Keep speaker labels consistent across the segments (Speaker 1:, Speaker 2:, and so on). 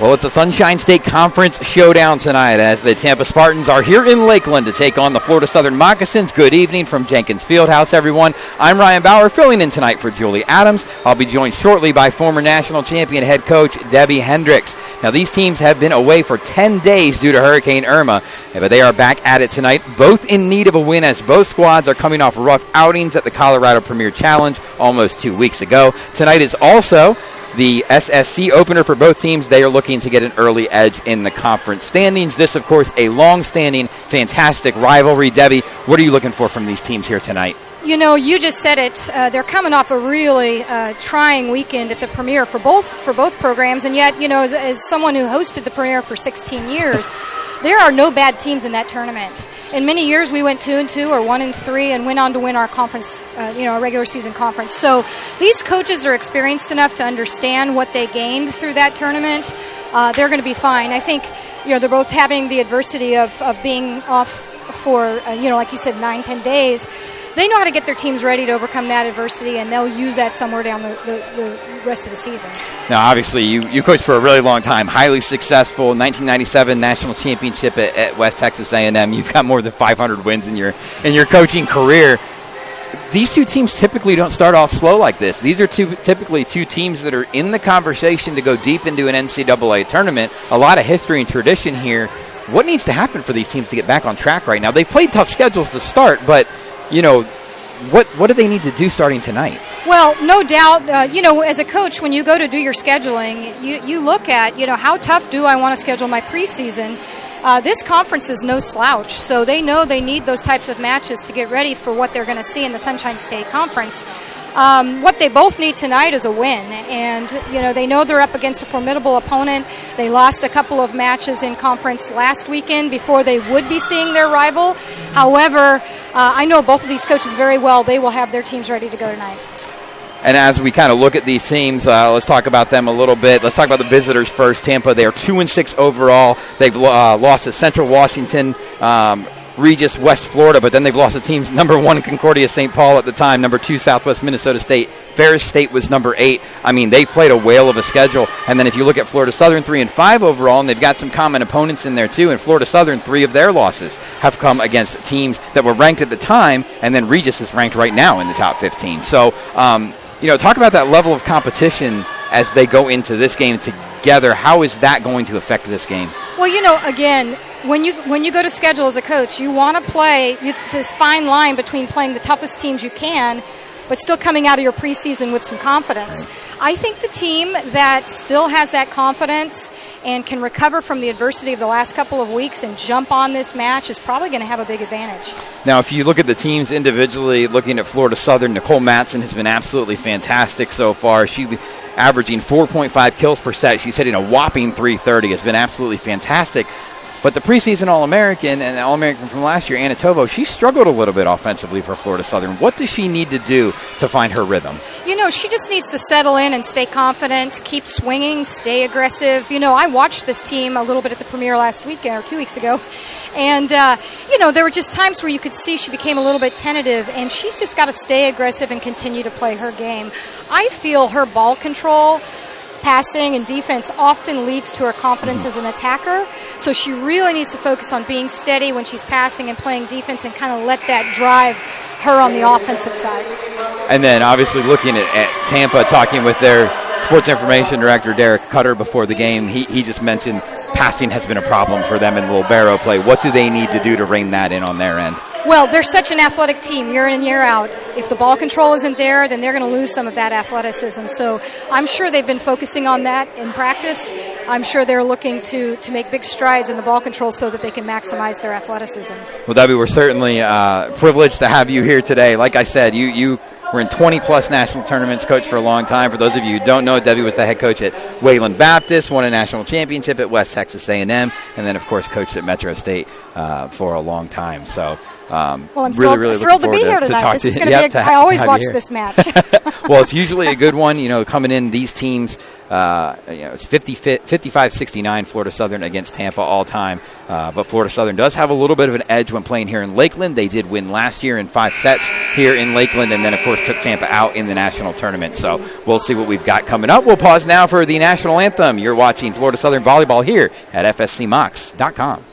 Speaker 1: Well, it's a Sunshine State Conference showdown tonight as the Tampa Spartans are here in Lakeland to take on the Florida Southern Moccasins. Good evening from Jenkins Fieldhouse, everyone. I'm Ryan Bauer, filling in tonight for Julie Adams. I'll be joined shortly by former national champion head coach Debbie Hendricks. Now, these teams have been away for 10 days due to Hurricane Irma, but they are back at it tonight, both in need of a win as both squads are coming off rough outings at the Colorado Premier Challenge almost 2 weeks ago. Tonight is also the FSC opener for both teams. They are looking to get an early edge in the conference standings. This, of course, a long-standing, fantastic rivalry. Debbie, what are you looking for from these teams here tonight?
Speaker 2: You know, you just said it. They're coming off a really trying weekend at the Premier for both programs, and yet, you know, as someone who hosted the Premier for 16 years, there are no bad teams in that tournament. In many years, we went 2-2 or 1-3 and went on to win our conference, our regular season conference. So these coaches are experienced enough to understand what they gained through that tournament. They're going to be fine. I think, they're both having the adversity of being off for, like you said, 9-10 days. They know how to get their teams ready to overcome that adversity, and they'll use that somewhere down the rest of the season. Now,
Speaker 1: obviously, you coached for a really long time, highly successful, 1997 national championship at West Texas A&M. You've got more than 500 wins in your coaching career. These two teams typically don't start off slow like this. These are typically two teams that are in the conversation to go deep into an NCAA tournament. A lot of history and tradition here. What needs to happen for these teams to get back on track right now? They played tough schedules to start, but what do they need to do starting tonight?
Speaker 2: Well, no doubt, as a coach, when you go to do your scheduling, you look at, how tough do I want to schedule my preseason? This conference is no slouch, so they know they need those types of matches to get ready for what they're going to see in the Sunshine State Conference. What they both need tonight is a win, and they know they're up against a formidable opponent. They lost a couple of matches in conference last weekend before they would be seeing their rival. However, I know both of these coaches very well. They will have their teams ready to go tonight.
Speaker 1: And as we kind of look at these teams, let's talk about them a little bit. Let's talk about the visitors first. Tampa, they are 2-6 overall. They've lost to Central Washington, Regis, West Florida, but then they've lost to teams number 1 Concordia St. Paul at the time, number 2 Southwest Minnesota State. Ferris State was number 8. I mean, they played a whale of a schedule. And then if you look at Florida Southern, 3-5 overall, and they've got some common opponents in there too. And Florida Southern, 3 of their losses have come against teams that were ranked at the time, and then Regis is ranked right now in the top 15. So, talk about that level of competition as they go into this game together. How is that going to affect this game?
Speaker 2: Well, again, when you go to schedule as a coach, you want to play. It's this fine line between playing the toughest teams you can, but still coming out of your preseason with some confidence. I think the team that still has that confidence and can recover from the adversity of the last couple of weeks and jump on this match is probably going to have a big advantage.
Speaker 1: Now, if you look at the teams individually, looking at Florida Southern, Nicole Matson has been absolutely fantastic so far. She's averaging 4.5 kills per set. She's hitting a whopping .330. It's been absolutely fantastic. But the preseason All-American and the All-American from last year, Anna Tovo, she struggled a little bit offensively for Florida Southern. What does she need to do to find her rhythm?
Speaker 2: She just needs to settle in and stay confident, keep swinging, stay aggressive. I watched this team a little bit at the Premier last weekend or 2 weeks ago. And, there were just times where you could see she became a little bit tentative, and she's just got to stay aggressive and continue to play her game. I feel her ball control, passing, and defense often leads to her confidence as an attacker. So she really needs to focus on being steady when she's passing and playing defense and kind of let that drive her on the offensive side.
Speaker 1: And then obviously looking at Tampa, talking with their sports information director, Derek Cutter, before the game, he just mentioned passing has been a problem for them in the libero play. What do they need to do to rein that in on their end?
Speaker 2: Well, they're such an athletic team year in and year out. If the ball control isn't there, then they're going to lose some of that athleticism. So I'm sure they've been focusing on that in practice. I'm sure they're looking to make big strides in the ball control so that they can maximize their athleticism. Well,
Speaker 1: Debbie, we're certainly privileged to have you here today. Like I said, you were in 20-plus national tournaments, coached for a long time. For those of you who don't know, Debbie was the head coach at Wayland Baptist, won a national championship at West Texas A&M, and then, of course, coached at Metro State for a long time. So,
Speaker 2: I'm thrilled to be here tonight. This is going to be I always watch this match.
Speaker 1: Well, it's usually a good one. Coming in, these teams, It's 55-69 Florida Southern against Tampa all time. But Florida Southern does have a little bit of an edge when playing here in Lakeland. They did win last year in 5 sets here in Lakeland, and then, of course, took Tampa out in the national tournament. So we'll see what we've got coming up. We'll pause now for the national anthem. You're watching Florida Southern Volleyball here at FSCMocs.com.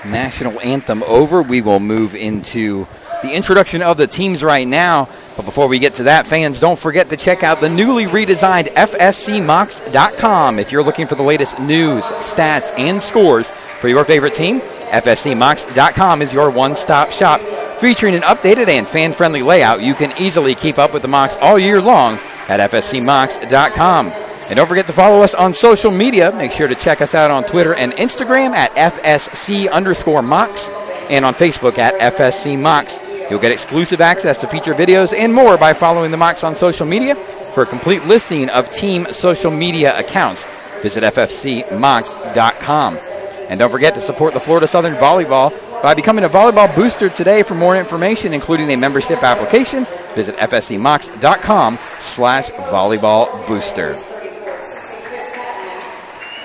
Speaker 1: National anthem over. We will move into the introduction of the teams right now. But before we get to that, fans, don't forget to check out the newly redesigned FSCMocs.com. If you're looking for the latest news, stats, and scores for your favorite team, FSCMocs.com is your one-stop shop. Featuring an updated and fan-friendly layout, you can easily keep up with the Mocs all year long at FSCMocs.com. And don't forget to follow us on social media. Make sure to check us out on Twitter and Instagram at FSC_Mocs and on Facebook at FSC Mocs. You'll get exclusive access to feature videos and more by following the Mocs on social media. For a complete listing of team social media accounts, visit FSCMocs.com. And don't forget to support the Florida Southern Volleyball by becoming a volleyball booster today. For more information, including a membership application, visit FSCMocs.com/volleyball booster.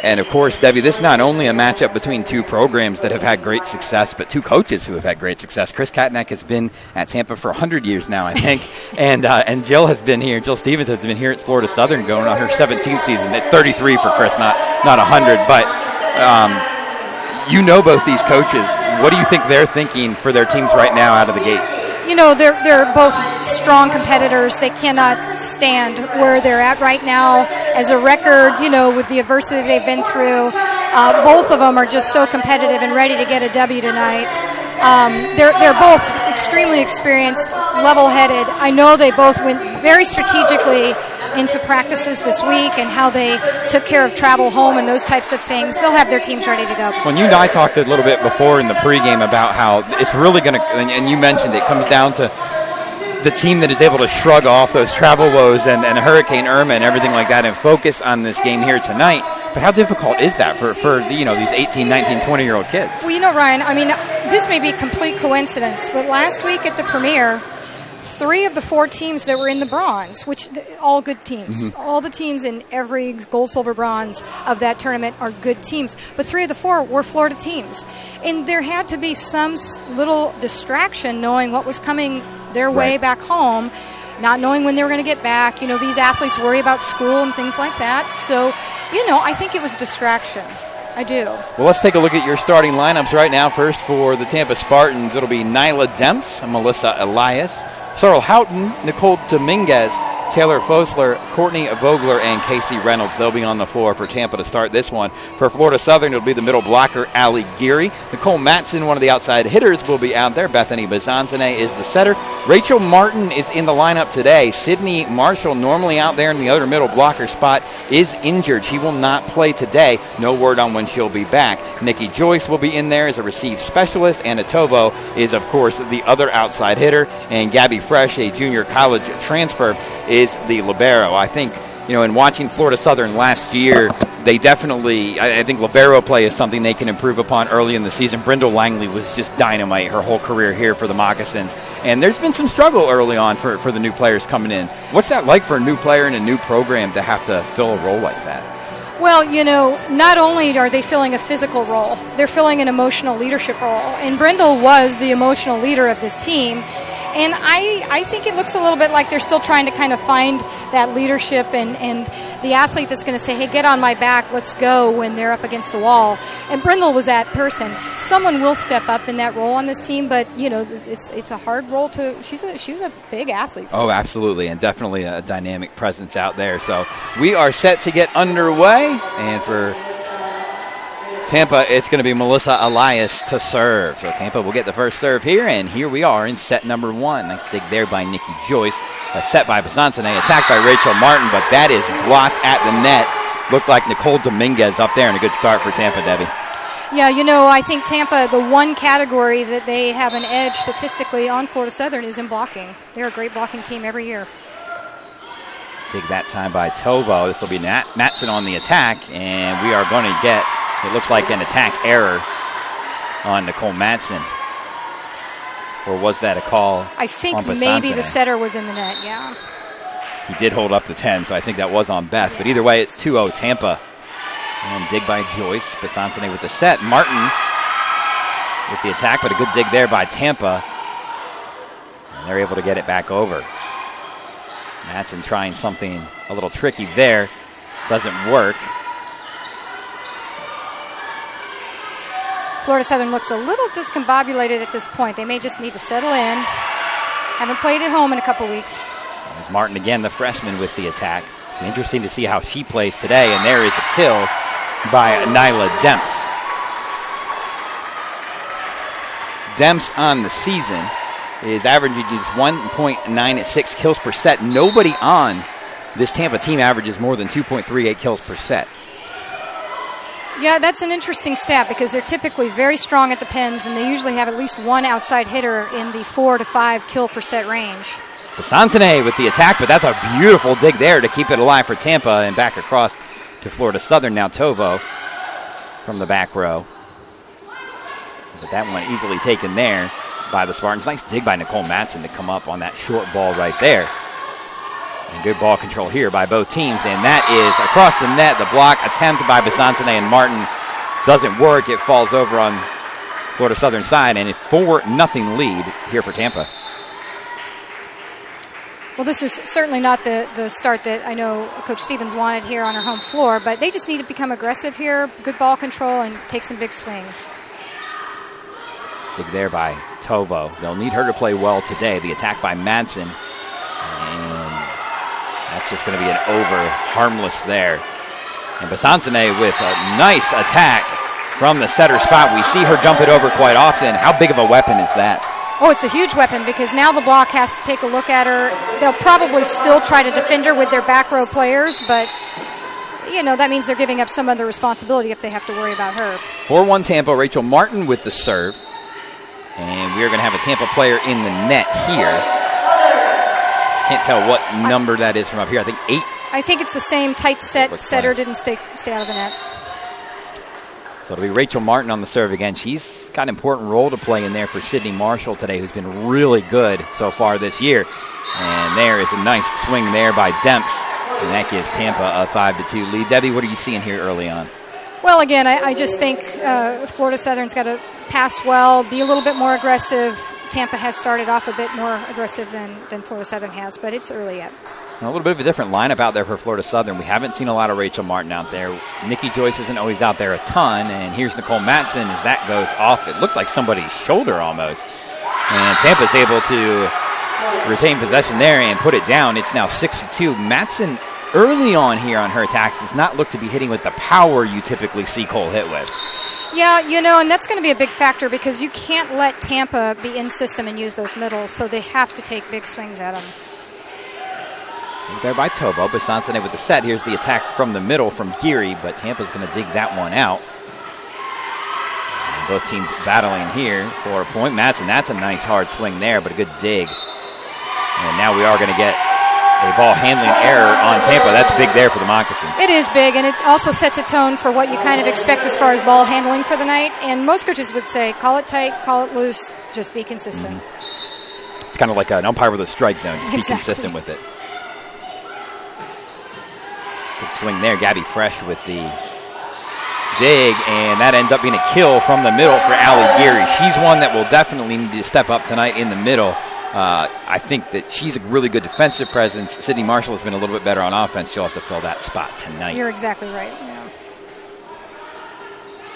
Speaker 1: And, of course, Debbie, this is not only a matchup between two programs that have had great success, but two coaches who have had great success. Chris Katnack has been at Tampa for 100 years now, I think. and Jill has been here. Jill Stevens has been here at Florida Southern going on her 17th season. At 33 for Chris, not 100. But you know both these coaches. What do you think they're thinking for their teams right now out of the gate?
Speaker 2: You know, they're both strong competitors. They cannot stand where they're at right now as a record, you know, with the adversity they've been through. Both of them are just so competitive and ready to get a W tonight. They're both extremely experienced, level-headed. I know they both went very strategically into practices this week and how they took care of travel home and those types of things. They'll have their teams ready to go.
Speaker 1: When you and I talked a little bit before in the pregame about how it's really going to, and you mentioned it comes down to the team that is able to shrug off those travel woes and Hurricane Irma and everything like that and focus on this game here tonight. But how difficult is that for you know, these 18, 19, 20-year-old kids?
Speaker 2: Well, you know, Ryan, I mean, this may be a complete coincidence, but last week at the premiere, 3 of the 4 teams that were in the bronze, which all good teams, all the teams in every gold, silver, bronze of that tournament are good teams, but 3 of the 4 were Florida teams. And there had to be some little distraction knowing what was coming their way back home, not knowing when they were going to get back. You know, these athletes worry about school and things like that. So, you know, I think it was distraction. I do.
Speaker 1: Well, let's take a look at your starting lineups right now. First for the Tampa Spartans, it'll be Nyla Demps, Melissa Elias, Sorrel Houghton, Nicole Dominguez, Taylor Fosler, Courtney Vogler, and Casey Reynolds. They'll be on the floor for Tampa to start this one. For Florida Southern, it'll be the middle blocker, Allie Geary. Nicole Matson, one of the outside hitters, will be out there. Bethany Bazanzane is the setter. Rachel Martin is in the lineup today. Sydney Marshall, normally out there in the other middle blocker spot, is injured. She will not play today. No word on when she'll be back. Nikki Joyce will be in there as a receive specialist. Anna Tovo is, of course, the other outside hitter. And Gabby Fresh, a junior college transfer, is the libero. I think, in watching Florida Southern last year, they definitely, I think libero play is something they can improve upon early in the season. Brindle Langley was just dynamite her whole career here for the Moccasins. And there's been some struggle early on for the new players coming in. What's that like for a new player in a new program to have to fill a role like that?
Speaker 2: Well, not only are they filling a physical role, they're filling an emotional leadership role. And Brindle was the emotional leader of this team. And I think it looks a little bit like they're still trying to kind of find that leadership and the athlete that's going to say, hey, get on my back, let's go, when they're up against a wall. And Brindle was that person. Someone will step up in that role on this team, but, it's a hard role to – she was a big athlete.
Speaker 1: Oh, absolutely, and definitely a dynamic presence out there. So we are set to get underway, and for Tampa, it's going to be Melissa Elias to serve. So Tampa will get the first serve here, and here we are in set number one. Nice dig there by Nikki Joyce. A set by Bazanzane, attacked by Rachel Martin, but that is blocked at the net. Looked like Nicole Dominguez up there, and a good start for Tampa, Debbie.
Speaker 2: Yeah, I think Tampa, the one category that they have an edge statistically on Florida Southern is in blocking. They're a great blocking team every year.
Speaker 1: Dig that time by Tovo. This will be Matson on the attack, and we are going to get, it looks like, an attack error on Nicole Matson. Or was that a call?
Speaker 2: I think maybe the setter was in the net, yeah.
Speaker 1: He did hold up the 10, so I think that was on Beth. But either way, it's 2-0 Tampa. And dig by Joyce. Bazanzane with the set. Martin with the attack, but a good dig there by Tampa. And they're able to get it back over. Matson trying something a little tricky there. Doesn't work.
Speaker 2: Florida Southern looks a little discombobulated at this point. They may just need to settle in. Haven't played at home in a couple weeks.
Speaker 1: There's Martin again, the freshman, with the attack. Interesting to see how she plays today, and there is a kill by Nyla Demps. Demps on the season is averaging just 1.96 kills per set. Nobody on this Tampa team averages more than 2.38 kills per set.
Speaker 2: Yeah, that's an interesting stat because they're typically very strong at the pens, and they usually have at least one outside hitter in the 4 to 5 kill per set range.
Speaker 1: Bazanzane with the attack, but that's a beautiful dig there to keep it alive for Tampa, and back across to Florida Southern. Now Tovo from the back row. But that one easily taken there by the Spartans. Nice dig by Nicole Matson to come up on that short ball right there. And good ball control here by both teams, and that is across the net. The block attempt by Bazanzane and Martin doesn't work. It falls over on Florida Southern side, and a 4-0 lead here for Tampa.
Speaker 2: Well, this is certainly not the start that I know Coach Stevens wanted here on her home floor, but they just need to become aggressive here, good ball control, and take some big swings.
Speaker 1: Dig there by Tovo. They'll need her to play well today. The attack by Madsen. And that's just going to be an over, harmless there. And Bazanzane with a nice attack from the setter spot. We see her dump it over quite often. How big of a weapon is that?
Speaker 2: Oh, it's a huge weapon because now the block has to take a look at her. They'll probably still try to defend her with their back row players, but, that means they're giving up some of the responsibility if they have to worry about her.
Speaker 1: 4-1 Tampa. Rachel Martin with the serve. And we are going to have a Tampa player in the net here. Can't tell what number that is from up here. I think 8.
Speaker 2: I think it's the same tight set. Setter didn't stay out of the net.
Speaker 1: So it'll be Rachel Martin on the serve again. She's got an important role to play in there for Sydney Marshall today, who's been really good so far this year. And there is a nice swing there by Demps. And that gives Tampa a 5-2 lead. Debbie, what are you seeing here early on?
Speaker 2: Well, again, I just think Florida Southern's got to pass well, be a little bit more aggressive. Tampa has started off a bit more aggressive than Florida Southern has, but it's early yet.
Speaker 1: A little bit of a different lineup out there for Florida Southern. We haven't seen a lot of Rachel Martin out there. Nikki Joyce isn't always out there a ton, and here's Nicole Matson as that goes off. It looked like somebody's shoulder almost. And Tampa's able to retain possession there and put it down. It's now 6-2. Matson early on here on her attacks does not look to be hitting with the power you typically see Cole hit with.
Speaker 2: Yeah, and that's going to be a big factor because you can't let Tampa be in system and use those middles, so they have to take big swings at them.
Speaker 1: There by Tobo. Besancene with the set. Here's the attack from the middle from Geary, but Tampa's going to dig that one out. And both teams battling here for a point. Matson, that's a nice hard swing there, but a good dig. And now we are going to get a ball handling error on Tampa. That's big there for the Moccasins.
Speaker 2: It is big, and it also sets a tone for what you kind of expect as far as ball handling for the night. And most coaches would say, call it tight, call it loose, just be consistent.
Speaker 1: Mm-hmm. It's kind of like an umpire with a strike zone. Just be consistent with it. Good swing there. Gabby Fresh with the dig, and that ends up being a kill from the middle for Allie Geary. She's one that will definitely need to step up tonight in the middle. I think that she's a really good defensive presence. Sydney Marshall has been a little bit better on offense. She'll have to fill that spot tonight.
Speaker 2: You're exactly right. Yeah.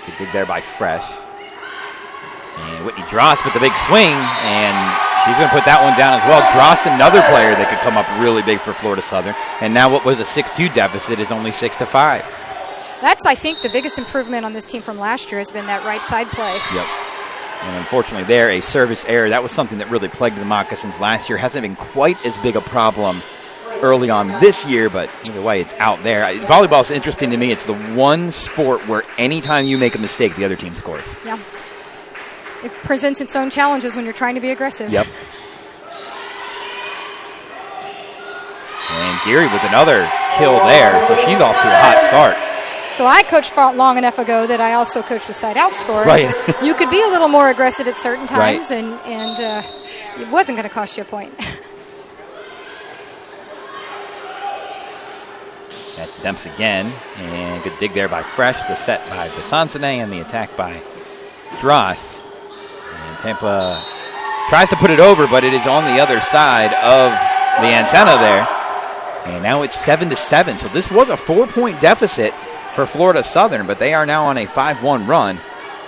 Speaker 1: Good dig there by Fresh. And Whitney Drost with the big swing, and she's going to put that one down as well. Drost, another player that could come up really big for Florida Southern. And now what was a 6-2 deficit is only 6-5.
Speaker 2: That's, I think, the biggest improvement on this team from last year has been that right side play.
Speaker 1: Yep. And unfortunately there, a service error. That was something that really plagued the Moccasins last year. Hasn't been quite as big a problem early on this year, but either way, it's out there. Volleyball is interesting to me. It's the one sport where anytime you make a mistake, the other team scores.
Speaker 2: Yeah. It presents its own challenges when you're trying to be aggressive.
Speaker 1: Yep. And Geary with another kill there, so she's off to a hot start.
Speaker 2: So I coached long enough ago that I also coached with side out score.
Speaker 1: Right.
Speaker 2: You could be a little more aggressive at certain times,
Speaker 1: right.
Speaker 2: and it wasn't going to cost you a point.
Speaker 1: That's Demps again, and good dig there by Fresh. The set by Besancene and the attack by Drost. And Tampa tries to put it over, but it is on the other side of the antenna there. And now it's 7-7. So this was a 4-point deficit for Florida Southern, but they are now on a 5-1 run.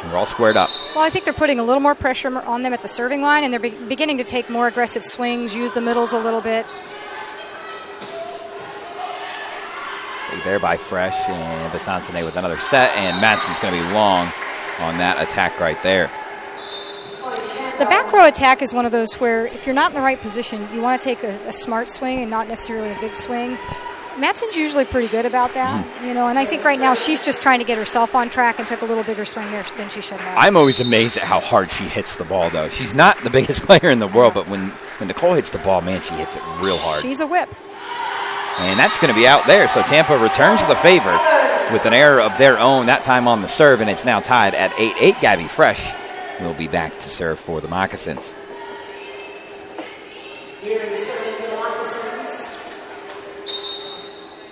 Speaker 1: And we're all squared up.
Speaker 2: Well, I think they're putting a little more pressure on them at the serving line, and they're beginning to take more aggressive swings, use the middles a little bit.
Speaker 1: There by Fresh, and Besancene with another set, and Matson's going to be long on that attack right there.
Speaker 2: The back row attack is one of those where if you're not in the right position, you want to take a smart swing and not necessarily a big swing. Matson's usually pretty good about that, and I think right now she's just trying to get herself on track and took a little bigger swing there than she should have.
Speaker 1: I'm always amazed at how hard she hits the ball, though. She's not the biggest player in the world, but when Nicole hits the ball, man, she hits it real hard.
Speaker 2: She's a whip.
Speaker 1: And that's going to be out there, so Tampa returns the favor with an error of their own, that time on the serve, and it's now tied at 8-8. Gabby Fresh will be back to serve for the Moccasins.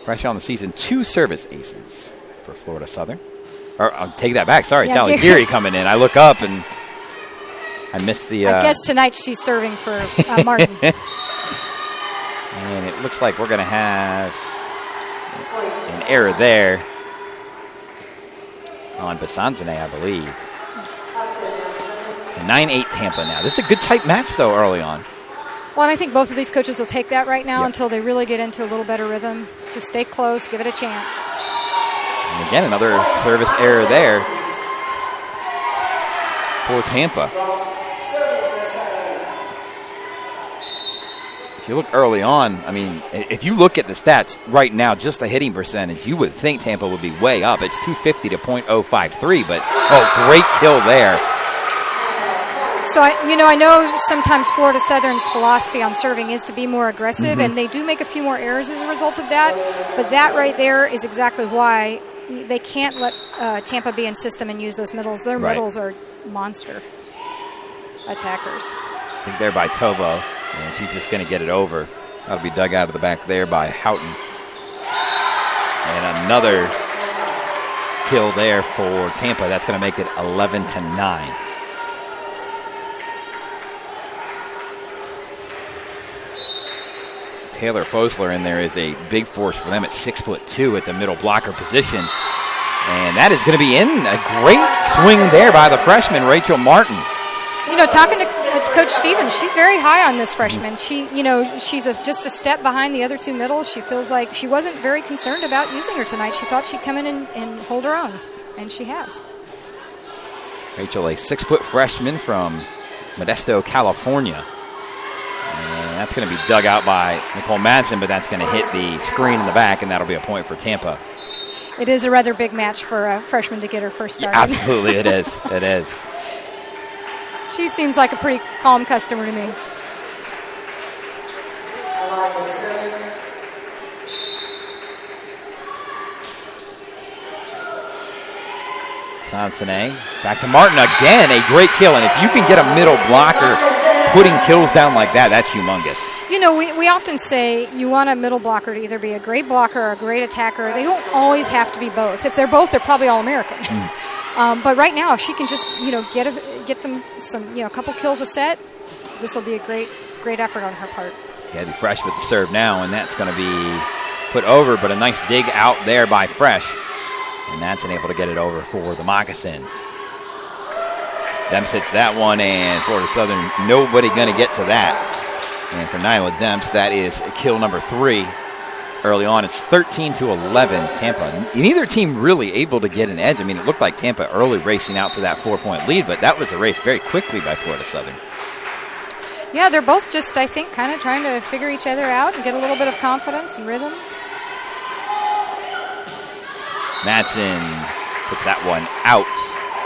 Speaker 1: Fresh on the season, 2 service aces for Florida Southern. Or I'll take that back. Sorry, it's Allie Geary coming in. I look up and I missed the...
Speaker 2: I guess tonight she's serving for Martin.
Speaker 1: And it looks like we're going to have an error there on Besancene, I believe. 9-8 Tampa now. This is a good tight match, though, early on.
Speaker 2: Well, and I think both of these coaches will take that right now until they really get into a little better rhythm. Just stay close, give it a chance.
Speaker 1: And again, another service error there for Tampa. If you look early on, I mean, if you look at the stats right now, just the hitting percentage, you would think Tampa would be way up. It's 250 to .053, but, great kill there.
Speaker 2: So, I know sometimes Florida Southern's philosophy on serving is to be more aggressive, and they do make a few more errors as a result of that. But that right there is exactly why they can't let Tampa be in system and use those middles. Their middles are monster attackers.
Speaker 1: I think there by Tovo, and she's just going to get it over. That'll be dug out of the back there by Houghton. And another kill there for Tampa. That's going to make it 11-9. Taylor Fosler in there is a big force for them at 6'2" at the middle blocker position. And that is going to be in. A great swing there by the freshman, Rachel Martin.
Speaker 2: Coach Stevens, she's very high on this freshman. She's just a step behind the other two middles. She feels like she wasn't very concerned about using her tonight. She thought she'd come in and hold her own, and she has.
Speaker 1: Rachel, a 6-foot freshman from Modesto, California. And that's going to be dug out by Nicole Madsen, but that's going to hit the screen in the back, and that'll be a point for Tampa.
Speaker 2: It is a rather big match for a freshman to get her first start.
Speaker 1: Yeah, absolutely, it is. It is.
Speaker 2: She seems like a pretty calm customer to me.
Speaker 1: Sansone back to Martin again. A great kill. And if you can get a middle blocker putting kills down like that, that's humongous.
Speaker 2: You know, we often say you want a middle blocker to either be a great blocker or a great attacker. They don't always have to be both. If they're both, they're probably All-American. But right now, if she can just, get them some, a couple kills a set, this will be a great effort on her part.
Speaker 1: Got to be Fresh with the serve now, and that's going to be put over, but a nice dig out there by Fresh. And that's unable to get it over for the Moccasins. Demps hits that one, and Florida Southern, nobody going to get to that. And for Nyla Demps, that is kill number 3. Early on, it's 13-11 Tampa. Neither team really able to get an edge. I mean, it looked like Tampa early racing out to that 4-point lead, but that was a race very quickly by Florida Southern.
Speaker 2: Yeah, they're both just, I think, kind of trying to figure each other out and get a little bit of confidence and rhythm.
Speaker 1: Madsen puts that one out.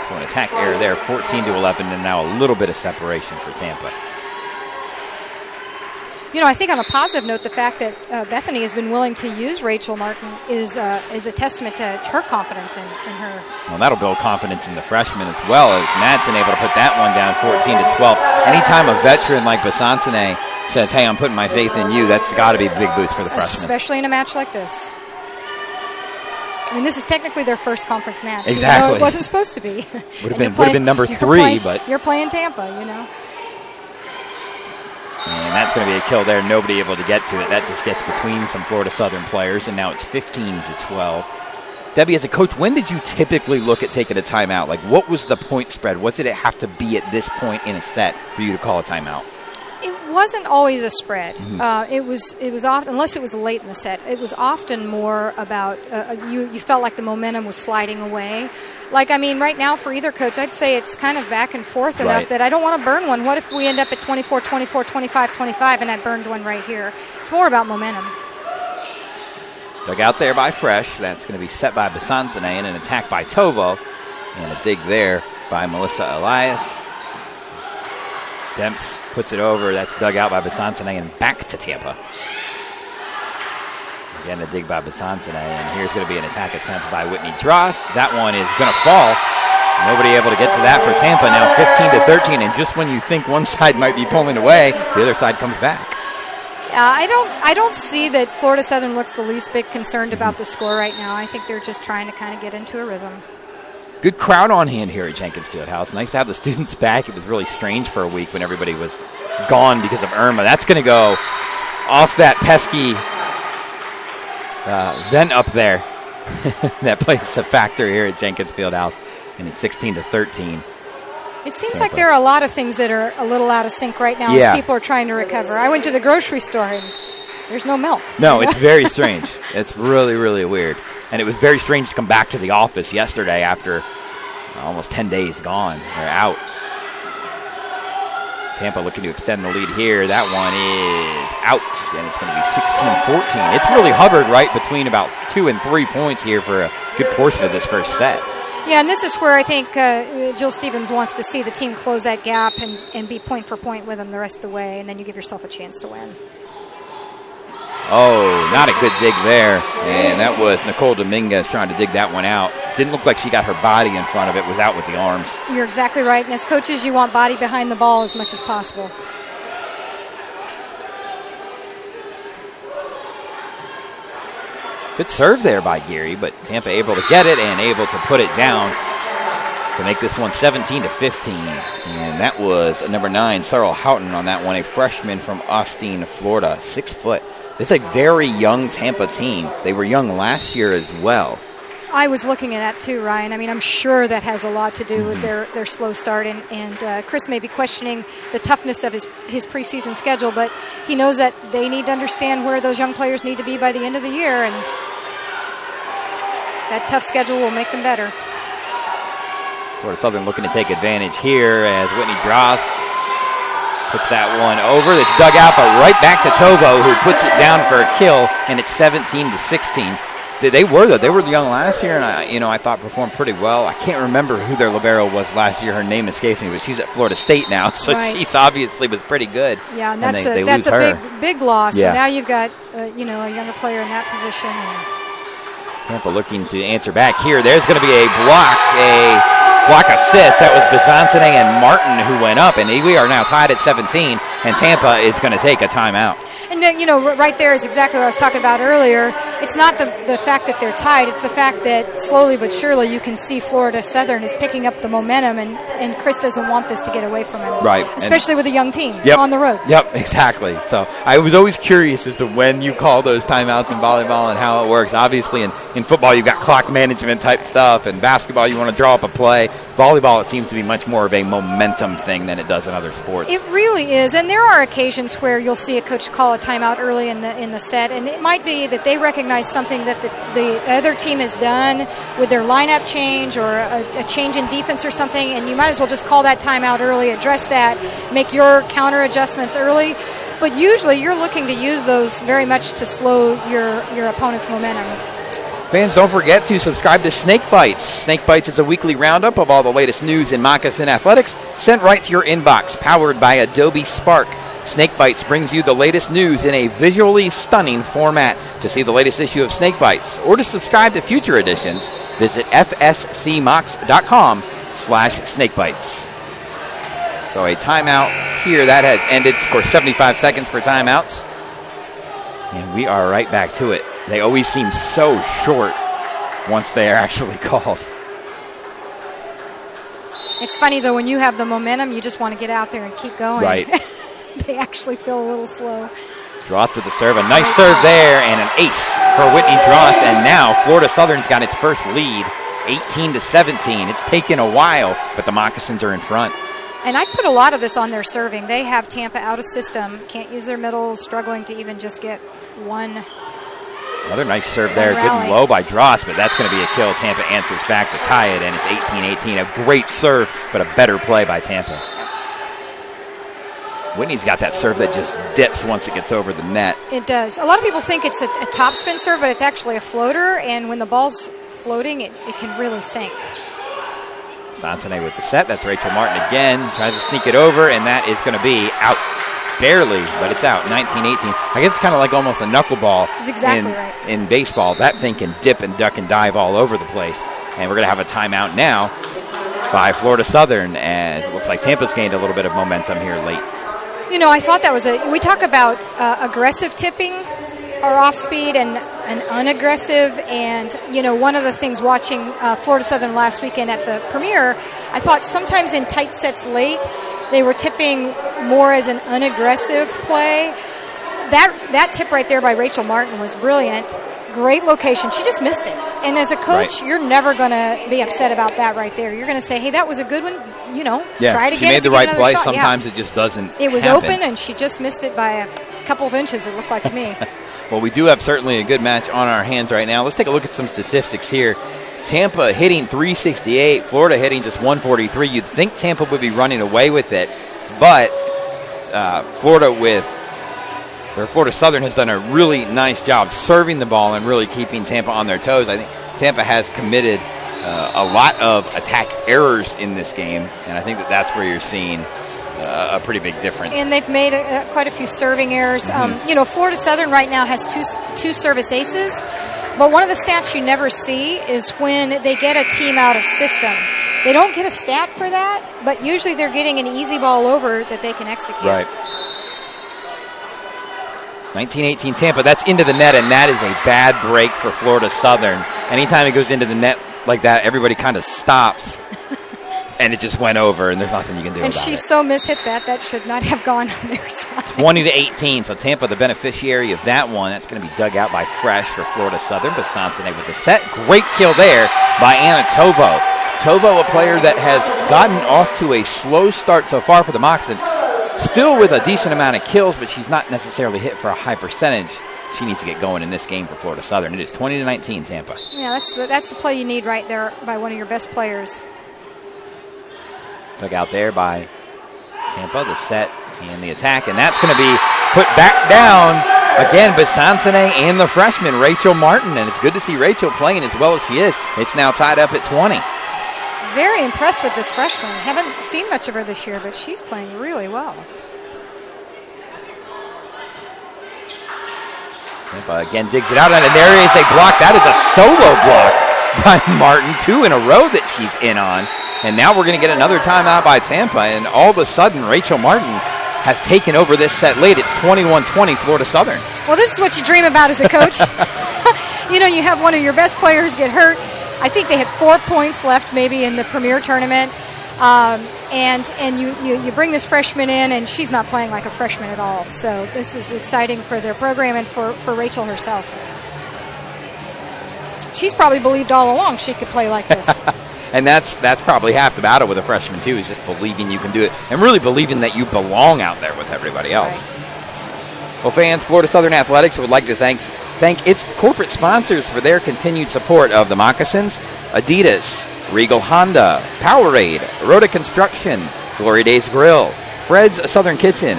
Speaker 1: So an attack error there, 14-11, and now a little bit of separation for Tampa.
Speaker 2: I think on a positive note, the fact that Bethany has been willing to use Rachel Martin is a testament to her confidence in her.
Speaker 1: Well, that'll build confidence in the freshman as well, as Madsen able to put that one down 14-12. Anytime a veteran like Basansene says, hey, I'm putting my faith in you, that's got to be a big boost for the freshman.
Speaker 2: Especially in a match like this. I mean, this is technically their first conference match.
Speaker 1: Exactly.
Speaker 2: It wasn't supposed to be.
Speaker 1: Would have been number 3, but
Speaker 2: you're playing Tampa,
Speaker 1: And that's going to be a kill there. Nobody able to get to it. That just gets between some Florida Southern players, and now it's 15-12. Debbie, as a coach, when did you typically look at taking a timeout? Like, what was the point spread? What did it have to be at this point in a set for you to call a timeout?
Speaker 2: It wasn't always a spread. It was often, unless it was late in the set, it was often more about you felt like the momentum was sliding away. Like, I mean, right now for either coach, I'd say it's kind of back and forth enough that I don't want to burn one. What if we end up at 24-24, 25-25, and I burned one right here? It's more about momentum.
Speaker 1: Dug out there by Fresh. That's going to be set by Basansene, and an attack by Tovo. And a dig there by Melissa Elias. Demps puts it over. That's dug out by Basansene and back to Tampa. Again, a dig by Basansene, and here's going to be an attack attempt by Whitney Drost. That one is going to fall. Nobody able to get to that for Tampa. Now 15-13, and just when you think one side might be pulling away, the other side comes back.
Speaker 2: I don't see that Florida Southern looks the least bit concerned about the score right now. I think they're just trying to kind of get into a rhythm. Good
Speaker 1: crowd on hand here at Jenkins Fieldhouse. Nice to have the students back. It was really strange for a week when everybody was gone because of Irma. That's going to go off that pesky vent up there. That plays a factor here at Jenkins Fieldhouse, and it's 16-13.
Speaker 2: It seems like there are a lot of things that are a little out of sync right now as people are trying to recover. I went to the grocery store and there's no milk.
Speaker 1: No, it's very strange. It's really, really weird. And it was very strange to come back to the office yesterday after almost 10 days gone or out. Tampa looking to extend the lead here. That one is out, and it's going to be 16-14. It's really hovered right between about 2 and 3 points here for a good portion of this first set.
Speaker 2: Yeah, and this is where I think Jill Stevens wants to see the team close that gap and be point for point with them the rest of the way, and then you give yourself a chance to win.
Speaker 1: Oh, not a good dig there. And that was Nicole Dominguez trying to dig that one out. Didn't look like she got her body in front of it. Was out with the arms.
Speaker 2: You're exactly right. And as coaches, you want body behind the ball as much as possible.
Speaker 1: Good serve there by Geary, but Tampa able to get it and able to put it down to make this one 17-15. And that was number 9, Sarah Houghton on that one, a freshman from Austin, Florida, 6 foot. This is a very young Tampa team. They were young last year as well.
Speaker 2: I was looking at that too, Ryan. I mean, I'm sure that has a lot to do with their slow start. And Chris may be questioning the toughness of his preseason schedule, but he knows that they need to understand where those young players need to be by the end of the year. And that tough schedule will make them better.
Speaker 1: Florida Southern looking to take advantage here as Whitney Drost puts that one over. It's dug out, but right back to Tovo, who puts it down for a kill, and it's 17-16. They were young last year, and I thought performed pretty well. I can't remember who their libero was last year. Her name escapes me, but she's at Florida State now, so she obviously was pretty good.
Speaker 2: Yeah, and that's a big loss. Yeah. So now you've got a younger player in that position.
Speaker 1: Tampa looking to answer back here. There's going to be a block assist. That was Besancene and Martin who went up, and we are now tied at 17, and Tampa is going to take a timeout.
Speaker 2: And then, right there is exactly what I was talking about earlier. It's not the fact that they're tied. It's the fact that slowly but surely you can see Florida Southern is picking up the momentum, and Chris doesn't want this to get away from him.
Speaker 1: Right.
Speaker 2: Especially with a young team on the road.
Speaker 1: Yep, exactly. So I was always curious as to when you call those timeouts in volleyball and how it works. Obviously, in football, you've got clock management type stuff, and basketball, you want to draw up a play. Volleyball, it seems to be much more of a momentum thing than it does in other sports. It
Speaker 2: really is, and there are occasions where you'll see a coach call a timeout early in the set, and it might be that they recognize something that the other team has done with their lineup change or a change in defense or something, and you might as well just call that timeout early, address that, make your counter adjustments early. But usually you're looking to use those very much to slow your opponent's momentum.
Speaker 1: Fans, don't forget to subscribe to Snake Bites. Snake Bites is a weekly roundup of all the latest news in moccasin athletics sent right to your inbox, powered by Adobe Spark. Snake Bites brings you the latest news in a visually stunning format. To see the latest issue of Snake Bites or to subscribe to future editions, visit fscmox.com/snakebites. So a timeout here. That has ended. Of course, 75 seconds for timeouts. And we are right back to it. They always seem so short once they are actually called.
Speaker 2: It's funny, though, when you have the momentum, you just want to get out there and keep going.
Speaker 1: Right.
Speaker 2: They actually feel a little slow.
Speaker 1: Drost with the serve. A nice serve there and an ace for Whitney Drost. And now Florida Southern's got its first lead, 18-17. It's taken a while, but the Moccasins are in front.
Speaker 2: And I put a lot of this on their serving. They have Tampa out of system, can't use their middles, struggling to even just get one.
Speaker 1: Another nice serve there, good and low by Drost, but that's going to be a kill. Tampa answers back to tie it, and it's 18-18. A great serve, but a better play by Tampa. Whitney's got that serve that just dips once it gets over the net.
Speaker 2: It does. A lot of people think it's a topspin serve, but it's actually a floater, and when the ball's floating, it can really sink.
Speaker 1: Sansone with the set. That's Rachel Martin again. Tries to sneak it over, and that is going to be out. Barely, but it's out. 19-18. I guess it's kind of like almost a knuckleball.
Speaker 2: That's exactly right.
Speaker 1: In baseball. That thing can dip and duck and dive all over the place. And we're going to have a timeout now by Florida Southern, as it looks like Tampa's gained a little bit of momentum here late.
Speaker 2: I thought that was we talk about aggressive tipping or off speed and unaggressive, and one of the things watching Florida Southern last weekend at the premiere, I thought sometimes in tight sets late they were tipping more as an unaggressive play. That tip right there by Rachel Martin was brilliant. Great location. She just missed it. And as a coach, You're never going to be upset about that right there. You're going to say, hey, that was a good one. Try to get it.
Speaker 1: She made the right play.
Speaker 2: Shot.
Speaker 1: Sometimes it just doesn't
Speaker 2: It was
Speaker 1: happen.
Speaker 2: open, and she just missed it by a couple of inches, it looked like to me.
Speaker 1: Well, we do have certainly a good match on our hands right now. Let's take a look at some statistics here. Tampa hitting 368, Florida hitting just 143. You'd think Tampa would be running away with it, but Florida Southern has done a really nice job serving the ball and really keeping Tampa on their toes. I think Tampa has committed a lot of attack errors in this game, and I think that's where you're seeing a pretty big difference.
Speaker 2: And they've made quite a few serving errors.
Speaker 1: Mm-hmm.
Speaker 2: Florida Southern right now has two service aces, but one of the stats you never see is when they get a team out of system. They don't get a stat for that, but usually they're getting an easy ball over that they can execute.
Speaker 1: Right. 19-18 Tampa, that's into the net, and that is a bad break for Florida Southern. Anytime it goes into the net like that, everybody kind of stops. and it just went over, and there's nothing you can do about it.
Speaker 2: And she so mishit that. That should not have gone on their side.
Speaker 1: 20-18, so Tampa the beneficiary of that one. That's going to be dug out by Fresh for Florida Southern. Basansene with the set. Great kill there by Anna Tovo. Tovo, a player that has gotten off to a slow start so far for the Moccasins. Still with a decent amount of kills, but she's not necessarily hit for a high percentage. She needs to get going in this game for Florida Southern. It is 20-19, Tampa.
Speaker 2: Yeah, that's the play you need right there by one of your best players.
Speaker 1: Dug out there by Tampa, the set and the attack, and that's going to be put back down again. Basansene and the freshman, Rachel Martin, and it's good to see Rachel playing as well as she is. It's now tied up at 20.
Speaker 2: Very impressed with this freshman. Haven't seen much of her this year, but she's playing really well.
Speaker 1: Tampa again digs it out, and there is a block. That is a solo block by Martin. 2 in a row that she's in on. And now we're going to get another timeout by Tampa, and all of a sudden Rachel Martin has taken over this set late. It's 21-20 Florida Southern.
Speaker 2: Well, this is what you dream about as a coach. You know, you have one of your best players get hurt. I think they had 4 points left maybe in the Premier tournament. And you bring this freshman in, and she's not playing like a freshman at all. So this is exciting for their program and for Rachel herself. She's probably believed all along she could play like this.
Speaker 1: And that's probably half the battle with a freshman, too, is just believing you can do it and really believing that you belong out there with everybody else. Right. Well, fans, Florida Southern Athletics would like to thank its corporate sponsors for their continued support of the Moccasins: Adidas, Regal Honda, Powerade, Rhoda Construction, Glory Days Grill, Fred's Southern Kitchen,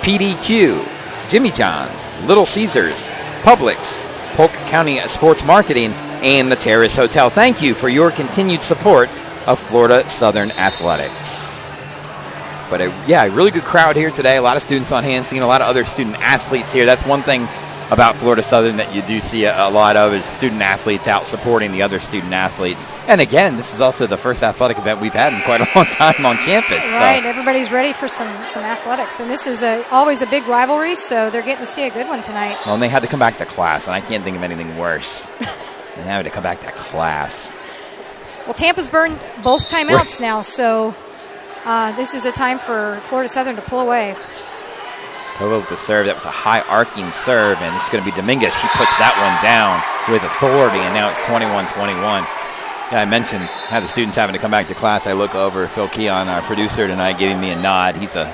Speaker 1: PDQ, Jimmy John's, Little Caesars, Publix, Polk County Sports Marketing, and the Terrace Hotel. Thank you for your continued support of Florida Southern Athletics. But a really good crowd here today. A lot of students on hand, seeing a lot of other student athletes here. That's one thing about Florida Southern that you do see a lot of, is student athletes out supporting the other student athletes. And again, this is also the first athletic event we've had in quite a long time on campus.
Speaker 2: Right, everybody's ready for some athletics. And this is always a big rivalry, so they're getting to see a good one tonight.
Speaker 1: Well, and they had to come back to class, and I can't think of anything worse than having to come back to class.
Speaker 2: Well, Tampa's burned both timeouts now, so this is a time for Florida Southern to pull away.
Speaker 1: Tovo with the serve. That was a high arcing serve, and it's going to be Dominguez. She puts that one down with authority, and now it's 21-21. Yeah, I mentioned how the students having to come back to class. I look over Phil Keon, our producer tonight, giving me a nod. He's a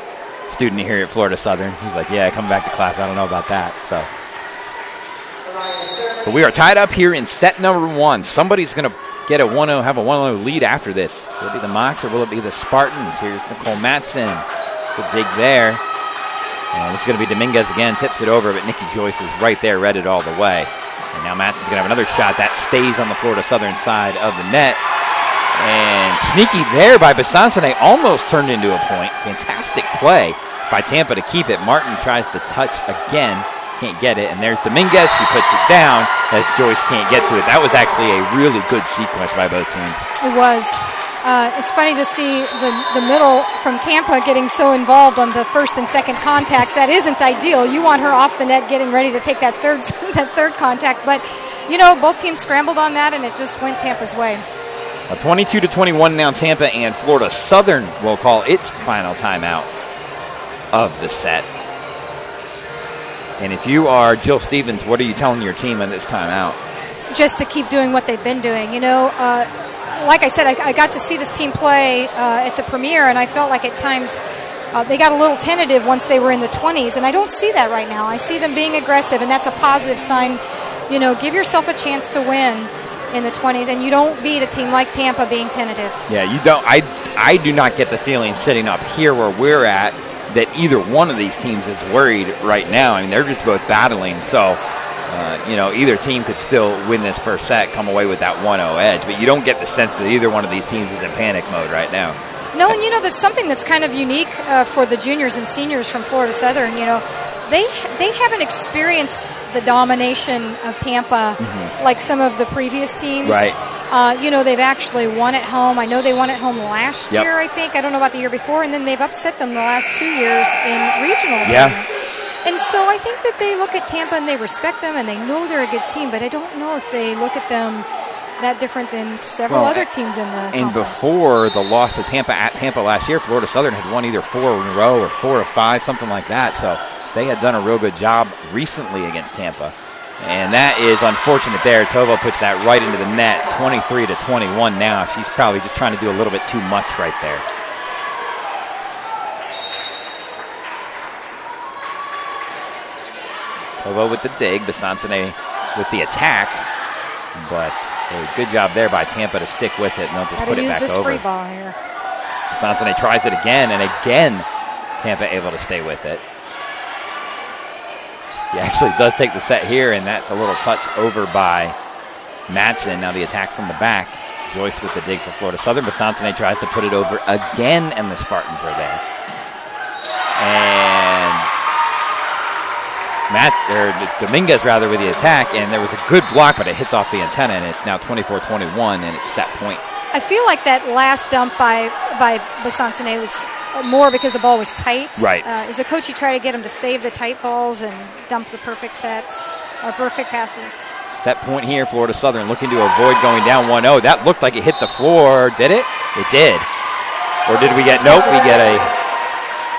Speaker 1: student here at Florida Southern. He's like, yeah, coming back to class. I don't know about that. So, but we are tied up here in set number 1. Somebody's going to get have a 1-0 lead after this. Will it be the Mocs or will it be the Spartans? Here's Nicole Matson. Good dig there. And it's going to be Dominguez again. Tips it over, but Nikki Joyce is right there, read it all the way. And now Matson's going to have another shot. That stays on the Florida Southern side of the net. And sneaky there by Basansene. Almost turned into a point. Fantastic play by Tampa to keep it. Martin tries to touch again. Can't get it. And there's Dominguez. She puts it down as Joyce can't get to it. That was actually a really good sequence by both teams.
Speaker 2: It was. It's funny to see the middle from Tampa getting so involved on the first and second contacts. That isn't ideal. You want her off the net getting ready to take that third contact. But, you know, both teams scrambled on that, and it just went Tampa's way.
Speaker 1: 22-21 now. Tampa and Florida Southern will call its final timeout of the set. And if you are Jill Stevens, what are you telling your team in this timeout?
Speaker 2: Just to keep doing what they've been doing. You know, like I said, I got to see this team play at the Premier, and I felt like at times they got a little tentative once they were in the 20s, and I don't see that right now. I see them being aggressive, and that's a positive sign. You know, give yourself a chance to win in the 20s, and you don't beat a team like Tampa being tentative.
Speaker 1: Yeah, you don't. I do not get the feeling sitting up here where we're at that either one of these teams is worried right now. I mean, they're just both battling, so either team could still win this first set, come away with that 1-0 edge, but you don't get the sense that either one of these teams is in panic mode right now.
Speaker 2: No, and that's something that's kind of unique for the juniors and seniors from Florida Southern. You know, they haven't experienced the domination of Tampa like some of the previous teams.
Speaker 1: Right.
Speaker 2: They've actually won at home. I know they won at home last year, I think. I don't know about the year before, and then they've upset them the last 2 years in regional.
Speaker 1: Yeah.
Speaker 2: And so I think that they look at Tampa and they respect them and they know they're a good team, but I don't know if they look at them that different than several other teams in the
Speaker 1: And
Speaker 2: conference.
Speaker 1: before the loss to Tampa at Tampa last year, Florida Southern had won either 4 in a row or 4 of 5, something like that. So they had done a real good job recently against Tampa. And that is unfortunate there. Tovo puts that right into the net, 23-21 now. She's probably just trying to do a little bit too much right there. Tovo with the dig, Besancene with the attack. But a good job there by Tampa to stick with it, and they'll just put it back over.
Speaker 2: Use this free ball here.
Speaker 1: Besancene tries it again, and again Tampa able to stay with it. He actually does take the set here, and that's a little touch over by Madsen. Now the attack from the back. Joyce with the dig for Florida Southern. Besancene tries to put it over again, and the Spartans are there. And Dominguez rather with the attack, and there was a good block, but it hits off the antenna, and it's now 24-21, and it's set point.
Speaker 2: I feel like that last dump by Besancene was more because the ball was tight.
Speaker 1: Right.
Speaker 2: As a coach, you try to get him to save the tight balls and dump the perfect sets or perfect passes.
Speaker 1: Set point here, Florida Southern looking to avoid going down 1-0. That looked like it hit the floor. Did it? It did. Or did we get, nope, we get a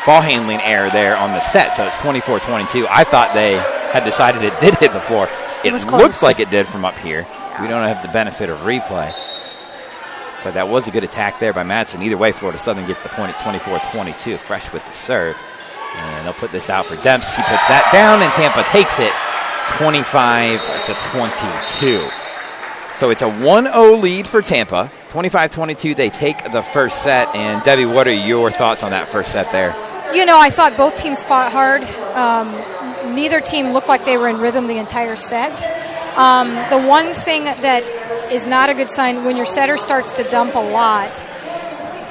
Speaker 1: ball handling error there on the set, so it's 24-22. I thought they had decided it did hit the floor. It looked like it did from up here. We don't have the benefit of replay. But that was a good attack there by Madsen. Either way, Florida Southern gets the point at 24-22, fresh with the serve. And they'll put this out for Demps. She puts that down, and Tampa takes it 25-22. So it's a 1-0 lead for Tampa. 25-22, they take the first set. And Debbie, what are your thoughts on that first set there?
Speaker 2: You know, I thought both teams fought hard. Neither team looked like they were in rhythm the entire set. The one thing that is not a good sign, when your setter starts to dump a lot,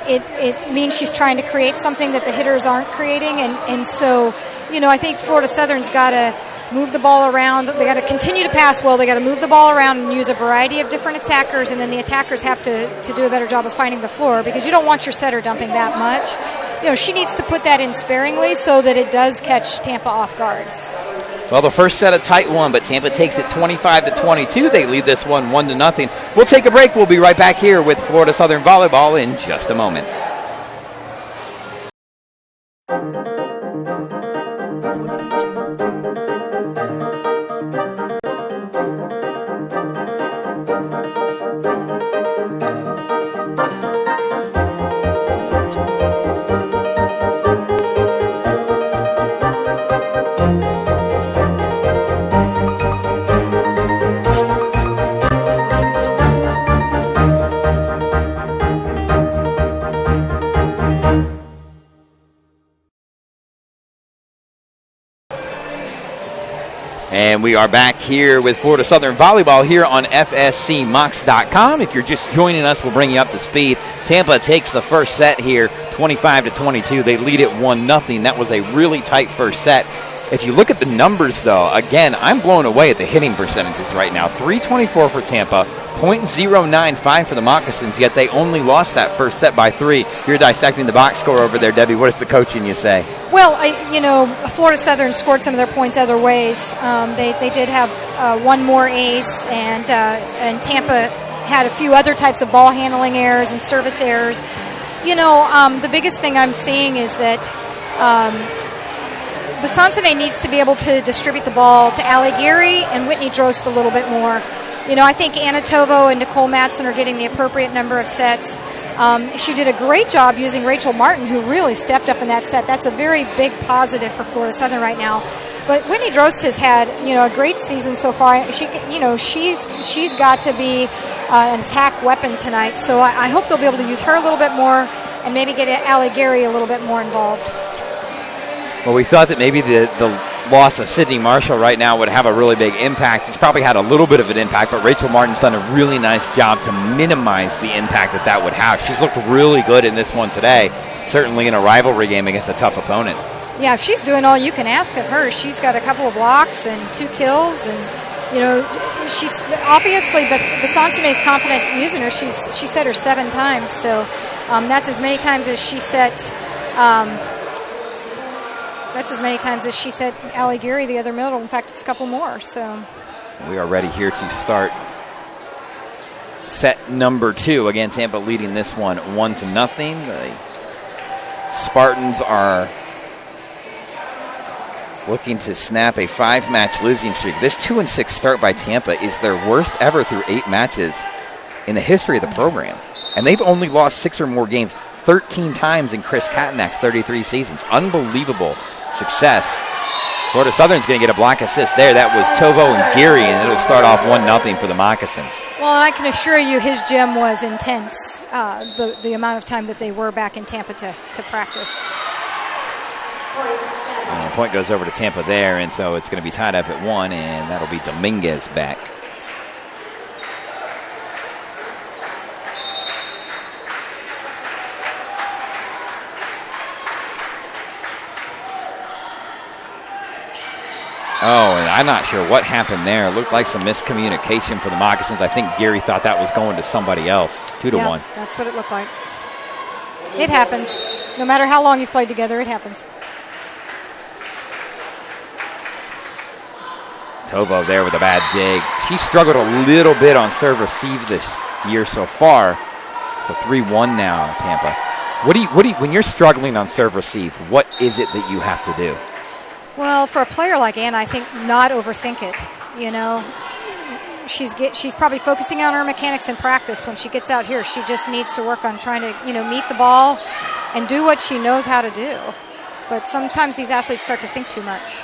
Speaker 2: it means she's trying to create something that the hitters aren't creating. And so, you know, I think Florida Southern's got to move the ball around. They got to continue to pass well. They got to move the ball around and use a variety of different attackers, and then the attackers have to do a better job of finding the floor, because you don't want your setter dumping that much. You know, she needs to put that in sparingly so that it does catch Tampa off guard.
Speaker 1: Well, the first set a tight one, but Tampa takes it 25-22. They lead this one 1-0. We'll take a break. We'll be right back here with Florida Southern Volleyball in just a moment. And we are back here with Florida Southern Volleyball here on FSCMox.com. If you're just joining us, we'll bring you up to speed. Tampa takes the first set here, 25-22. They lead it 1-0. That was a really tight first set. If you look at the numbers, though, again, I'm blown away at the hitting percentages right now. .324 for Tampa, .095 for the Moccasins, yet they only lost that first set by 3. You're dissecting the box score over there, Debbie. What does the coaching you say?
Speaker 2: Well, Florida Southern scored some of their points other ways. They did have one more ace, and Tampa had a few other types of ball handling errors and service errors. The biggest thing I'm seeing is that Besancene needs to be able to distribute the ball to Alighieri and Whitney Drost a little bit more. I think Anna Tovo and Nicole Madsen are getting the appropriate number of sets. She did a great job using Rachel Martin, who really stepped up in that set. That's a very big positive for Florida Southern right now. But Whitney Drost has had, a great season so far. She's got to be an attack weapon tonight. So I hope they'll be able to use her a little bit more and maybe get Alighieri a little bit more involved.
Speaker 1: Well, we thought that maybe the loss of Sydney Marshall right now would have a really big impact. It's probably had a little bit of an impact, but Rachel Martin's done a really nice job to minimize the impact that would have. She's looked really good in this one today, certainly in a rivalry game against a tough opponent. Yeah,
Speaker 2: she's doing all you can ask of her. She's got a couple of blocks and 2 kills, and she's obviously, but Besancene's confident using her. She set her 7 times, so that's as many times as she set. That's as many times as she set Alighieri the other middle. In fact, it's a couple more. So
Speaker 1: we are ready here to start set number 2. Again, Tampa leading this one 1-0. The Spartans are looking to snap a 5-match losing streak. This 2-6 start by Tampa is their worst ever through 8 matches in the history of the program. And they've only lost 6 or more games 13 times in Chris Katanak's 33 seasons. Unbelievable success. Florida Southern's going to get a block assist there. That was Tovo and Geary, and it'll start off 1-0 for the Moccasins.
Speaker 2: Well, and I can assure you his gym was intense, the amount of time that they were back in Tampa to practice.
Speaker 1: And the point goes over to Tampa there, and so it's going to be tied up at 1, and that'll be Dominguez back. Oh, and I'm not sure what happened there. It looked like some miscommunication for the Moccasins. I think Geary thought that was going to somebody else. 2-1.
Speaker 2: That's what it looked like. It happens. No matter how long you've played together, it happens.
Speaker 1: Tovo there with a bad dig. She struggled a little bit on serve receive this year so far. So 3-1 now, Tampa. What do you when you're struggling on serve receive, what is it that you have to do?
Speaker 2: Well, for a player like Anna, I think not overthink it. You know, she's probably focusing on her mechanics in practice. When she gets out here, she just needs to work on trying to, meet the ball and do what she knows how to do. But sometimes these athletes start to think too much.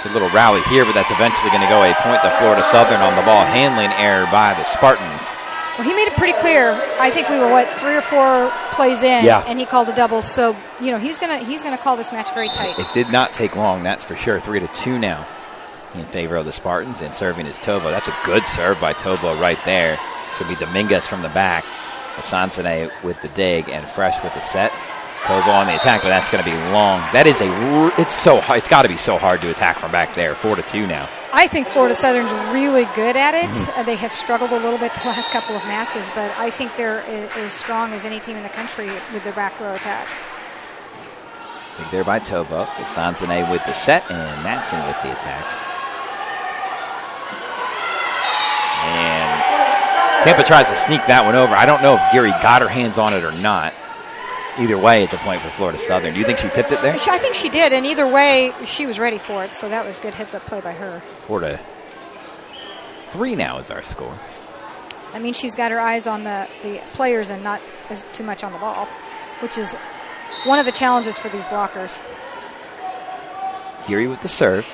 Speaker 1: Good little rally here, but that's eventually going to go a point to Florida Southern on the ball handling error by the Spartans.
Speaker 2: Well, he made it pretty clear. I think we were 3 or 4 plays in, and he called a double. So he's gonna call this match very tight.
Speaker 1: It did not take long, that's for sure. 3-2 now in favor of the Spartans, and serving is Tovo. That's a good serve by Tovo right there. It's gonna be Dominguez from the back. Asante with the dig and Fresh with the set. Tovo on the attack, but that's going to be long. That is it's got to be so hard to attack from back there. 4-2 now.
Speaker 2: I think Florida Southern's really good at it. They have struggled a little bit the last couple of matches, but I think they're as strong as any team in the country with their back row attack.
Speaker 1: Dig there by Tovo. Asante with the set, and Matson with the attack. And Tampa tries to sneak that one over. I don't know if Geary got her hands on it or not. Either way, it's a point for Florida Southern. Do you think she tipped it there?
Speaker 2: I think she did, and either way, she was ready for it, so that was good heads-up play by her.
Speaker 1: 4-3 now is our score.
Speaker 2: I mean, she's got her eyes on the players and not too much on the ball, which is one of the challenges for these blockers.
Speaker 1: Geary with the serve.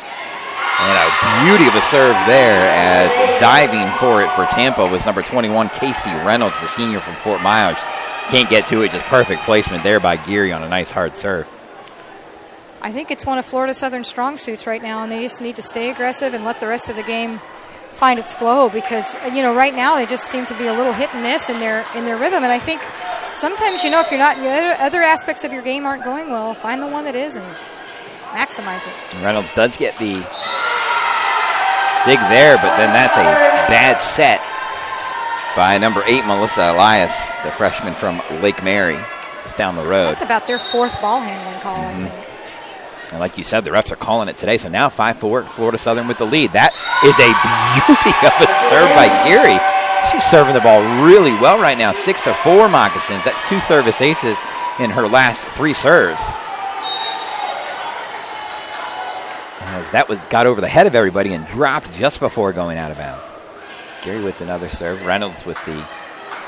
Speaker 1: And a beauty of a serve there, as diving for it for Tampa was number 21, Casey Reynolds, the senior from Fort Myers. Can't get to it, just perfect placement there by Geary on a nice hard serve.
Speaker 2: I think it's one of Florida Southern's strong suits right now, and they just need to stay aggressive and let the rest of the game find its flow, because right now they just seem to be a little hit and miss in their rhythm. And I think sometimes if you're not, other aspects of your game aren't going well, find the one that is and maximize it.
Speaker 1: Reynolds does get the dig there, but then that's a bad set by number 8, Melissa Elias, the freshman from Lake Mary, just down the road.
Speaker 2: That's about their 4th ball handling call, I think.
Speaker 1: And like you said, the refs are calling it today, so now 5-4, Florida Southern with the lead. That is a beauty of a serve by Geary. She's serving the ball really well right now. 6-4 Moccasins. That's 2 service aces in her last 3 serves. As that got over the head of everybody and dropped just before going out of bounds. Geary with another serve. Reynolds with the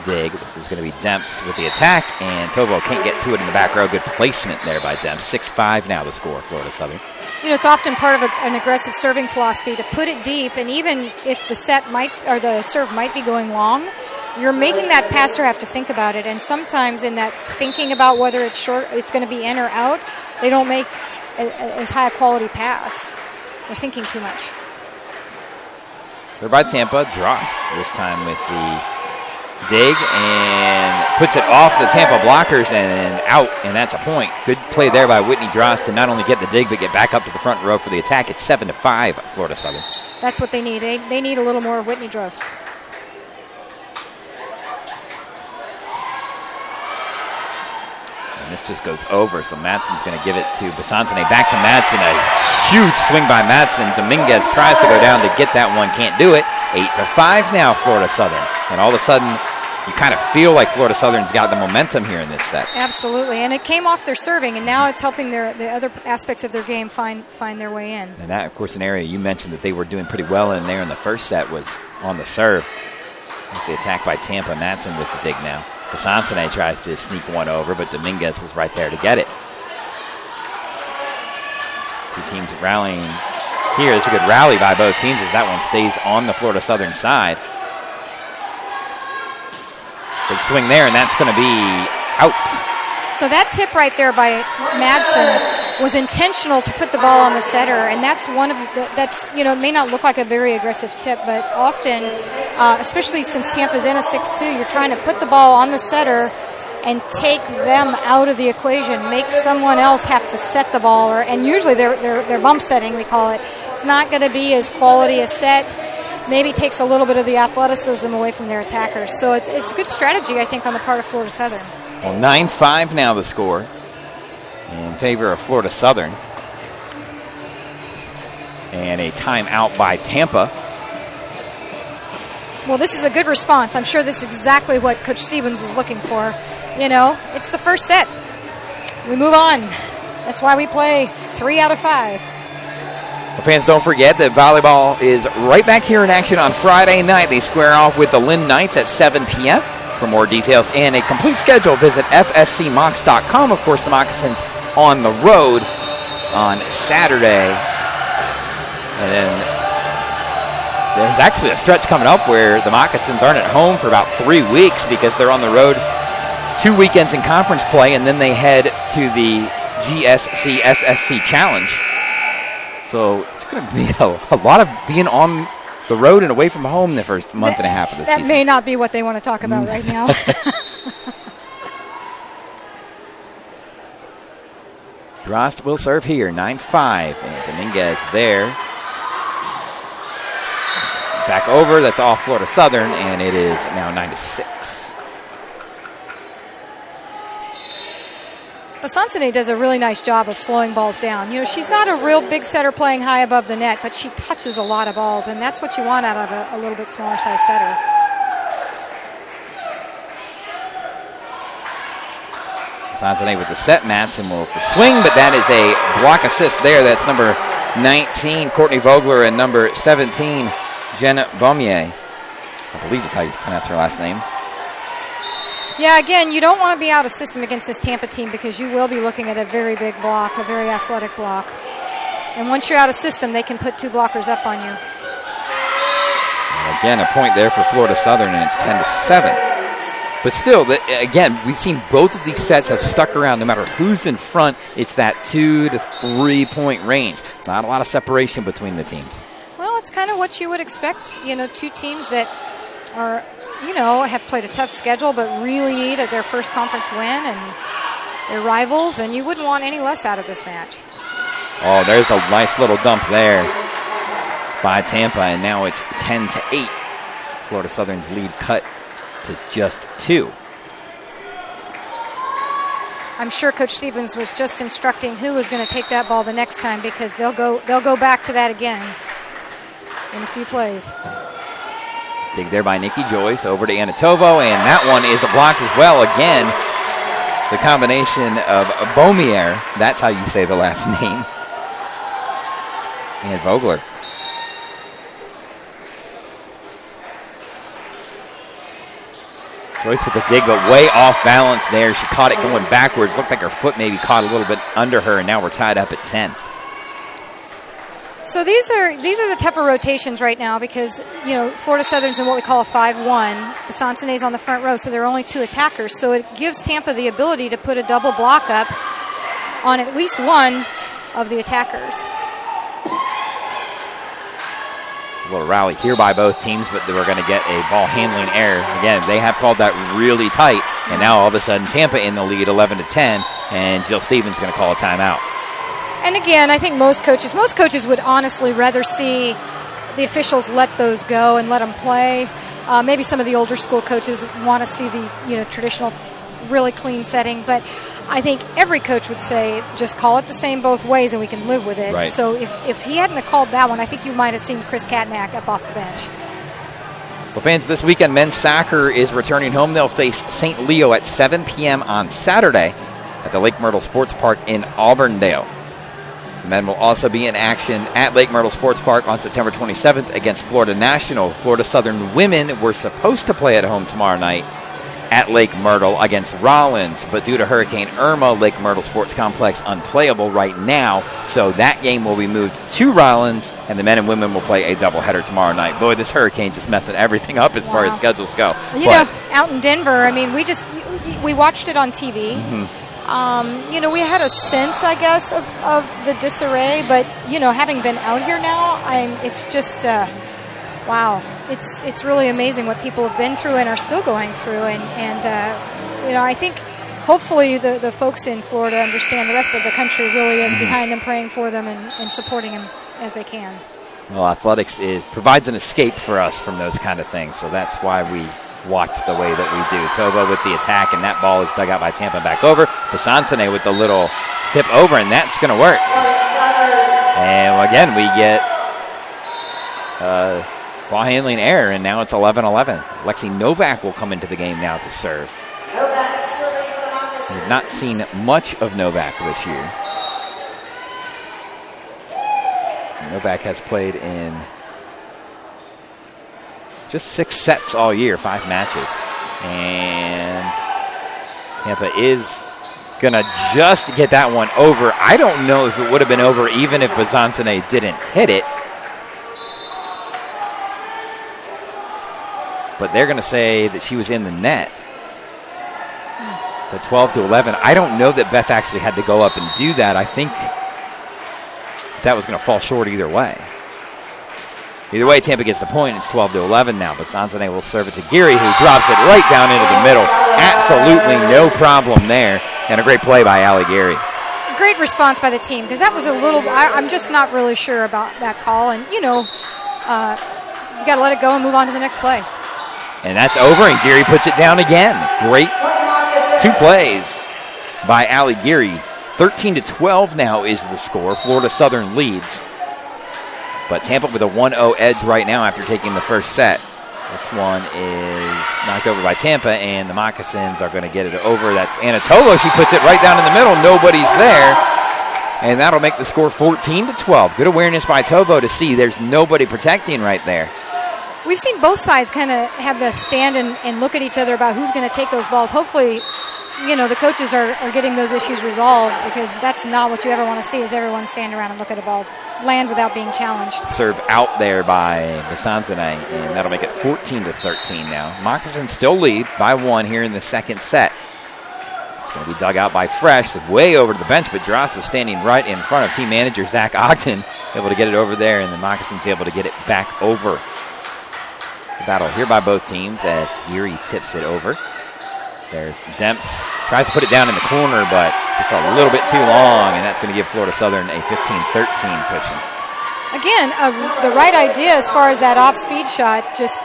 Speaker 1: dig. This is going to be Demps with the attack, and Tovo can't get to it in the back row. Good placement there by Demps. 6-5 now the score, Florida Southern.
Speaker 2: It's often part of an aggressive serving philosophy to put it deep, and even if the serve might be going long, you're making that passer have to think about it. And sometimes in that thinking about whether it's short, it's going to be in or out, they don't make as high a quality pass. They're thinking too much.
Speaker 1: Serve by Tampa. Drost this time with the dig and puts it off the Tampa blockers and out, and that's a point. Good play there by Whitney Drost to not only get the dig but get back up to the front row for the attack. It's 7-5 Florida Southern.
Speaker 2: That's what they need. They need a little more of Whitney Drost.
Speaker 1: And this just goes over, so Matson's going to give it to Basantane. Back to Matson. A huge swing by Matson. Dominguez tries to go down to get that one, can't do it. 8-5 now, Florida Southern. And all of a sudden, you kind of feel like Florida Southern's got the momentum here in this set.
Speaker 2: Absolutely, and it came off their serving, and now it's helping the other aspects of their game find their way in.
Speaker 1: And that, of course, an area you mentioned that they were doing pretty well in there in the first set was on the serve. It's the attack by Tampa. Madsen with the dig now. Besancene tries to sneak one over, but Dominguez was right there to get it. Two teams rallying here. It's a good rally by both teams as that one stays on the Florida Southern side. Big swing there, and that's going to be out.
Speaker 2: So that tip right there by Madsen was intentional to put the ball on the setter, and that's one of it may not look like a very aggressive tip, but often, especially since Tampa's in a 6-2, you're trying to put the ball on the setter and take them out of the equation, make someone else have to set the ball, and usually they're bump setting, we call it. It's not going to be as quality a set. Maybe takes a little bit of the athleticism away from their attackers. So it's a good strategy, I think, on the part of Florida Southern.
Speaker 1: Well, 9-5 now the score in favor of Florida Southern. And a timeout by Tampa.
Speaker 2: Well, this is a good response. I'm sure this is exactly what Coach Stevens was looking for. You know, it's the first set. We move on. That's why we play 3 out of 5.
Speaker 1: Well, fans, don't forget that volleyball is right back here in action on Friday night. They square off with the Lynn Knights at 7 p.m. For more details and a complete schedule, visit fscmocs.com. Of course, the Moccasins on the road on Saturday. And then there's actually a stretch coming up where the Moccasins aren't at home for about 3 weeks because they're on the road 2 weekends in conference play, and then they head to the GSC SSC Challenge. So it's going to be a lot of being on the road and away from home the first month and a half of the season.
Speaker 2: That may not be what they want to talk about right now.
Speaker 1: Drost will serve here, 9-5. And Dominguez there. Back over, that's off Florida Southern, and it is now 9-6.
Speaker 2: Besancene does a really nice job of slowing balls down. You know, she's not a real big setter playing high above the net, but she touches a lot of balls, and that's what you want out of a little bit smaller size setter.
Speaker 1: Besancene with the set. Madsen will swing, but that is a block assist there. That's number 19, Courtney Vogler, and number 17, Jen Baumier. I believe is how you pronounce her last name.
Speaker 2: Yeah, again, you don't want to be out of system against this Tampa team because you will be looking at a very big block, a very athletic block. And once you're out of system, they can put 2 blockers up on you.
Speaker 1: And again, a point there for Florida Southern, and it's 10-7. But still, again, we've seen both of these sets have stuck around. No matter who's in front, it's that 2 to 3 point range. Not a lot of separation between the teams.
Speaker 2: Well, it's kind of what you would expect. You know, 2 teams that are, have played a tough schedule, but really need their first conference win, and they're rivals, and you wouldn't want any less out of this match.
Speaker 1: Oh, there's a nice little dump there by Tampa, and now it's 10-8. Florida Southern's lead cut to just 2.
Speaker 2: I'm sure Coach Stevens was just instructing who was going to take that ball the next time, because they'll go back to that again in a few plays.
Speaker 1: Dig there by Nikki Joyce, over to Anatovo, and that one is blocked as well. Again, the combination of Baumier, that's how you say the last name, and Vogler. Joyce with the dig, but way off balance there. She caught it going backwards. Looked like her foot maybe caught a little bit under her, and now we're tied up at 10.
Speaker 2: So these are the tougher rotations right now because, Florida Southern's in what we call a 5-1. Besancene's on the front row, so there are only 2 attackers. So it gives Tampa the ability to put a double block up on at least one of the attackers.
Speaker 1: A little rally here by both teams, but we're going to get a ball handling error. Again, they have called that really tight, and now all of a sudden Tampa in the lead 11-10, and Jill Stevens is going to call a timeout.
Speaker 2: And again, I think most coaches would honestly rather see the officials let those go and let them play. Maybe some of the older school coaches want to see the traditional, really clean setting. But I think every coach would say just call it the same both ways and we can live with it.
Speaker 1: Right.
Speaker 2: So if he hadn't have called that one, I think you might have seen Chris Katnack up off the bench.
Speaker 1: Well, fans, this weekend, men's soccer is returning home. They'll face St. Leo at 7 p.m. on Saturday at the Lake Myrtle Sports Park in Auburndale. The men will also be in action at Lake Myrtle Sports Park on September 27th against Florida National. Florida Southern women were supposed to play at home tomorrow night at Lake Myrtle against Rollins, but due to Hurricane Irma, Lake Myrtle Sports Complex unplayable right now, so that game will be moved to Rollins, and the men and women will play a doubleheader tomorrow night. Boy, this hurricane just messing everything up as far as schedules go.
Speaker 2: You know, out in Denver, I mean, we watched it on TV. Mm-hmm. We had a sense, I guess, of the disarray, but, having been out here now, it's just... wow, it's really amazing what people have been through and are still going through, and I think hopefully the folks in Florida understand the rest of the country really is behind them, praying for them and supporting them as they can.
Speaker 1: Well, athletics provides an escape for us from those kind of things, so that's why we watch the way that we do. Toba with the attack, and that ball is dug out by Tampa back over. Basansane with the little tip over, and that's going to work. And again, we get ball handling error, and now it's 11-11. Lexi Novak will come into the game now to serve. We've not seen much of Novak this year. Novak has played in just 6 sets all year, 5 matches. And Tampa is going to just get that one over. I don't know if it would have been over even if Basansane didn't hit it. But they're going to say that she was in the net. So 12-11. I don't know that Beth actually had to go up and do that. I think that was going to fall short either way. Either way, Tampa gets the point. It's 12-11 now. But Sansone will serve it to Geary, who drops it right down into the middle. Absolutely no problem there. And a great play by Allie Geary.
Speaker 2: Great response by the team, because that was a little... I'm just not really sure about that call. And, you got to let it go and move on to the next play.
Speaker 1: And that's over, and Geary puts it down again. Great 2 plays by Allie Geary. 13-12 now is the score. Florida Southern leads. But Tampa with a 1-0 edge right now after taking the first set. This one is knocked over by Tampa, and the Moccasins are going to get it over. That's Anatola. She puts it right down in the middle. Nobody's there. And that'll make the score 14-12. Good awareness by Tovo to see there's nobody protecting right there.
Speaker 2: We've seen both sides kind of have the stand and look at each other about who's going to take those balls. Hopefully, the coaches are getting those issues resolved, because that's not what you ever want to see, is everyone stand around and look at a ball land without being challenged.
Speaker 1: Serve out there by Basansane, and that'll make it 14-13 now. Moccasins still lead by 1 here in the second set. It's going to be dug out by Fresh, way over to the bench, but Drost was standing right in front of team manager Zach Ogden, able to get it over there, and the Moccasins able to get it back over. The battle here by both teams as Geary tips it over. There's Demps. Tries to put it down in the corner, but just a little bit too long, and that's going to give Florida Southern a 15-13 cushion.
Speaker 2: Again, the right idea as far as that off-speed shot, just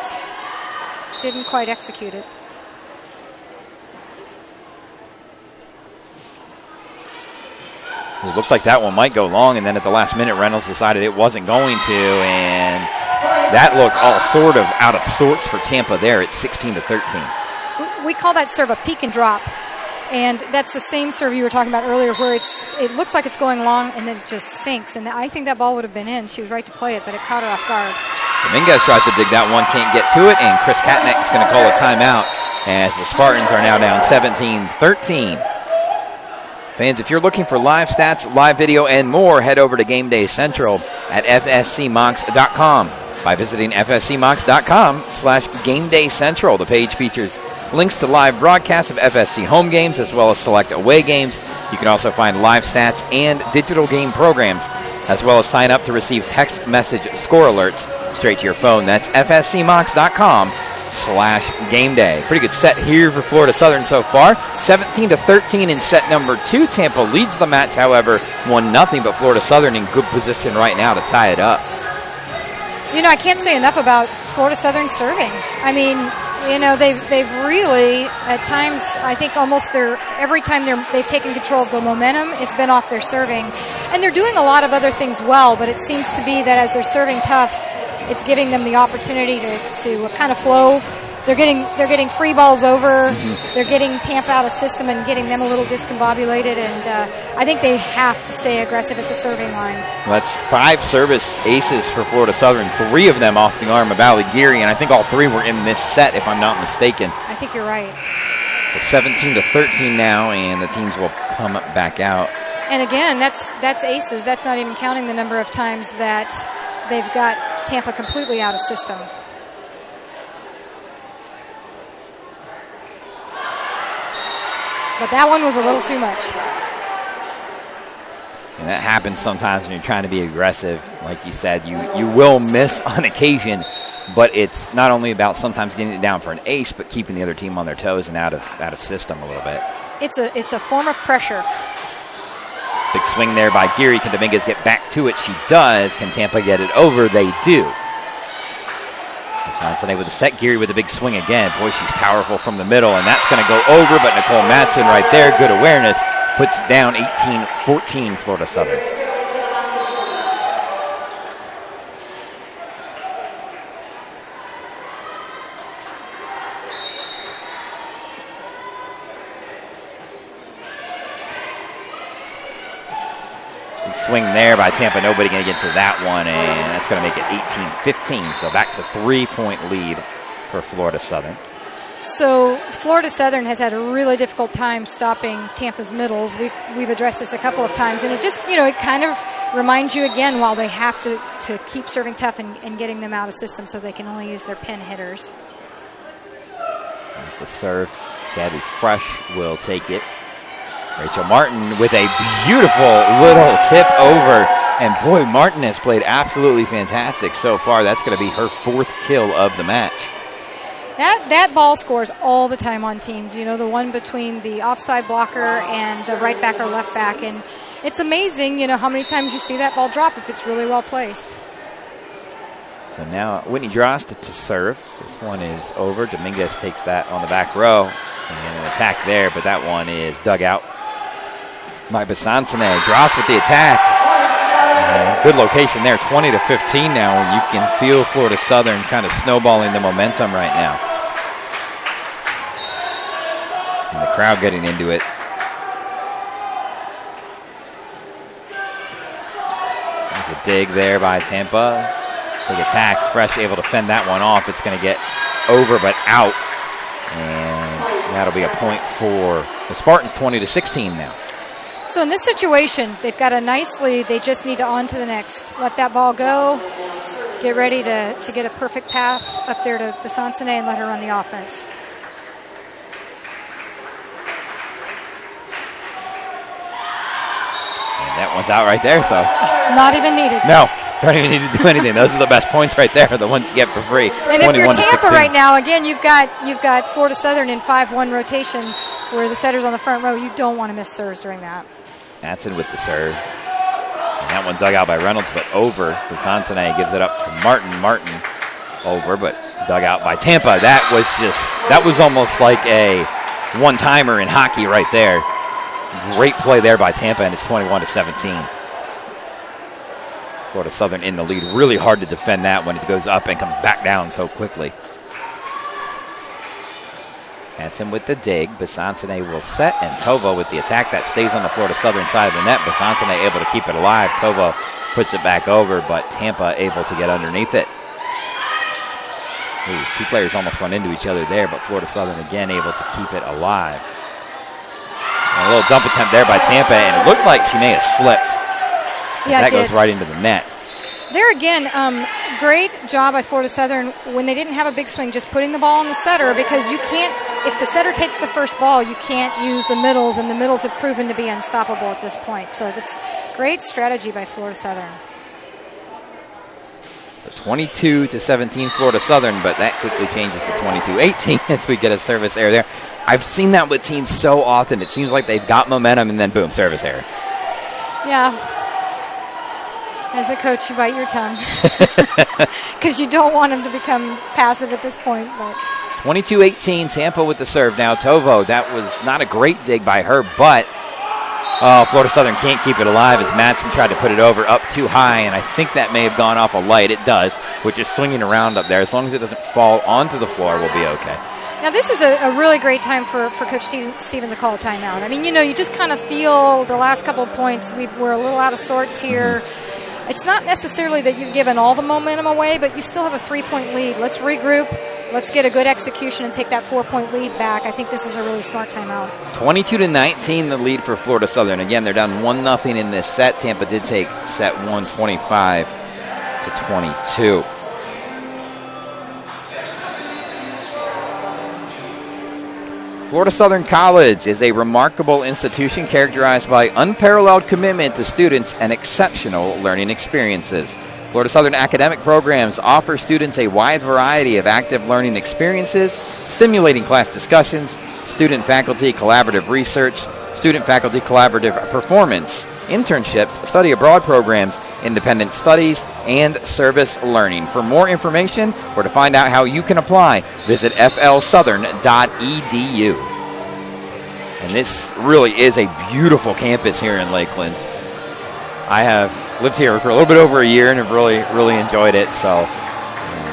Speaker 2: didn't quite execute it.
Speaker 1: It looked like that one might go long, and then at the last minute, Reynolds decided it wasn't going to, and that looked all sort of out of sorts for Tampa there at 16-13.
Speaker 2: We call that serve a peek and drop, and that's the same serve you were talking about earlier, where it looks like it's going long, and then it just sinks, and I think that ball would have been in. She was right to play it, but it caught her off guard.
Speaker 1: Dominguez tries to dig that one, can't get to it, and Chris Katnick is going to call a timeout as the Spartans are now down 17-13. Fans, if you're looking for live stats, live video, and more, head over to Game Day Central at fscmonks.com by visiting fscmonks.com/GameDayCentral. The page features links to live broadcasts of FSC home games as well as select away games. You can also find live stats and digital game programs, as well as sign up to receive text message score alerts straight to your phone. That's fscmonks.com/GameDay. Pretty good set here for Florida Southern so far. 17-13 in set number 2. Tampa leads the match, however, 1-0, but Florida Southern in good position right now to tie it up.
Speaker 2: I can't say enough about Florida Southern serving. I mean, they've really, at times, I think almost every time they've taken control of the momentum, it's been off their serving. And they're doing a lot of other things well, but it seems to be that as they're serving tough, it's giving them the opportunity to kind of flow. They're getting free balls over. They're getting Tampa out of system and getting them a little discombobulated, and I think they have to stay aggressive at the serving line.
Speaker 1: Well, that's 5 service aces for Florida Southern, 3 of them off the arm of Allie Geary, and I think all 3 were in this set, if I'm not mistaken.
Speaker 2: I think you're right.
Speaker 1: It's 17-13 now, and the teams will come back out.
Speaker 2: And again, that's aces. That's not even counting the number of times that they've got Tampa completely out of system. But that one was a little too much.
Speaker 1: And that happens sometimes when you're trying to be aggressive. Like you said, you will miss on occasion, but it's not only about sometimes getting it down for an ace, but keeping the other team on their toes and out of system a little bit. It's a form of pressure. Big swing there by Geary. Can Dominguez get back to it? She does. Can Tampa get it over? They do. Sunday with a set. Geary with a big swing again. Boy, she's powerful from the middle, and that's going to go over, but Nicole Madsen right there, good awareness, puts down 18-14 Florida Southern. Big swing there by Tampa. Nobody going to get to that one, and that's going to make it 18-15. So back to 3-point lead for Florida Southern.
Speaker 2: So Florida Southern has had a really difficult time stopping Tampa's middles. We've addressed this a couple of times, and it just, it kind of reminds you again while they have to keep serving tough and getting them out of system so they can only use their pin hitters.
Speaker 1: There's the serve. Gabby Fresh will take it. Rachel Martin with a beautiful little tip over. And boy, Martin has played absolutely fantastic so far. That's going to be her 4th kill of the match.
Speaker 2: That ball scores all the time on teams. The one between the offside blocker and the right back or left back. And it's amazing, how many times you see that ball drop if it's really well placed.
Speaker 1: So now Whitney Drost to serve. This one is over. Dominguez takes that on the back row. And an attack there, but that one is dug out by Besancene. Drost with the attack. Good location there, 20-15 now, and you can feel Florida Southern kind of snowballing the momentum right now. And the crowd getting into it. There's a dig there by Tampa. Big attack. Fresh able to fend that one off. It's going to get over but out. And that'll be a point for the Spartans, 20-16 now.
Speaker 2: So in this situation, they've got a nice lead. They just need to on to the next. Let that ball go. Get ready to get a perfect path up there to Besancene and let her run the offense.
Speaker 1: And that one's out right there, so.
Speaker 2: Not even needed.
Speaker 1: No, don't even need to do anything. Those are the best points right there, the ones you get for free.
Speaker 2: And if you're Tampa right now, again, you've got Florida Southern in 5-1 rotation where the setter's on the front row. You don't want to miss serves during that.
Speaker 1: Madsen with the serve. And that one dug out by Reynolds, but over. Besancene gives it up to Martin. Martin over, but dug out by Tampa. That was almost like a one-timer in hockey right there. Great play there by Tampa, and it's 21-17. Florida Southern in the lead. Really hard to defend that when it goes up and comes back down so quickly. Madsen with the dig. Besancene will set, and Tovo with the attack. That stays on the Florida Southern side of the net. Besancene able to keep it alive. Tovo puts it back over, but Tampa able to get underneath it. Ooh, 2 players almost run into each other there, but Florida Southern again able to keep it alive. And a little dump attempt there by Tampa, and it looked like she may have slipped.
Speaker 2: Yeah,
Speaker 1: that goes right into the net.
Speaker 2: There again, great job by Florida Southern when they didn't have a big swing, just putting the ball on the setter, because you can't, if the setter takes the first ball, you can't use the middles, and the middles have proven to be unstoppable at this point. So that's great strategy by Florida Southern.
Speaker 1: So 22-17 Florida Southern, but that quickly changes to 22-18 as we get a service error there. I've seen that with teams so often. It seems like they've got momentum, and then boom, service error.
Speaker 2: Yeah. As a coach, you bite your tongue because you don't want them to become passive at this point. But
Speaker 1: 22-18, Tampa with the serve now. Tovo, that was not a great dig by her, but Oh, Florida Southern can't keep it alive as Madsen tried to put it over up too high, and I think that may have gone off a light. It does, which is swinging around up there. As long as it doesn't fall onto the floor, we'll be okay.
Speaker 2: Now, this is a really great time for Coach Stevens to call a timeout. I mean, you just kind of feel the last couple of points, we're a little out of sorts here. Mm-hmm. It's not necessarily that you've given all the momentum away, but you still have a 3-point lead. Let's regroup. Let's get a good execution and take that 4-point lead back. I think this is a really smart timeout. 22-19,
Speaker 1: the lead for Florida Southern. Again, they're down 1-0 in this set. Tampa did take set 1, 25-22. Florida Southern College is a remarkable institution characterized by unparalleled commitment to students and exceptional learning experiences. Florida Southern academic programs offer students a wide variety of active learning experiences, stimulating class discussions, student-faculty collaborative research, student-faculty collaborative performance, internships, study abroad programs, independent studies, and service learning. For more information or to find out how you can apply, visit flsouthern.edu. And this really is a beautiful campus here in Lakeland. I have lived here for a little bit over a year and have really enjoyed it. So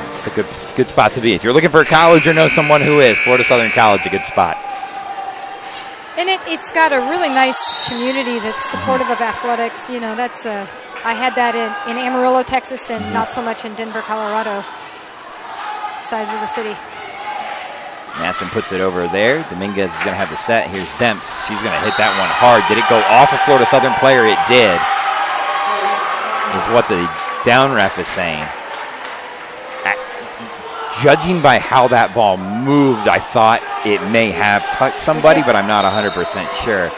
Speaker 1: it's a good spot to be. If you're looking for a college or know someone who is, Florida Southern College is a good spot.
Speaker 2: And it's got a really nice community that's supportive of athletics. That's I had that in Amarillo, Texas, and not so much in Denver, Colorado. Size of the city.
Speaker 1: Madsen puts it over there. Dominguez is going to have the set. Here's Demps. She's going to hit that one hard. Did it go off a Florida Southern player? It did. Is what the down ref is saying. Judging by how that ball moved, I thought it may have touched somebody, but I'm not 100% sure.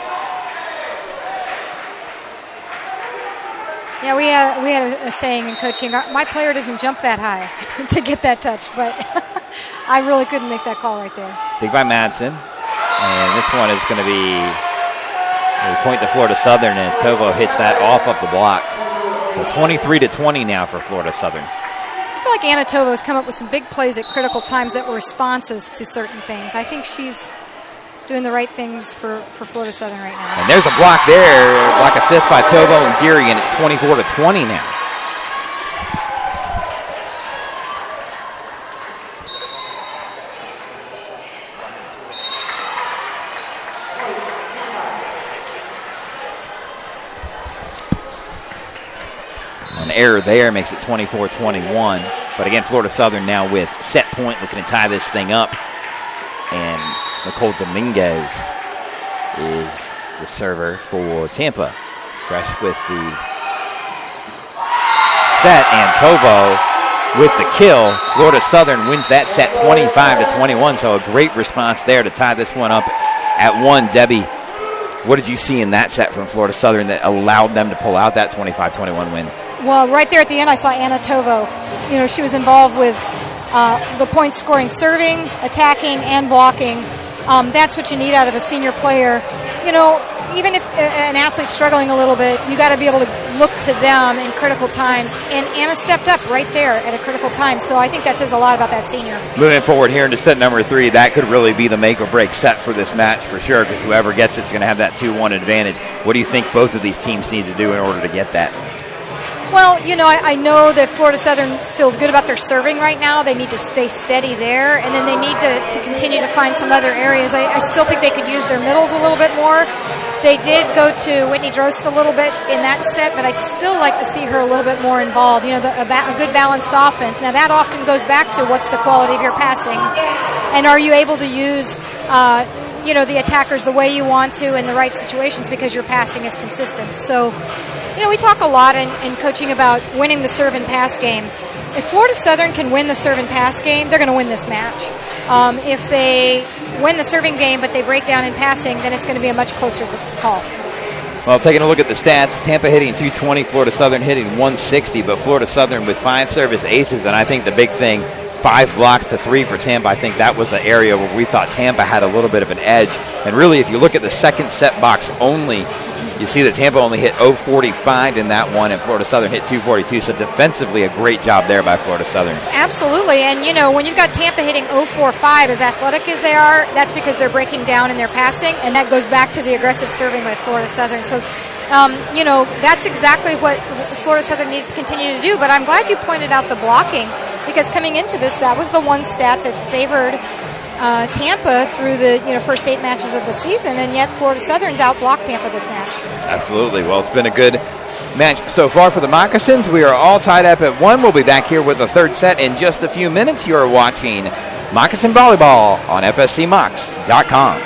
Speaker 2: Yeah, we had a saying in coaching, my player doesn't jump that high to get that touch, but I really couldn't make that call right there.
Speaker 1: Dig by Madsen. And this one is going to be a point to Florida Southern as Tovo hits that off up the block. So 23-20 now for Florida Southern.
Speaker 2: I feel like Anna Tovo has come up with some big plays at critical times that were responses to certain things. I think she's doing the right things for Florida Southern right now.
Speaker 1: And there's a block there, block assist by Tovo and Geary, and it's 24-20 now. An error there makes it 24-21. But again, Florida Southern now with set point, looking to tie this thing up. And Nicole Dominguez is the server for Tampa. Fresh with the set, and Tovo with the kill. Florida Southern wins that set 25-21, so a great response there to tie this one up at 1. Debbie, what did you see in that set from Florida Southern that allowed them to pull out that 25-21 win?
Speaker 2: Well, right there at the end, I saw Anna Tovo. She was involved with the point scoring, serving, attacking, and blocking. That's what you need out of a senior player. Even if an athlete's struggling a little bit, you got to be able to look to them in critical times. And Anna stepped up right there at a critical time. So I think that says a lot about that senior.
Speaker 1: Moving forward here into set number 3, that could really be the make or break set for this match for sure, because whoever gets it's going to have that 2-1 advantage. What do you think both of these teams need to do in order to get that?
Speaker 2: Well, I know that Florida Southern feels good about their serving right now. They need to stay steady there, and then they need to continue to find some other areas. I still think they could use their middles a little bit more. They did go to Whitney Drost a little bit in that set, but I'd still like to see her a little bit more involved. A good balanced offense. Now, that often goes back to what's the quality of your passing, and are you able to use the attackers the way you want to in the right situations because your passing is consistent. So, we talk a lot in coaching about winning the serve and pass game. If Florida Southern can win the serve and pass game, they're going to win this match. If they win the serving game but they break down in passing, then it's going to be a much closer call.
Speaker 1: Well, taking a look at the stats, Tampa hitting 220, Florida Southern hitting 160, but Florida Southern with 5 service aces, and I think the big thing 5 blocks to 3 for Tampa. I think that was the area where we thought Tampa had a little bit of an edge. And really, if you look at the second set box only, you see that Tampa only hit 0.45 in that one, and Florida Southern hit 2.42. So defensively, a great job there by Florida Southern.
Speaker 2: Absolutely. And, when you've got Tampa hitting 0.45, as athletic as they are, that's because they're breaking down in their passing, and that goes back to the aggressive serving by Florida Southern. So, that's exactly what Florida Southern needs to continue to do. But I'm glad you pointed out the blocking, because coming into this, that was the one stat that favored Tampa through the first 8 matches of the season, and yet Florida Southern's outblocked Tampa this match.
Speaker 1: Absolutely. Well, it's been a good match so far for the Moccasins. We are all tied up at 1. We'll be back here with the third set in just a few minutes. You are watching Moccasin Volleyball on FSCMocs.com.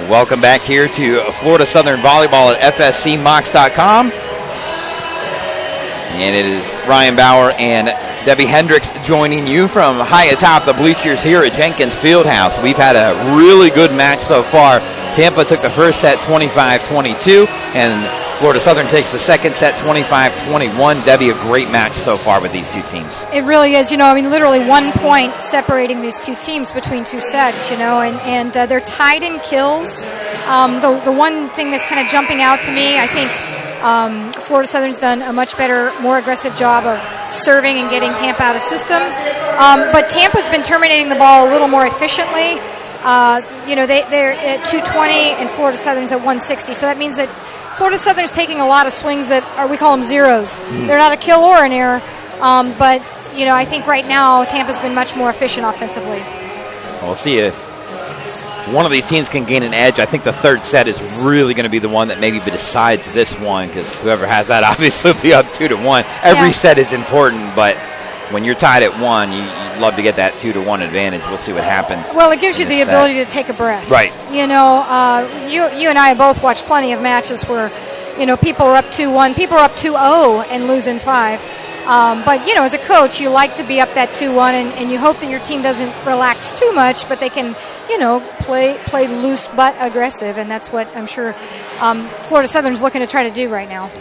Speaker 1: Welcome back here to Florida Southern Volleyball at FSCMocs.com. And it is Ryan Bauer and Debbie Hendricks joining you from high atop the bleachers here at Jenkins Fieldhouse. We've had a really good match so far. Tampa took the first set 25-22, and Florida Southern takes the second set 25-21. Debbie, a great match so far with these two teams.
Speaker 2: It really is. Literally 1 point separating these two teams between two sets, and they're tied in kills. The one thing that's kind of jumping out to me, I think Florida Southern's done a much better, more aggressive job of serving and getting Tampa out of system. But Tampa's been terminating the ball a little more efficiently. They're at 220 and Florida Southern's at 160. So that means that Florida Southern's taking a lot of swings that we call them zeros. They're not a kill or an error. But I think right now Tampa's been much more efficient offensively.
Speaker 1: We'll see if one of these teams can gain an edge. I think the third set is really going to be the one that maybe decides this one, because whoever has that obviously will be up 2-1. Every set is important, but when you're tied at 1, you'd love to get that 2-1 advantage. We'll see what happens.
Speaker 2: Well, it gives you the ability to take a breath.
Speaker 1: Right.
Speaker 2: You and I have both watched plenty of matches where, people are up 2-1, people are up 2-0 and lose in 5. But, as a coach, you like to be up that 2-1, and you hope that your team doesn't relax too much, but they can, play loose but aggressive, and that's what I'm sure Florida Southern's looking to try to do right now.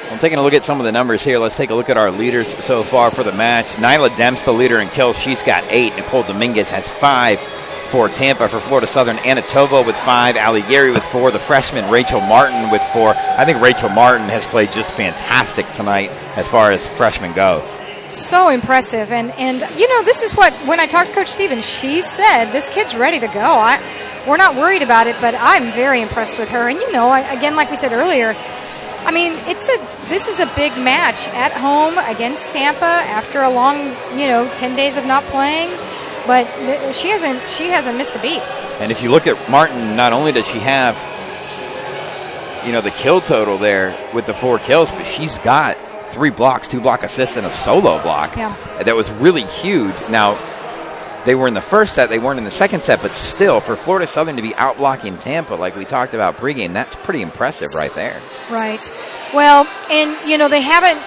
Speaker 1: I'm taking a look at some of the numbers here. Let's take a look at our leaders so far for the match. Nyla Demp's the leader in kills. She's got 8. Nicole Dominguez has 5 for Tampa. For Florida Southern, Anna Tovo with 5. Ali Gary with 4. The freshman Rachel Martin with 4. I think Rachel Martin has played just fantastic tonight as far as freshmen go.
Speaker 2: So impressive. And this is what, when I talked to Coach Stevens, she said, this kid's ready to go. we're not worried about it, but I'm very impressed with her. And, again, like we said earlier, I mean, this is a big match at home against Tampa after a long, 10 days of not playing. But she hasn't missed a beat.
Speaker 1: And if you look at Martin, not only does she have, the kill total there with the 4 kills, but she's got 3 blocks, 2 block assists, and a solo block.
Speaker 2: Yeah.
Speaker 1: That was really huge. Now, they were in the first set, they weren't in the second set, but still, for Florida Southern to be out-blocking Tampa like we talked about pregame, that's pretty impressive right there.
Speaker 2: Right. Well, and, they haven't,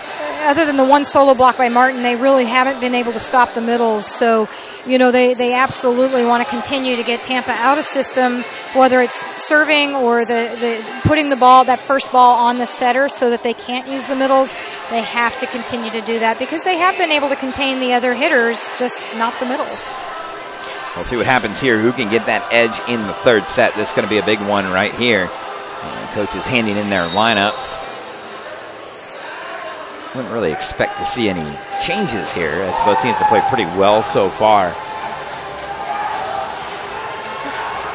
Speaker 2: other than the one solo block by Martin, they really haven't been able to stop the middles. So, they absolutely want to continue to get Tampa out of system, whether it's serving or the putting the ball, that first ball on the setter so that they can't use the middles. They have to continue to do that because they have been able to contain the other hitters, just not the middles.
Speaker 1: We'll see what happens here. Who can get that edge in the third set? This is going to be a big one right here. Coaches handing in their lineups. Wouldn't really expect to see any changes here, as both teams have played pretty well so far.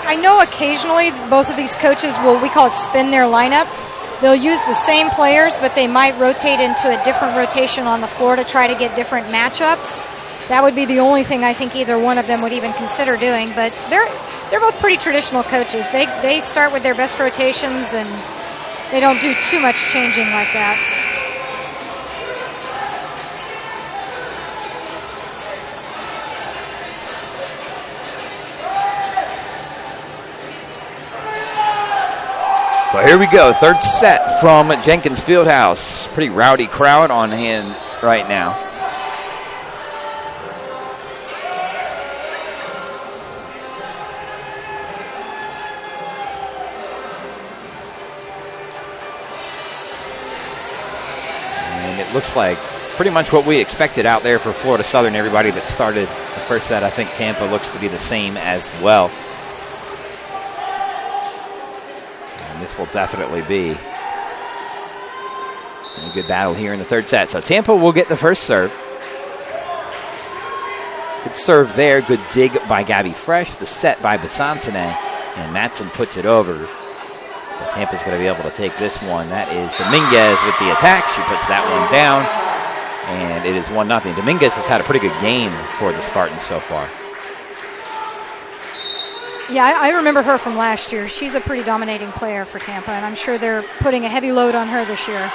Speaker 2: I know occasionally both of these coaches will, we call it spin their lineup. They'll use the same players, but they might rotate into a different rotation on the floor to try to get different matchups. That would be the only thing I think either one of them would even consider doing. But they're both pretty traditional coaches. They start with their best rotations, and they don't do too much changing like that.
Speaker 1: So here we go, third set from Jenkins Fieldhouse. Pretty rowdy crowd on hand right now. And it looks like pretty much what we expected out there for Florida Southern. Everybody that started the first set, I think Tampa looks to be the same as well. This will definitely be a good battle here in the third set. So Tampa will get the first serve. Good serve there. Good dig by Gabby Fresh. The set by Basantine. And Matson puts it over. But Tampa's going to be able to take this one. That is Dominguez with the attack. She puts that one down. And it is 1-0. Dominguez has had a pretty good game for the Spartans so far.
Speaker 2: Yeah, I remember her from last year. She's a pretty dominating player for Tampa, and I'm sure they're putting a heavy load on her this year.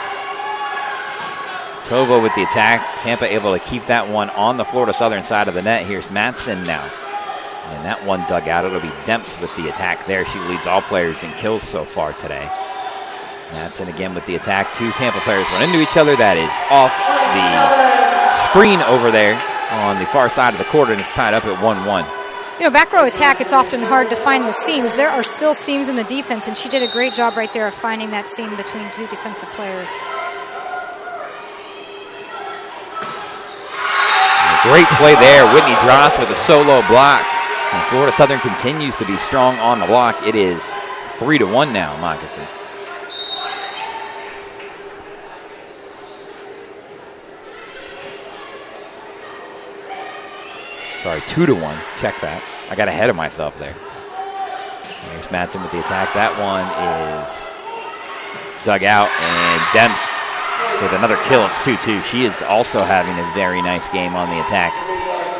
Speaker 1: Tovo with the attack. Tampa able to keep that one on the Florida Southern side of the net. Here's Matson now. And that one dug out. It'll be Demps with the attack there. She leads all players in kills so far today. Matson again with the attack. 2 Tampa players run into each other. That is off the screen over there on the far side of the court, and it's tied up at 1-1.
Speaker 2: Back row attack, it's often hard to find the seams. There are still seams in the defense, and she did a great job right there of finding that seam between 2 defensive players.
Speaker 1: A great play there. Whitney Dross with a solo block. And Florida Southern continues to be strong on the block. It is 3-1 now, Moccasins. Sorry, 2-1. Check that. I got ahead of myself there. There's Matson with the attack. That one is dug out. And Demps with another kill. It's 2-2. She is also having a very nice game on the attack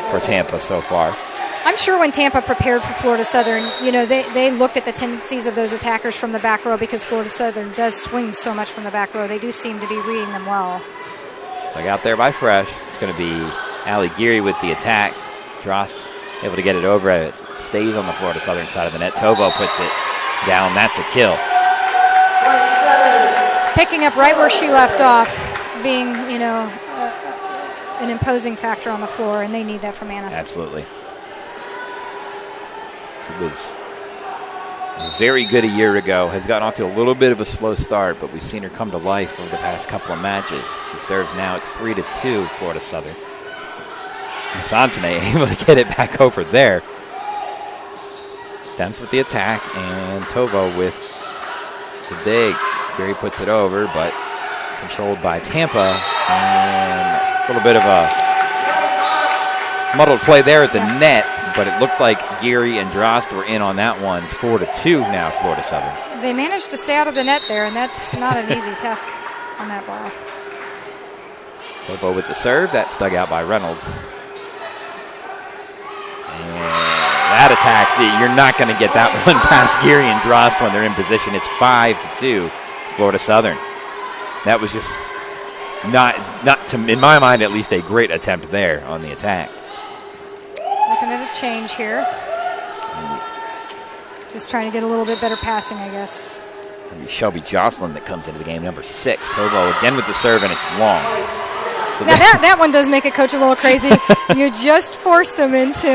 Speaker 1: for Tampa so far.
Speaker 2: I'm sure when Tampa prepared for Florida Southern, they looked at the tendencies of those attackers from the back row because Florida Southern does swing so much from the back row. They do seem to be reading them well.
Speaker 1: Dug out there by Fresh. It's going to be Allie Geary with the attack. Drost able to get it over. It stays on the Florida Southern side of the net. Tovo puts it down. That's a kill.
Speaker 2: Picking up right where she left off, being, an imposing factor on the floor, and they need that from Anna.
Speaker 1: Absolutely. It was very good a year ago. Has gotten off to a little bit of a slow start, but we've seen her come to life over the past couple of matches. She serves now. It's 3-2, Florida Southern. Sansone able to get it back over there. Demps with the attack, and Tovo with the dig. Gary puts it over, but controlled by Tampa. And a little bit of a muddled play there at the net but it looked like Geary and Drost were in on that one. It's 4-2 now, Florida Southern.
Speaker 2: They managed to stay out of the net there, and that's not an easy task on that ball.
Speaker 1: Topo with the serve. That's dug out by Reynolds. And that attack, you're not going to get that one past Geary and Drost when they're in position. It's 5-2, Florida Southern. That was just not to, in my mind at least, a great attempt there on the attack.
Speaker 2: Looking at a change here. Just trying to get a little bit better passing, I guess.
Speaker 1: Shelby Jocelyn that comes into the game, number 6. Tovo again with the serve, and it's long. So
Speaker 2: now that one does make a coach a little crazy. You just forced him into,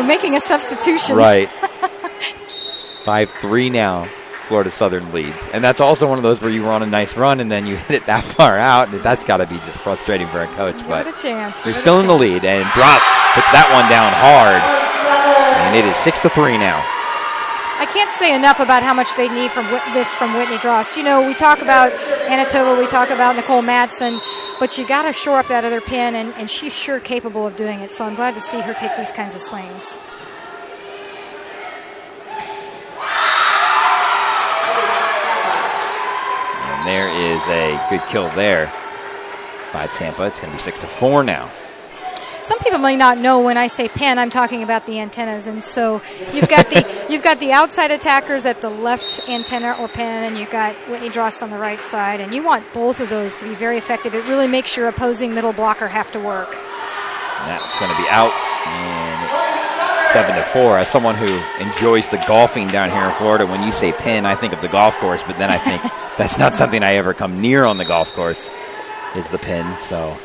Speaker 2: making a substitution.
Speaker 1: Right. 5-3 now. Florida Southern leads. And that's also one of those where you were on a nice run and then you hit it that far out. That's got to be just frustrating for a coach. But
Speaker 2: give it a chance.
Speaker 1: They're still in the lead. And Drost puts that one down hard. And it is 6-3 now.
Speaker 2: I can't say enough about how much they need from Whitney Drost. We talk about Anatova, we talk about Nicole Madsen, but you got to shore up that other pin, and she's sure capable of doing it. So I'm glad to see her take these kinds of swings.
Speaker 1: And there is a good kill there by Tampa. It's going to be 6-4 now.
Speaker 2: Some people may not know when I say pin, I'm talking about the antennas, and so you've got the outside attackers at the left antenna or pin, and you've got Whitney Drost on the right side, and you want both of those to be very effective. It really makes your opposing middle blocker have to work.
Speaker 1: That's going to be out, and it's 7-4. As someone who enjoys the golfing down here in Florida, when you say pin, I think of the golf course, but then I think that's not something I ever come near on the golf course, is the pin, so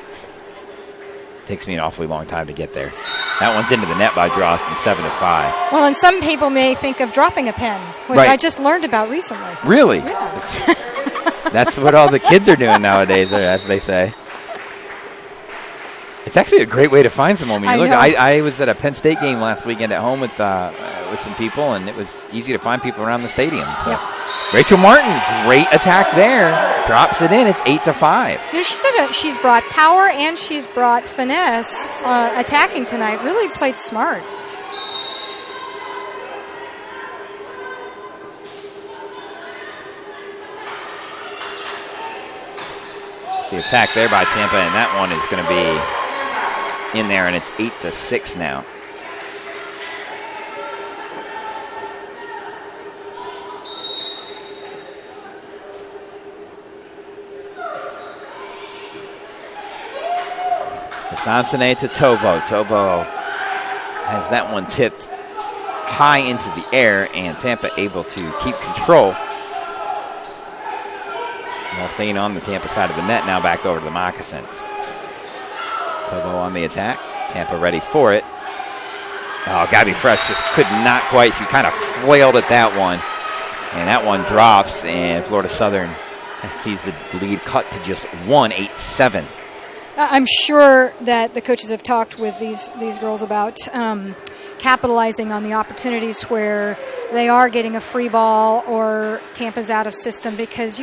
Speaker 1: takes me an awfully long time to get there. That one's into the net by Drost, and 7-5.
Speaker 2: Well, and some people may think of dropping a pin, which
Speaker 1: right.
Speaker 2: I just learned about recently.
Speaker 1: Really?
Speaker 2: Yes.
Speaker 1: That's what all the kids are doing nowadays, as they say. It's actually a great way to find someone. When you look, I was at a Penn State game last weekend at home with some people, and it was easy to find people around the stadium. So. Yep. Rachel Martin, great attack there. Drops it in. It's 8-5.
Speaker 2: She said she's brought power and she's brought finesse attacking tonight. Really played smart.
Speaker 1: The attack there by Tampa, and that one is going to be in there, and it's 8-6 now. Sansone to Tovo. Tovo has that one tipped high into the air, and Tampa able to keep control. While staying on the Tampa side of the net, now back over to the Moccasins. Tovo on the attack. Tampa ready for it. Oh, Gabby Fresh just could not quite. She kind of flailed at that one. And that one drops, and Florida Southern sees the lead cut to just 1-8-7.
Speaker 2: I'm sure that the coaches have talked with these girls about capitalizing on the opportunities where they are getting a free ball or Tampa's out of system, because,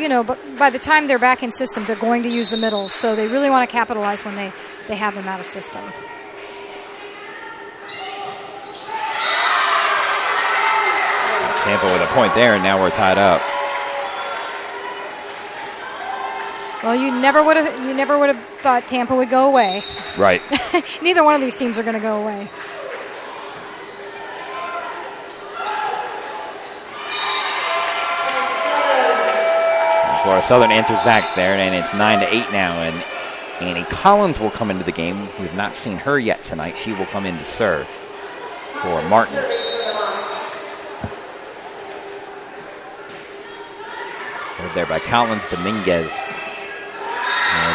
Speaker 2: by the time they're back in system, they're going to use the middles. So they really want to capitalize when they have them out of system.
Speaker 1: Tampa with a point there, and now we're tied up.
Speaker 2: Well, you never would have thought Tampa would go away.
Speaker 1: Right.
Speaker 2: Neither one of these teams are going to go away.
Speaker 1: Florida Southern answers back there, and it's 9-8 now, and Annie Collins will come into the game. We have not seen her yet tonight. She will come in to serve for Martin. Served there by Collins. Dominguez.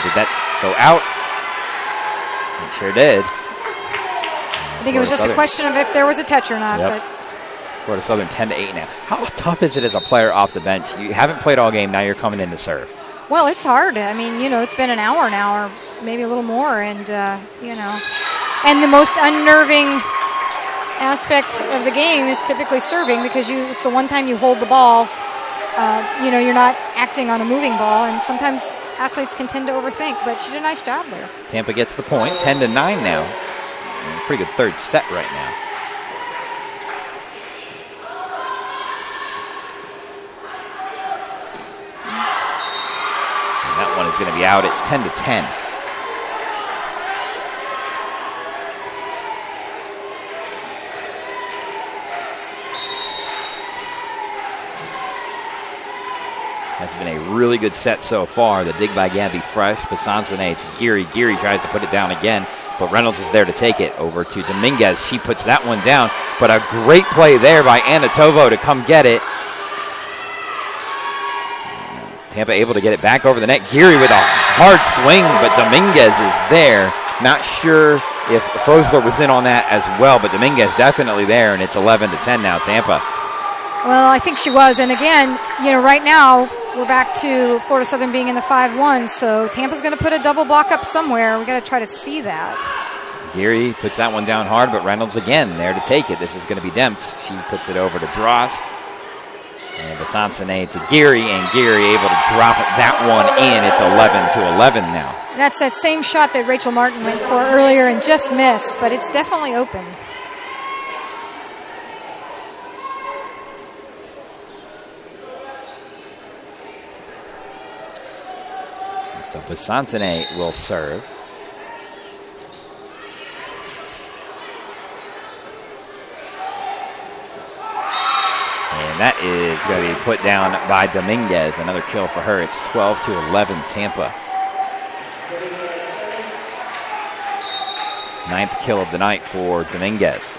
Speaker 1: Did that go out? It sure did.
Speaker 2: I think it was just a question of if there was a touch or not.
Speaker 1: Yep.
Speaker 2: But
Speaker 1: Florida Southern 10-8 now. How tough is it as a player off the bench? You haven't played all game. Now you're coming in to serve.
Speaker 2: Well, it's hard. I mean, it's been an hour now, or maybe a little more, and and the most unnerving aspect of the game is typically serving, because it's the one time you hold the ball. You're not acting on a moving ball, and sometimes athletes can tend to overthink, but she did a nice job there.
Speaker 1: Tampa gets the point, 10-9 now. Pretty good third set right now. is going to be out. It's 10-10. That's been a really good set so far. The dig by Gabby Fresh. Besancene to Geary. Geary tries to put it down again, but Reynolds is there to take it. Over to Dominguez. She puts that one down, but a great play there by Anatovo to come get it. Tampa able to get it back over the net. Geary with a hard swing, but Dominguez is there. Not sure if Frosler was in on that as well, but Dominguez definitely there, and it's 11-10 now, Tampa.
Speaker 2: Well, I think she was, and again, right now we're back to Florida Southern being in the 5-1, so Tampa's going to put a double block up somewhere. We got to try to see that.
Speaker 1: Geary puts that one down hard, but Reynolds again there to take it. This is going to be Demps. She puts it over to Drost. And Besancene to Geary, and Geary able to drop that one in. It's 11-11 now.
Speaker 2: That's that same shot that Rachel Martin went for earlier and just missed, but it's definitely open.
Speaker 1: So Besancene will serve. And that is going to be put down by Dominguez. Another kill for her. It's 12-11 Tampa. 9th kill of the night for Dominguez.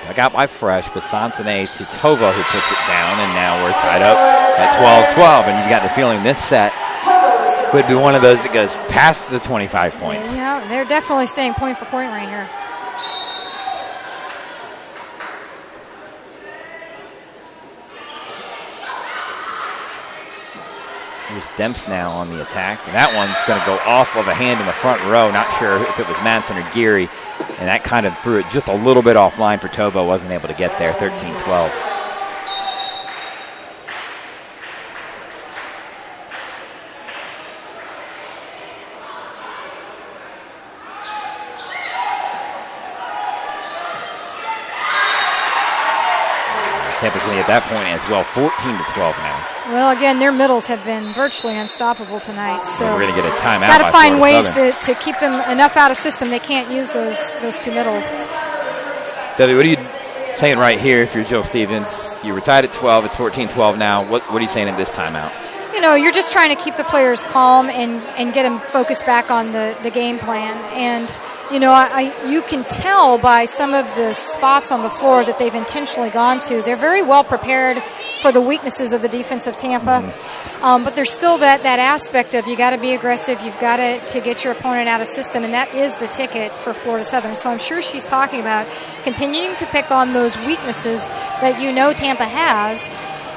Speaker 1: Dug out by Fresh. Besancene to Tova, who puts it down, and now we're tied up at 12-12. And you've got the feeling this set could be one of those that goes past the 25 points.
Speaker 2: Yeah, they're definitely staying point for point right here.
Speaker 1: Here's Demps now on the attack. And that one's going to go off of a hand in the front row. Not sure if it was Manson or Geary. And that kind of threw it just a little bit offline for Tobo. Wasn't able to get there. 13-12. Tampa's going to get that point as well. 14-12 now.
Speaker 2: Well, again, their middles have been virtually unstoppable tonight. So
Speaker 1: we're going to get a timeout.
Speaker 2: Got to find ways to keep them enough out of system they can't use those two middles.
Speaker 1: Debbie, what are you saying right here if you're Jill Stevens? You were tied at 12. It's 14-12 now. What are you saying at this timeout?
Speaker 2: You're just trying to keep the players calm and get them focused back on the game plan. And, you can tell by some of the spots on the floor that they've intentionally gone to. They're very well prepared for the weaknesses of the defense of Tampa. Mm-hmm. But there's still that aspect of you got to be aggressive. You've got to get your opponent out of system, and that is the ticket for Florida Southern. So I'm sure she's talking about continuing to pick on those weaknesses that Tampa has,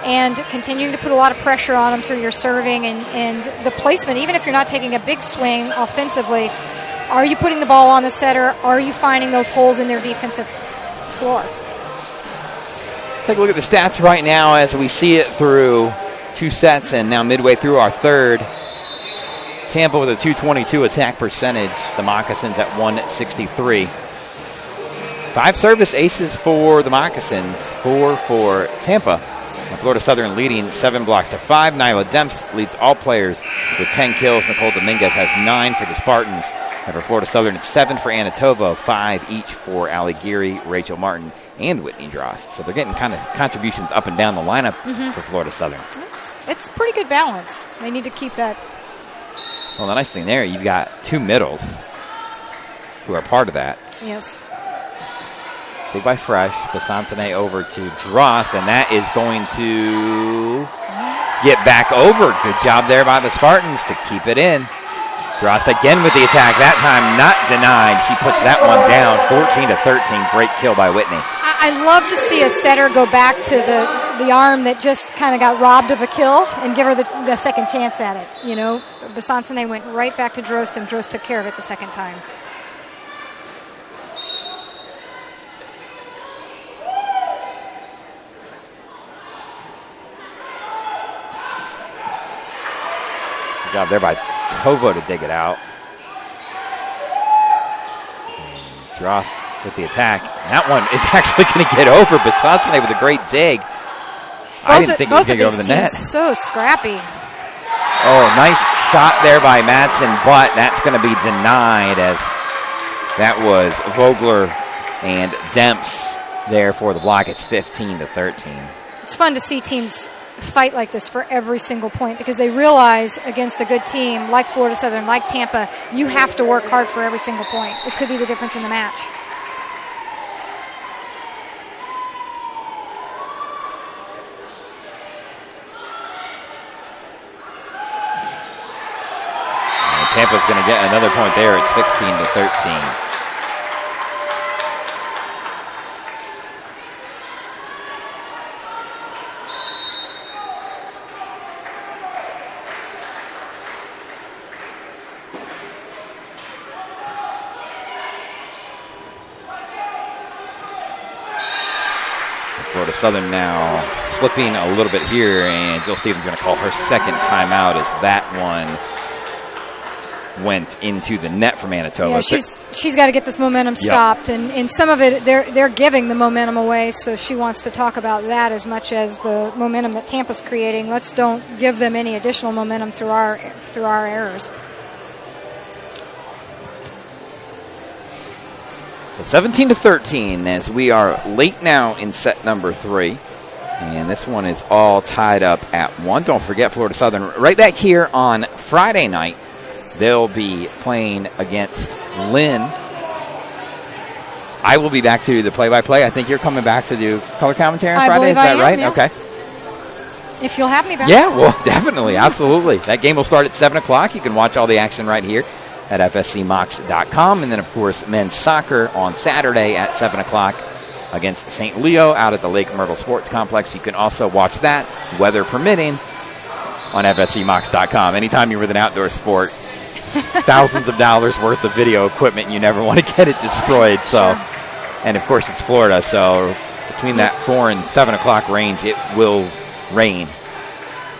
Speaker 2: and continuing to put a lot of pressure on them through your serving and the placement. Even if you're not taking a big swing offensively, are you putting the ball on the setter? Are you finding those holes in their defensive floor?
Speaker 1: Take a look at the stats right now as we see it through 2 sets and now midway through our third. Tampa with a 222 attack percentage. The Moccasins at 163. 5 service aces for the Moccasins, 4 for Tampa. Florida Southern leading 7 blocks to 5. Nyla Demps leads all players with 10 kills. Nicole Dominguez has 9 for the Spartans. And for Florida Southern, it's 7 for Anatovo, 5 each for Allie Geary, Rachel Martin, and Whitney Drost. So they're getting kind of contributions up and down the lineup for Florida Southern.
Speaker 2: It's pretty good balance. They need to keep that.
Speaker 1: Well, the nice thing there, you've got 2 middles who are part of that.
Speaker 2: Yes.
Speaker 1: Big by Fresh. Besancene over to Drost, and that is going to get back over. Good job there by the Spartans to keep it in. Drost again with the attack. That time not denied. She puts that one down, 14-13. Great kill by Whitney.
Speaker 2: I love to see a setter go back to the arm that just kind of got robbed of a kill and give her the second chance at it. Besancene went right back to Drost, and Drost took care of it the second time.
Speaker 1: Good job there by Tovo to dig it out. Drost with the attack. And that one is actually going to get over. Besancene with a great dig. I didn't think it was going to go over the net.
Speaker 2: So scrappy.
Speaker 1: Oh, nice shot there by Madsen, but that's going to be denied as that was Vogler and Demps there for the block. It's 15-13.
Speaker 2: It's fun to see teams fight like this for every single point because they realize against a good team like Florida Southern, like Tampa, you have to work hard for every single point. It could be the difference in the match.
Speaker 1: Tampa's going to get another point there at 16-13. Florida Southern now slipping a little bit here, and Jill Stevens going to call her second timeout as that one went into the net for Manitoba.
Speaker 2: Yeah, she's got to get this momentum stopped, and some of it they're giving the momentum away, so she wants to talk about that as much as the momentum that Tampa's creating. Let's don't give them any additional momentum through our errors.
Speaker 1: So 17-13 as we are late now in set number 3. And this one is all tied up at 1. Don't forget Florida Southern right back here on Friday night. They'll be playing against Lynn. I will be back to do the play-by-play. I think you're coming back to do color commentary on Friday. Is that right?
Speaker 2: Yeah.
Speaker 1: Okay.
Speaker 2: If you'll have me back.
Speaker 1: Yeah, well, definitely. Absolutely. That game will start at 7 o'clock. You can watch all the action right here at FSCMox.com. And then, of course, men's soccer on Saturday at 7 o'clock against St. Leo out at the Lake Myrtle Sports Complex. You can also watch that, weather permitting, on FSCMox.com. Anytime you're with an outdoor sport, thousands of dollars worth of video equipment, and you never want to get it destroyed. So, and of course it's Florida, so between that 4 and 7 o'clock range, it will rain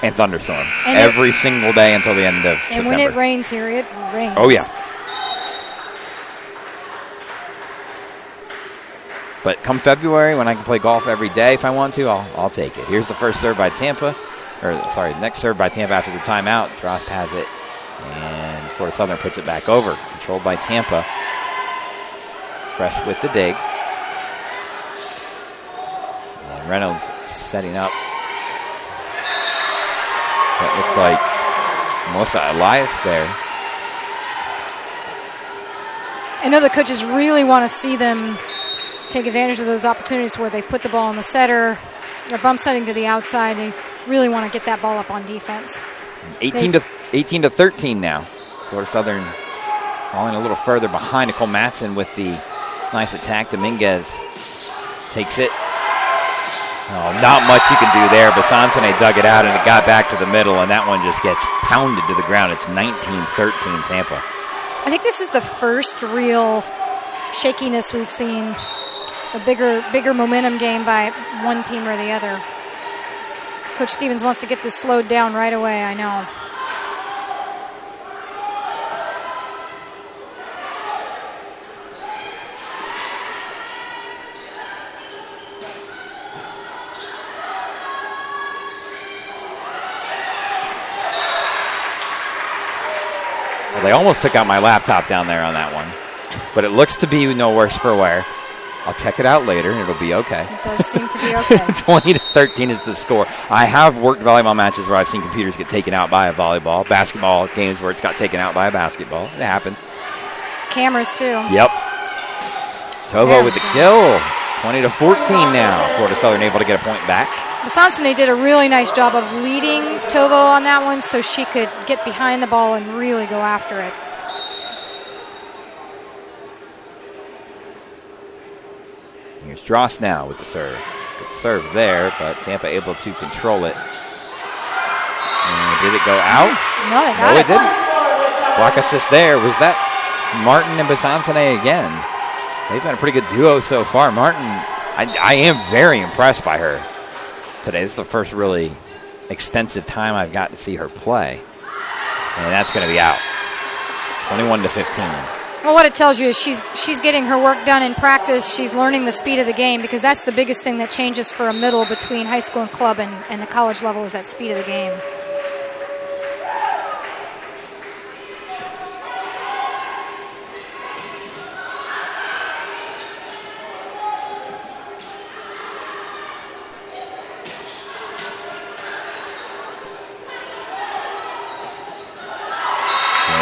Speaker 1: and thunderstorm every single day until the end of September.
Speaker 2: And when it rains here, it rains.
Speaker 1: Oh yeah. But come February, when I can play golf every day if I want to, I'll take it. Here's the first serve by Tampa, next serve by Tampa after the timeout. Drost has it. And Florida Southern puts it back over. Controlled by Tampa. Fresh with the dig. And Reynolds setting up. That looked like Melissa Elias there.
Speaker 2: I know the coaches really want to see them take advantage of those opportunities where they put the ball on the setter. They're bump setting to the outside. They really want to get that ball up on defense.
Speaker 1: 18-13 now. Florida Southern falling a little further behind. Nicole Matson with the nice attack. Dominguez takes it. Oh, not much you can do there. Basansone dug it out, and it got back to the middle, and that one just gets pounded to the ground. It's 19-13 Tampa.
Speaker 2: I think this is the first real shakiness we've seen, a bigger momentum game by one team or the other. Coach Stevens wants to get this slowed down right away, I know.
Speaker 1: Well, they almost took out my laptop down there on that one. But it looks to be no worse for wear. I'll check it out later, and it'll be okay.
Speaker 2: It does seem to be okay.
Speaker 1: 20-13 is the score. I have worked volleyball matches where I've seen computers get taken out by a volleyball. Basketball games where it's got taken out by a basketball. It happened.
Speaker 2: Cameras, too.
Speaker 1: Yep. Tovo with the kill. 20-14 now. Florida Southern able to get a point back.
Speaker 2: Basansone did a really nice job of leading Tovo on that one so she could get behind the ball and really go after it.
Speaker 1: Here's Drost now with the serve. Good serve there, but Tampa able to control it. And did it go out?
Speaker 2: No, they got
Speaker 1: it didn't. Block assist there. Was that Martin and Basansone again? They've been a pretty good duo so far. Martin, I am very impressed by her today. This is the first really extensive time I've got to see her play. And that's going to be out. 21-15.
Speaker 2: Well, what it tells you is she's getting her work done in practice. She's learning the speed of the game, because that's the biggest thing that changes for a middle between high school and club and the college level is that speed of the game.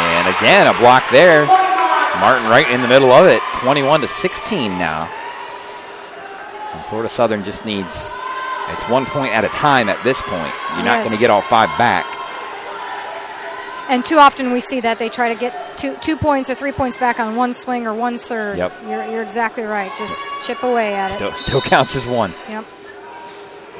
Speaker 1: And again, a block there. Martin right in the middle of it, 21-16 now. And Florida Southern just needs, it's 1 point at a time at this point. You're not going to get all 5 back.
Speaker 2: And too often we see that they try to get 2 points or 3 points back on one swing or one serve.
Speaker 1: Yep.
Speaker 2: You're exactly right. Just chip away at it.
Speaker 1: Still counts as 1.
Speaker 2: Yep.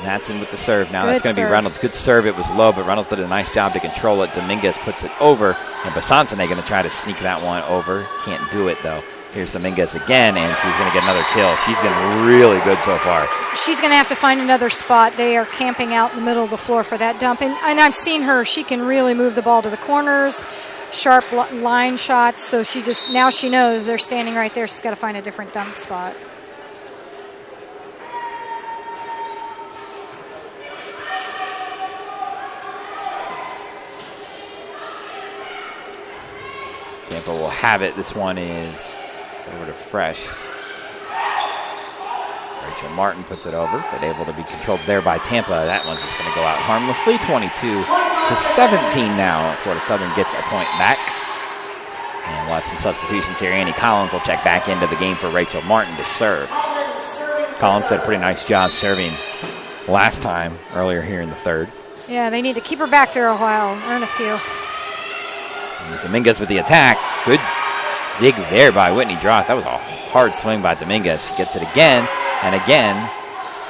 Speaker 1: Matson with the serve. Now
Speaker 2: Good
Speaker 1: that's going to be Reynolds. Good serve. It was low, but Reynolds did a nice job to control it. Dominguez puts it over, and Basansone going to try to sneak that one over. Can't do it, though. Here's Dominguez again, and she's going to get another kill. She's been really good so far.
Speaker 2: She's going to have to find another spot. They are camping out in the middle of the floor for that dump. And I've seen her. She can really move the ball to the corners, sharp line shots. So now she knows they're standing right there. She's got to find a different dump spot.
Speaker 1: Tampa will have it. This one is over to Fresh. Rachel Martin puts it over, but able to be controlled there by Tampa. That one's just going to go out harmlessly. 22-17 now. Florida Southern gets a point back. And we'll have some substitutions here. Annie Collins will check back into the game for Rachel Martin to serve. Collins did a pretty nice job serving last time, earlier here in the third.
Speaker 2: Yeah, they need to keep her back there a while, earn a few.
Speaker 1: There's Dominguez with the attack. Good dig there by Whitney Dross. That was a hard swing by Dominguez. She gets it again and again.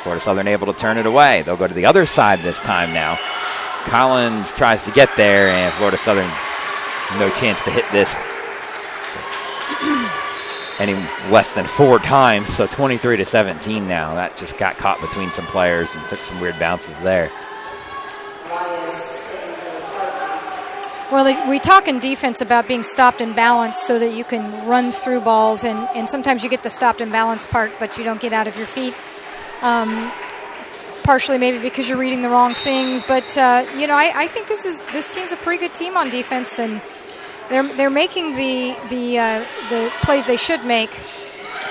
Speaker 1: Florida Southern able to turn it away. They'll go to the other side this time now. Collins tries to get there, and Florida Southern's no chance to hit this any less than 4 times. So 23-17 now. That just got caught between some players and took some weird bounces there.
Speaker 2: Well, we talk in defense about being stopped and balanced so that you can run through balls, and sometimes you get the stopped and balanced part, but you don't get out of your feet. Partially maybe because you're reading the wrong things, but I think this team's a pretty good team on defense, and they're making the plays they should make,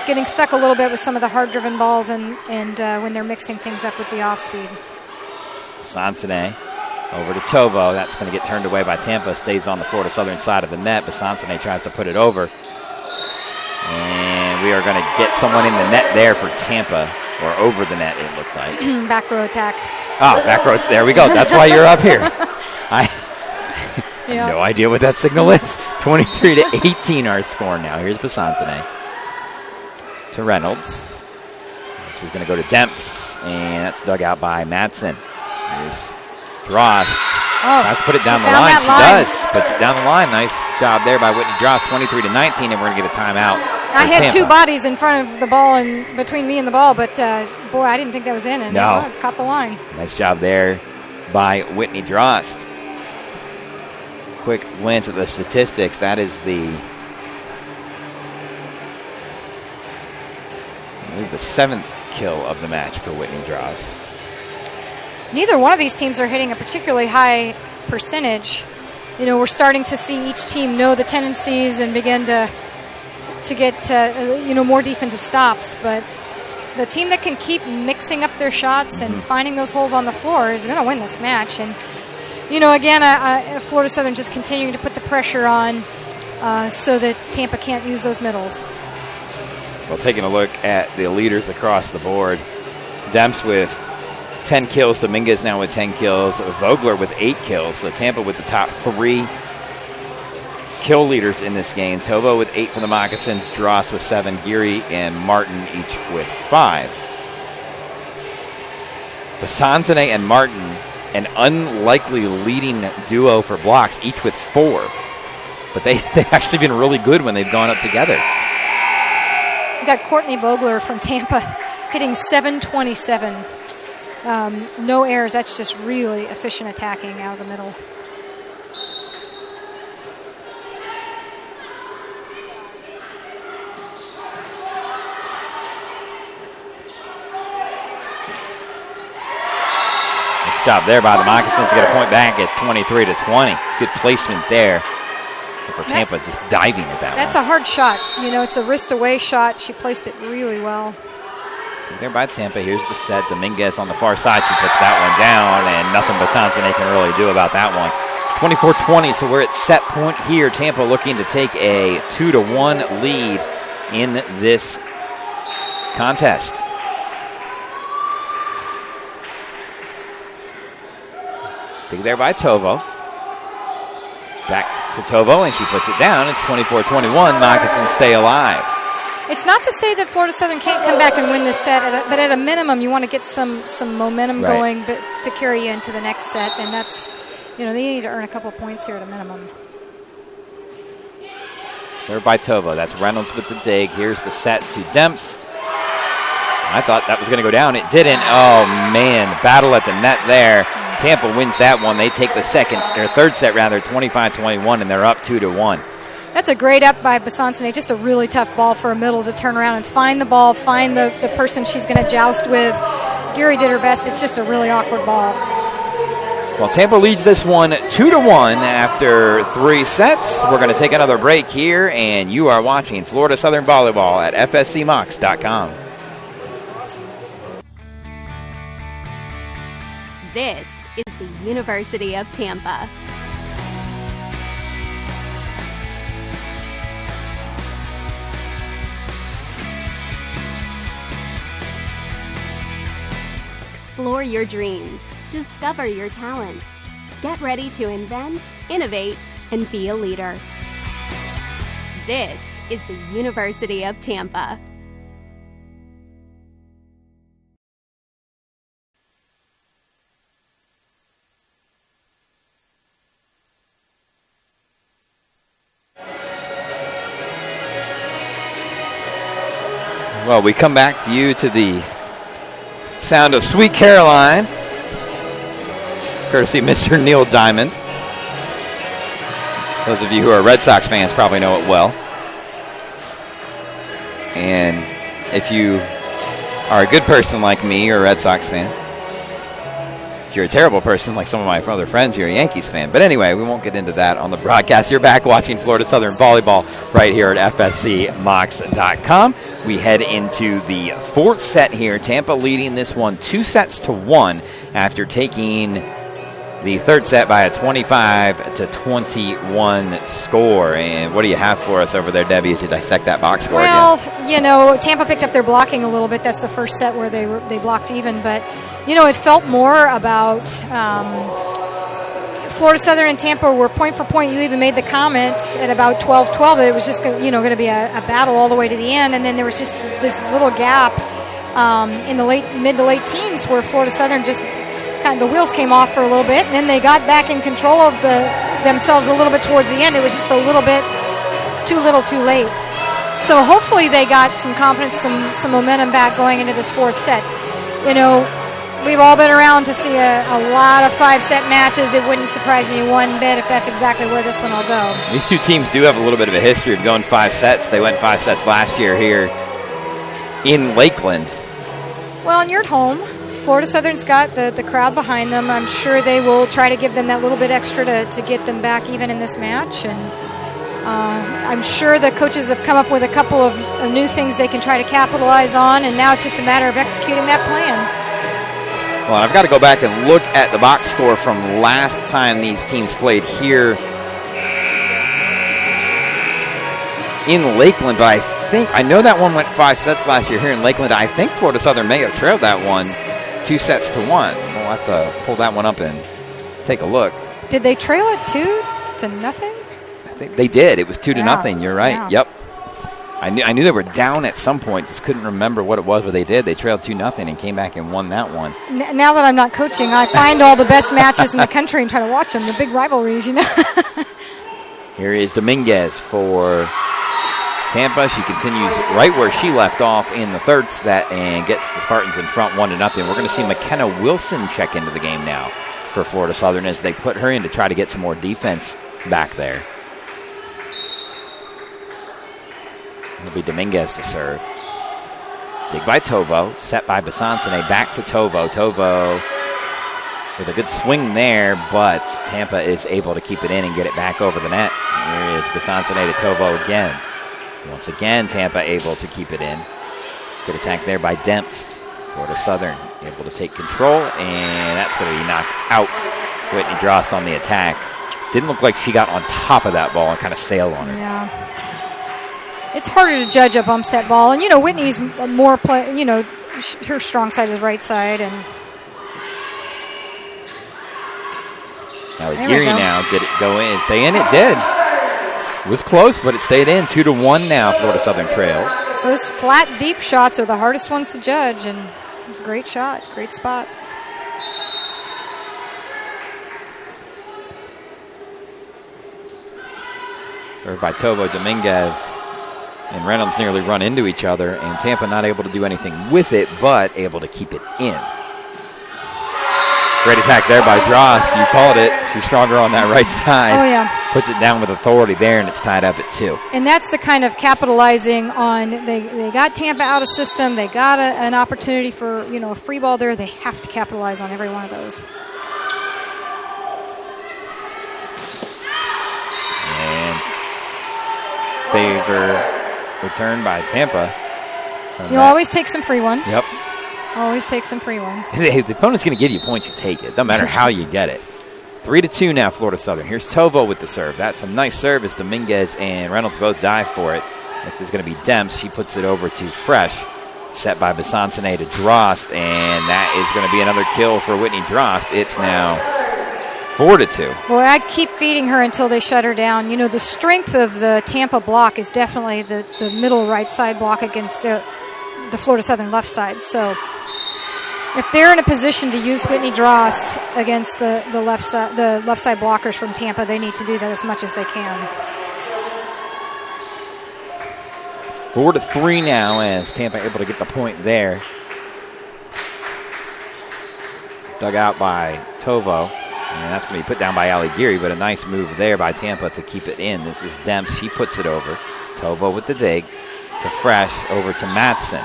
Speaker 2: getting stuck a little bit with some of the hard-driven balls, and when they're mixing things up with the off-speed.
Speaker 1: Basansone over to Tovo. That's going to get turned away by Tampa. Stays on the Florida Southern side of the net. Basansone tries to put it over. And we are going to get someone in the net there for Tampa, or over the net, it looked like.
Speaker 2: Back row attack.
Speaker 1: Oh, back row. There we go. That's why you're up here. I have no idea what that signal is. 23-18 our score now. Here's Basansone to Reynolds. This is going to go to Demps, and that's dug out by Madsen. Here's Drost. Tries to put it down the line. She does. Puts it down the line. Nice job there by Whitney Drost. 23-19, and we're going to get a timeout.
Speaker 2: I had Tampa. 2 bodies in front of the ball and between me and the ball, but boy, I didn't think that was in, and
Speaker 1: no.
Speaker 2: It's caught the line.
Speaker 1: Nice job there by Whitney Drost. Quick glance at the statistics. That is the 7th kill of the match for Whitney Drost.
Speaker 2: Neither one of these teams are hitting a particularly high percentage. We're starting to see each team know the tendencies and begin to get more defensive stops. But the team that can keep mixing up their shots and finding those holes on the floor is going to win this match. And again, Florida Southern just continuing to put the pressure on so that Tampa can't use those middles.
Speaker 1: Well, taking a look at the leaders across the board, Demps with 10 kills, Dominguez now with 10 kills, Vogler with 8 kills, so Tampa with the top 3 kill leaders in this game. Tovo with 8 for the Moccasins, Dross with 7, Geary and Martin each with 5. Basansone and Martin, an unlikely leading duo for blocks, each with 4. But they've actually been really good when they've gone up together.
Speaker 2: We got Courtney Vogler from Tampa hitting .727. No errors. That's just really efficient attacking out of the middle.
Speaker 1: job there by the Moccasins to get a point back at 23-20. Good placement there for Tampa, just diving at that
Speaker 2: That's
Speaker 1: one.
Speaker 2: a hard shot. You know, it's a wrist-away shot. She placed it really well.
Speaker 1: There by Tampa. Here's the set. Dominguez on the far side. She puts that one down, and nothing Basansene can really do about that one. 24-20, so we're at set point here. Tampa looking to take a 2-1 lead in this contest. Dig there by Tovo. Back to Tovo, and she puts it down. It's 24-21. Moccasins stay alive.
Speaker 2: It's not to say that Florida Southern can't come back and win this set, but at a minimum, you want to get some momentum going to carry you into the next set, and that's, you know, they need to earn a couple points here at a minimum.
Speaker 1: Served by Tovo. That's Reynolds with the dig. Here's the set to Demps. I thought that was going to go down. It didn't. Oh, man. Battle at the net there. Tampa wins that one. They take the third set, 25-21, and they're up 2-1.
Speaker 2: That's a great up by Basansene. Just a really tough ball for a middle to turn around and find the ball, find the person she's going to joust with. Gary did her best. It's just a really awkward ball.
Speaker 1: Well, Tampa leads this one 2-1 after 3 sets. We're going to take another break here, and you are watching Florida Southern Volleyball at FSCMocs.com.
Speaker 3: This is the University of Tampa. Explore your dreams. Discover your talents. Get ready to invent, innovate, and be a leader. This is the University of Tampa.
Speaker 1: Well, we come back to you to the sound of Sweet Caroline, courtesy Mr. Neil Diamond. Those of you who are Red Sox fans probably know it well. And if you are a good person like me, you're a Red Sox fan. If you're a terrible person like some of my other friends, you're a Yankees fan. But anyway, we won't get into that on the broadcast. You're back watching Florida Southern Volleyball right here at FSCMocs.com. We head into the 4th set here. Tampa leading this one 2-1 after taking the 3rd set by a 25-21 score. And what do you have for us over there, Debbie, as you dissect that box score again?
Speaker 2: Well, you know, Tampa picked up their blocking a little bit. That's the first set where they blocked even. But, you know, it felt more about Florida Southern and Tampa were point for point. You even made the comment at about 12-12 that it was just going to be a battle all the way to the end. And then there was just this little gap in the mid to late teens where Florida Southern just kind of the wheels came off for a little bit, and then they got back in control of themselves a little bit towards the end. It was just a little bit too little, too late. So hopefully they got some confidence, some momentum back going into this 4th set. You know, we've all been around to see a lot of 5-set matches. It wouldn't surprise me one bit if that's exactly where this one will go.
Speaker 1: These two teams do have a little bit of a history of going 5 sets. They went 5 sets last year here in Lakeland.
Speaker 2: Well, and you're at home. Florida Southern's got the crowd behind them. I'm sure they will try to give them that little bit extra to get them back even in this match. And I'm sure the coaches have come up with a couple of new things they can try to capitalize on, and now it's just a matter of executing that plan.
Speaker 1: Well, I've got to go back and look at the box score from last time these teams played here in Lakeland, but I know that one went 5 sets last year here in Lakeland. I think Florida Southern may have trailed that one 2-1. We'll have to pull that one up and take a look.
Speaker 2: Did they trail it 2-0?
Speaker 1: I think they did. It was 2-0. You're right.
Speaker 2: Yeah.
Speaker 1: Yep. I knew they were down at some point. Just couldn't remember what it was, but they did. They trailed 2-0 and came back and won that one.
Speaker 2: Now that I'm not coaching, I find all the best matches in the country and try to watch them. The big rivalries, you know.
Speaker 1: Here is Dominguez for Tampa. She continues right where she left off in the 3rd set and gets the Spartans in front 1-0. We're going to see McKenna Wilson check into the game now for Florida Southern as they put her in to try to get some more defense back there. It'll be Dominguez to serve. Dig by Tovo. Set by Basansene. Back to Tovo. Tovo with a good swing there, but Tampa is able to keep it in and get it back over the net. Here is Besancene to Tovo again. Once again, Tampa able to keep it in. Good attack there by Demps. Florida Southern able to take control, and that's going to be knocked out. Whitney Drost on the attack. Didn't look like she got on top of that ball and kind of sailed on her.
Speaker 2: Yeah. It's harder to judge a bump set ball. And, Whitney's more her strong side is right side. And
Speaker 1: now Geary now, did it go in? Stay in? It did. It was close, but it stayed in. 2-1 now, Florida Southern trails.
Speaker 2: Those flat, deep shots are the hardest ones to judge, and it was a great shot, great spot.
Speaker 1: Served by Tovo. Dominguez and Reynolds nearly run into each other, and Tampa not able to do anything with it, but able to keep it in. Great attack there by Drost. You called it. She's stronger on that right side.
Speaker 2: Oh, yeah.
Speaker 1: Puts it down with authority there, and it's tied up at 2.
Speaker 2: And that's the kind of capitalizing on, they got Tampa out of system. They got an opportunity for, a free ball there. They have to capitalize on every one of those.
Speaker 1: And favor return by Tampa.
Speaker 2: You'll always take some free ones.
Speaker 1: Yep.
Speaker 2: Always take some free ones.
Speaker 1: If the opponent's going to give you points, you take it. Doesn't matter how you get it. 3-2 now, Florida Southern. Here's Tovo with the serve. That's a nice serve as Dominguez and Reynolds both dive for it. This is going to be Demps. She puts it over to Fresh. Set by Besancene to Drost, and that is going to be another kill for Whitney Drost. It's now 4-2.
Speaker 2: Well, I'd keep feeding her until they shut her down. The strength of the Tampa block is definitely the middle right side block against the Florida Southern left side. So if they're in a position to use Whitney Drost against the left side blockers from Tampa, they need to do that as much as they can.
Speaker 1: 4-3 now as Tampa able to get the point there. Dug out by Tovo. And that's going to be put down by Ali Geary, but a nice move there by Tampa to keep it in. This is Demps. She puts it over. Tovo with the dig to Fresh over to Matson.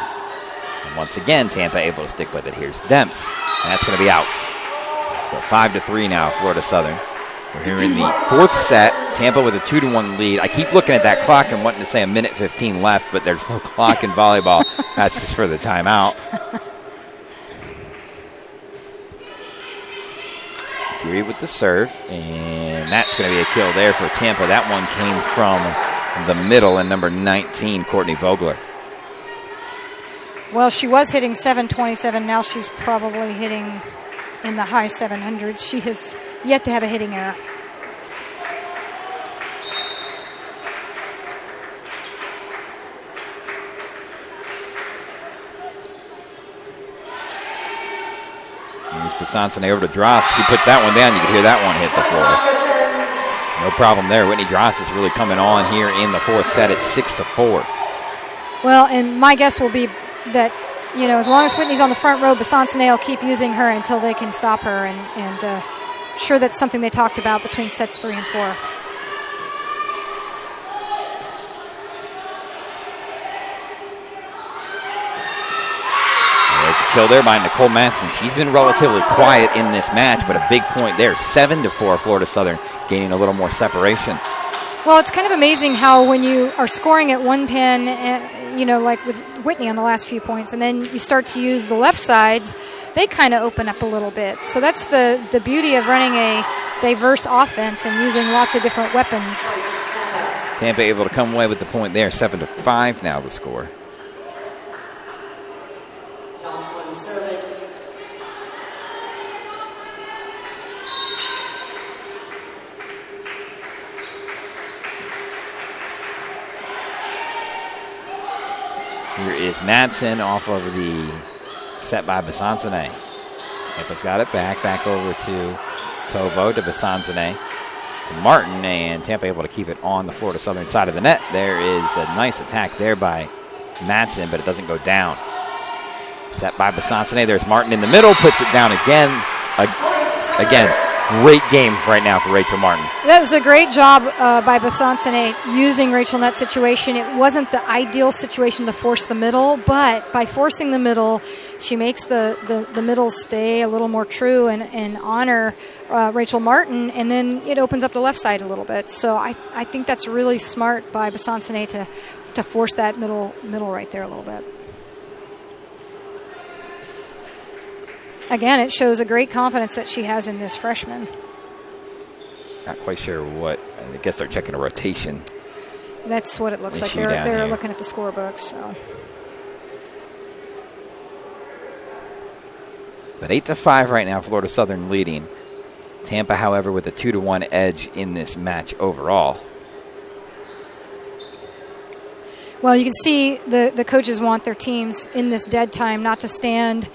Speaker 1: And once again, Tampa able to stick with it. Here's Demps, and that's going to be out. So 5-3 now, Florida Southern. We're here in the fourth set. Tampa with a 2-1 lead. I keep looking at that clock and wanting to say 1:15 left, but there's no clock in volleyball. That's just for the timeout. Geary with the serve, and that's going to be a kill there for Tampa. That one came from the middle, and number 19, Courtney Vogler.
Speaker 2: Well, she was hitting 727. Now she's probably hitting in the high 700s. She has yet to have a hitting error.
Speaker 1: Here's Besancene over to Drost. She puts that one down. You can hear that one hit the floor. No problem there. Whitney Drost is really coming on here in the fourth set. It's 6-4.
Speaker 2: Well, and my guess will be that, as long as Whitney's on the front row, Besancene will keep using her until they can stop her. And sure, that's something they talked about between sets 3 and 4.
Speaker 1: It's a kill there by Nicole Matson. She's been relatively quiet in this match, but a big point there. 7-4, Florida Southern gaining a little more separation.
Speaker 2: Well, it's kind of amazing how when you are scoring at one pin, like with Whitney on the last few points, and then you start to use the left sides, they kind of open up a little bit. So that's the beauty of running a diverse offense and using lots of different weapons.
Speaker 1: Tampa able to come away with the point there. 7-5 now the score. Here is Madsen off of the set by Besancene. Tampa's got it back over to Tovo, to Besancene, to Martin, and Tampa able to keep it on the Florida Southern side of the net. There is a nice attack there by Madsen, but it doesn't go down. Set by Besancene. There's Martin in the middle, puts it down again. Great game right now for Rachel Martin.
Speaker 2: That was a great job by Besancene using Rachel in that situation. It wasn't the ideal situation to force the middle, but by forcing the middle, she makes the middle stay a little more true and honor Rachel Martin, and then it opens up the left side a little bit. So I think that's really smart by Besancene to force that middle right there a little bit. Again, it shows a great confidence that she has in this freshman.
Speaker 1: Not quite sure what. I guess they're checking a rotation.
Speaker 2: That's what it looks like. They're looking at the scorebook. So.
Speaker 1: But 8-5 right now, Florida Southern leading. Tampa, however, with a 2-1 edge in this match overall.
Speaker 2: Well, you can see the coaches want their teams in this dead time not to stand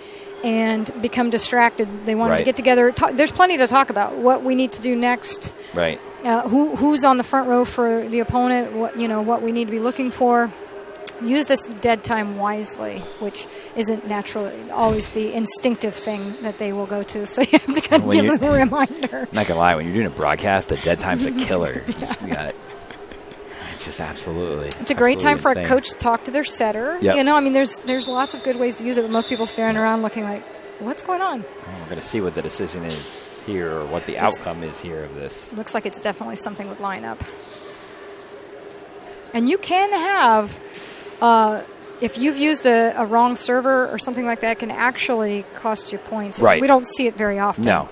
Speaker 2: and become distracted. They want them to get together. There's plenty to talk about. What we need to do next.
Speaker 1: Right.
Speaker 2: Who's on the front row for the opponent? What we need to be looking for. Use this dead time wisely, which isn't naturally always the instinctive thing that they will go to. So you have to kind of give them a reminder.
Speaker 1: I'm not gonna lie, when you're doing a broadcast, the dead time's a killer. It's just absolutely.
Speaker 2: It's a great time for
Speaker 1: insane.
Speaker 2: a coach to talk to their setter.
Speaker 1: Yep.
Speaker 2: There's lots of good ways to use it, but most people staring around looking like, what's going on?
Speaker 1: Well, we're going to see what the decision is here or what the outcome is here of this.
Speaker 2: Looks like it's definitely something with lineup. And you can have, if you've used a wrong server or something like that, it can actually cost you points.
Speaker 1: Right.
Speaker 2: We don't see it very often.
Speaker 1: No.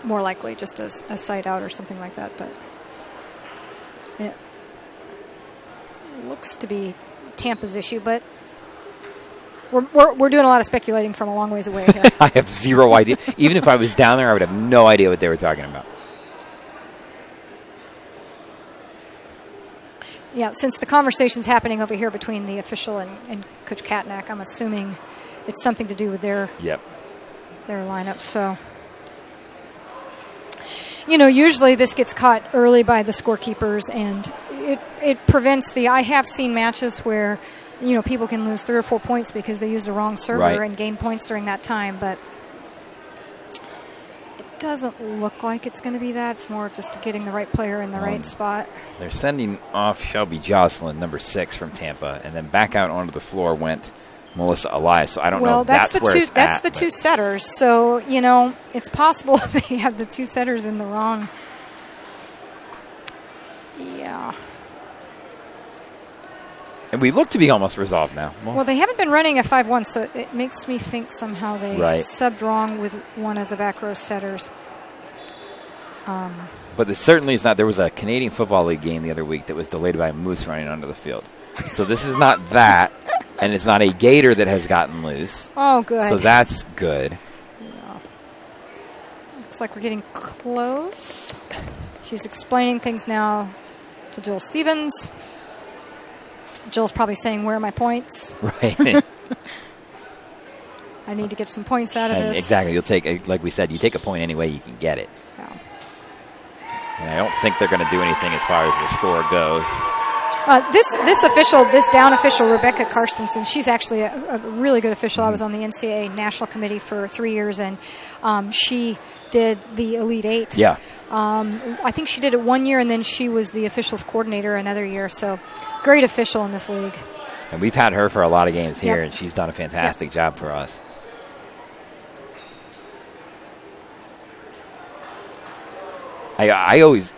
Speaker 2: More likely just a side out or something like that, but it looks to be Tampa's issue, but we're doing a lot of speculating from a long ways away here.
Speaker 1: I have zero idea. Even if I was down there, I would have no idea what they were talking about.
Speaker 2: Yeah, since the conversation's happening over here between the official and Coach Katnack, I'm assuming it's something to do with their lineup. So, usually this gets caught early by the scorekeepers, and it prevents I have seen matches where, people can lose 3 or 4 points because they used the wrong server and gain points during that time, but it doesn't look like it's going to be that. It's more of just getting the right player in the right spot.
Speaker 1: They're sending off Shelby Jocelyn, number 6 from Tampa, and then back out onto the floor went Melissa Elias. So I don't know if that's where it's
Speaker 2: that's
Speaker 1: at,
Speaker 2: the two setters. So, it's possible they have the two setters in the wrong. Yeah.
Speaker 1: And we look to be almost resolved now.
Speaker 2: Well, they haven't been running a 5-1, so it makes me think somehow they subbed wrong with one of the back row setters.
Speaker 1: But this certainly is not. There was a Canadian Football League game the other week that was delayed by a moose running onto the field. So this is not that, and it's not a gator that has gotten loose.
Speaker 2: Oh, good.
Speaker 1: So that's good.
Speaker 2: Yeah. Looks like we're getting close. She's explaining things now to Jill Stevens. Jill's probably saying, where are my points?
Speaker 1: Right.
Speaker 2: I need to get some points out of this.
Speaker 1: Exactly. You'll take, like we said, you take a point any way you can get it.
Speaker 2: Yeah.
Speaker 1: And I don't think they're going to do anything as far as the score goes.
Speaker 2: This down official, Rebecca Karstensen, she's actually a really good official. I was on the NCAA National Committee for 3 years, and she did the Elite Eight.
Speaker 1: Yeah.
Speaker 2: I think she did it 1 year, and then she was the officials coordinator another year. So, great official in this league.
Speaker 1: And we've had her for a lot of games here, and she's done a fantastic job for us. I always,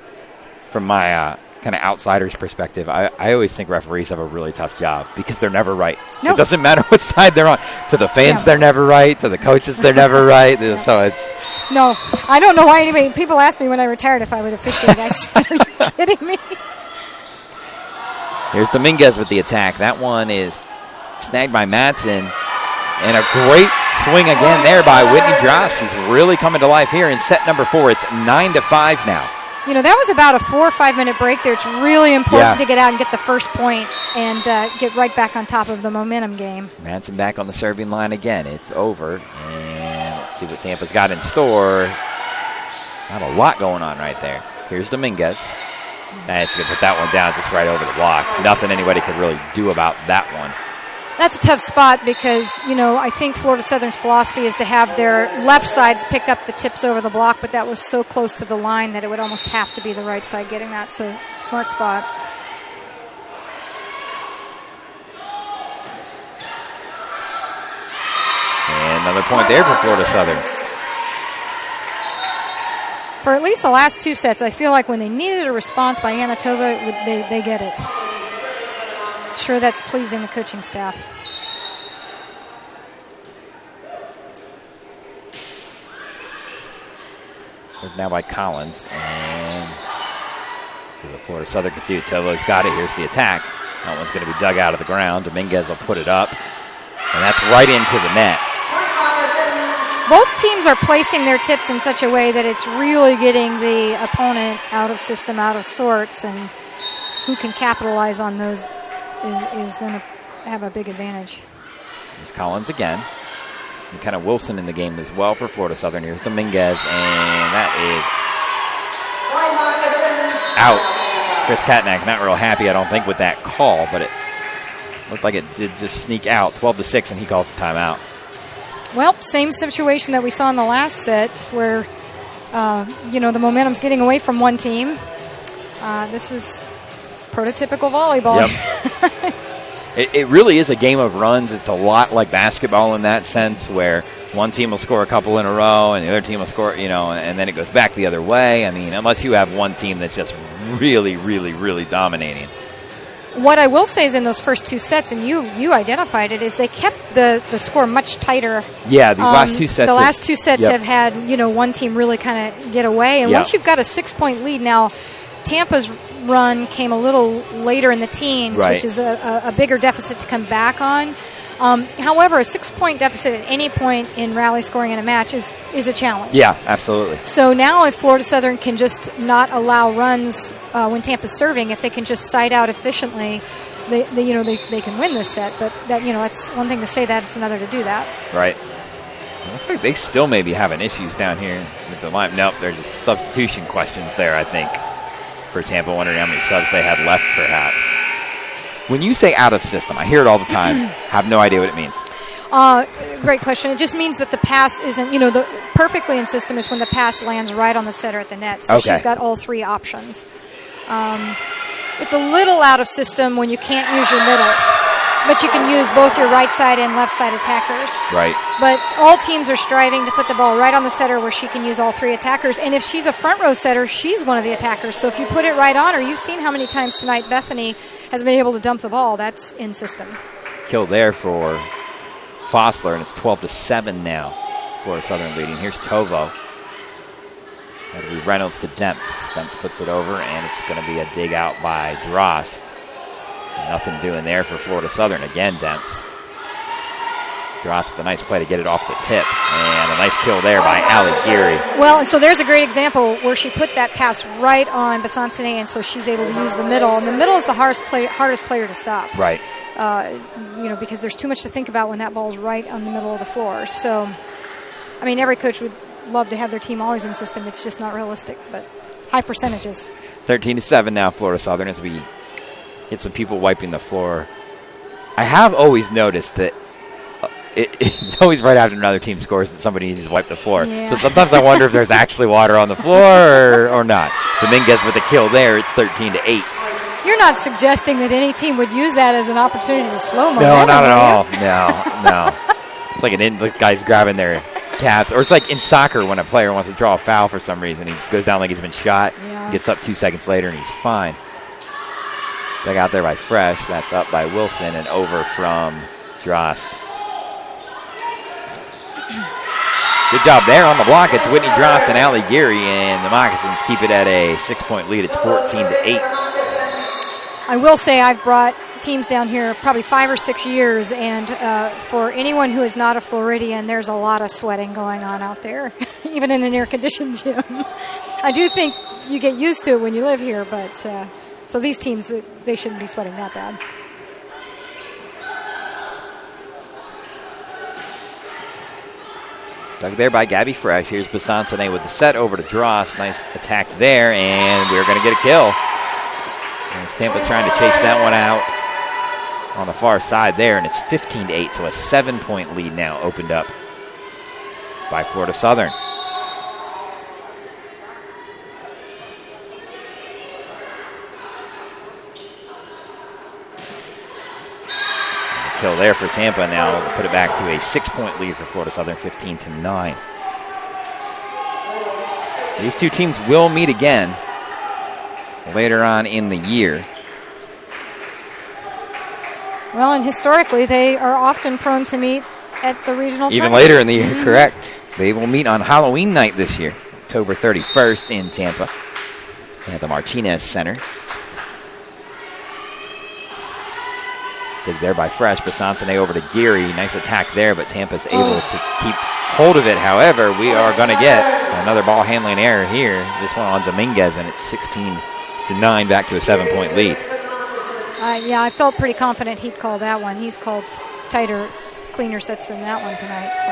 Speaker 1: from my kind of outsider's perspective, I always think referees have a really tough job because they're never right. Nope. It doesn't matter what side they're on. To the fans, they're never right. To the coaches, they're never right. So it's...
Speaker 2: No, I don't know why anybody... People ask me when I retired if I would officiate. I said, are you kidding me?
Speaker 1: Here's Dominguez with the attack. That one is snagged by Madsen. And a great swing again there by Whitney Dross. She's really coming to life here in set number 4. It's 9-5 now.
Speaker 2: That was about a 4 or 5 minute break there. It's really important to get out and get the first point and get right back on top of the momentum game.
Speaker 1: Madsen back on the serving line again. It's over. And let's see what Tampa's got in store. Not a lot going on right there. Here's Dominguez. Nice to put that one down just right over the block. Nothing anybody could really do about that one.
Speaker 2: That's a tough spot because, I think Florida Southern's philosophy is to have their left sides pick up the tips over the block, but that was so close to the line that it would almost have to be the right side getting that. So, smart spot.
Speaker 1: And another point there for Florida Southern.
Speaker 2: For at least the last 2 sets, I feel like when they needed a response by Anatova, they get it. Sure, that's pleasing the coaching staff.
Speaker 1: Served now by Collins. And see what Florida Southern can do. Tovo's got it. Here's the attack. That one's going to be dug out of the ground. Dominguez will put it up. And that's right into the net.
Speaker 2: Both teams are placing their tips in such a way that it's really getting the opponent out of system, out of sorts, and who can capitalize on those is going to have a big advantage.
Speaker 1: Here's Collins again. And kind of Wilson in the game as well for Florida Southern. Here's Dominguez, and that is out. Chris Katnack not real happy, I don't think, with that call, but it looked like it did just sneak out. 12-6, and he calls the timeout.
Speaker 2: Well, same situation that we saw in the last set where, the momentum's getting away from one team. This is prototypical volleyball.
Speaker 1: Yep. It really is a game of runs. It's a lot like basketball in that sense where one team will score a couple in a row and the other team will score, and then it goes back the other way. I mean, unless you have one team that's just really, really, really dominating.
Speaker 2: What I will say is in those first 2 sets, and you identified it, is they kept the score much tighter.
Speaker 1: Yeah, these last 2 sets.
Speaker 2: The last 2 sets have had, one team really kind of get away. And once you've got a 6-point lead now, Tampa's run came a little later in the teens, which is a bigger deficit to come back on. However, a 6-point deficit at any point in rally scoring in a match is a challenge.
Speaker 1: Yeah, absolutely.
Speaker 2: So now if Florida Southern can just not allow runs when Tampa's serving, if they can just side out efficiently, they can win this set. But that's one thing to say that, it's another to do that.
Speaker 1: Right. It looks like they still may be having issues down here with the line. Nope, there's just substitution questions there, I think, for Tampa, wondering how many subs they had left, perhaps. When you say out of system, I hear it all the time. Have no idea what it means.
Speaker 2: Great question. It just means that the pass isn't, the perfectly in system is when the pass lands right on the setter at the net. So she's got all 3 options. It's a little out of system when you can't use your middles, but you can use both your right side and left side attackers.
Speaker 1: Right.
Speaker 2: But all teams are striving to put the ball right on the setter where she can use all 3 attackers. And if she's a front row setter, she's one of the attackers. So if you put it right on her, you've seen how many times tonight Bethany has been able to dump the ball. That's in system.
Speaker 1: Kill there for Fossler, and it's 12-7 now. Florida Southern leading. Here's Tovo. That'll be Reynolds to Demps. Demps puts it over, and it's going to be a dig out by Drost. Nothing doing there for Florida Southern. Again, Demps. Drost with a nice play to get it off the tip. And a nice kill there by Allie Geary.
Speaker 2: Well, and so there's a great example where she put that pass right on Basansene, and so she's able to use the middle. And the middle is the hardest player to stop.
Speaker 1: Right.
Speaker 2: Because there's too much to think about when that ball's right on the middle of the floor. So, I mean, every coach would love to have their team always in system. It's just not realistic, but high percentages.
Speaker 1: 13-7 now, Florida Southern, as we get some people wiping the floor. I have always noticed that it's always right after another team scores that somebody needs to wipe the floor.
Speaker 2: Yeah.
Speaker 1: So sometimes I wonder if there's actually water on the floor or not. Dominguez with a kill there. It's 13-8.
Speaker 2: You're not suggesting that any team would use that as an opportunity to slow momentum.
Speaker 1: No, not at all. No. It's like the guy's grabbing their calves. Or it's like in soccer when a player wants to draw a foul for some reason. He goes down like he's been shot, gets up 2 seconds later, and he's fine. Dug out there by Fresh. That's up by Wilson and over from Drost. Good job there on the block. It's Whitney Drost and Allie Geary, and the Moccasins keep it at a 6-point lead. It's 14-8.
Speaker 2: I will say I've brought teams down here probably 5 or 6 years, and for anyone who is not a Floridian, there's a lot of sweating going on out there, even in an air-conditioned gym. I do think you get used to it when you live here, but so these teams, they shouldn't be sweating that bad.
Speaker 1: Dug there by Gabby Fresh. Here's Basansene with the set over to Drost. Nice attack there, and we're going to get a kill. And Tampa's trying to chase that one out on the far side there, and it's 15-8, so a 7-point lead now opened up by Florida Southern. Kill there for Tampa now to put it back to a 6-point lead for Florida Southern, 15-9. These two teams will meet again later on in the year.
Speaker 2: Well, and historically, they are often prone to meet at the regional
Speaker 1: Even
Speaker 2: tournament.
Speaker 1: later in the year, correct. They will meet on Halloween night this year, October 31st in Tampa at the Martinez Center. Dig there by Fresh, but Sansone over to Geary. Nice attack there, but Tampa's able to keep hold of it. However, we are going to get another ball handling error here. This one on Dominguez, and it's 16-9, back to a 7-point lead.
Speaker 2: Yeah, I felt pretty confident he'd call that one. He's called tighter, cleaner sets than that one tonight. So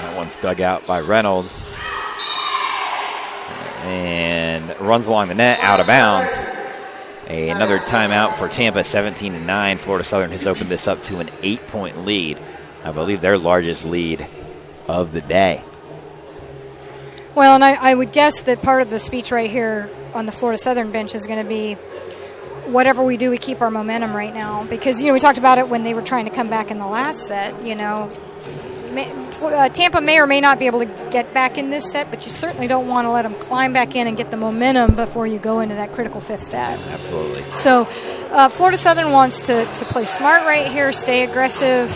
Speaker 1: that one's dug out by Reynolds. And runs along the net, out of bounds. Another timeout for Tampa, 17-9. Florida Southern has opened this up to an 8-point lead. I believe their largest lead of the day.
Speaker 2: Well, and I would guess that part of the speech right here on the Florida Southern bench is going to be, whatever we do, we keep our momentum right now. Because, we talked about it when they were trying to come back in the last set, Tampa may or may not be able to get back in this set, but you certainly don't want to let them climb back in and get the momentum before you go into that critical fifth set.
Speaker 1: Absolutely.
Speaker 2: So Florida Southern wants to play smart right here, stay aggressive,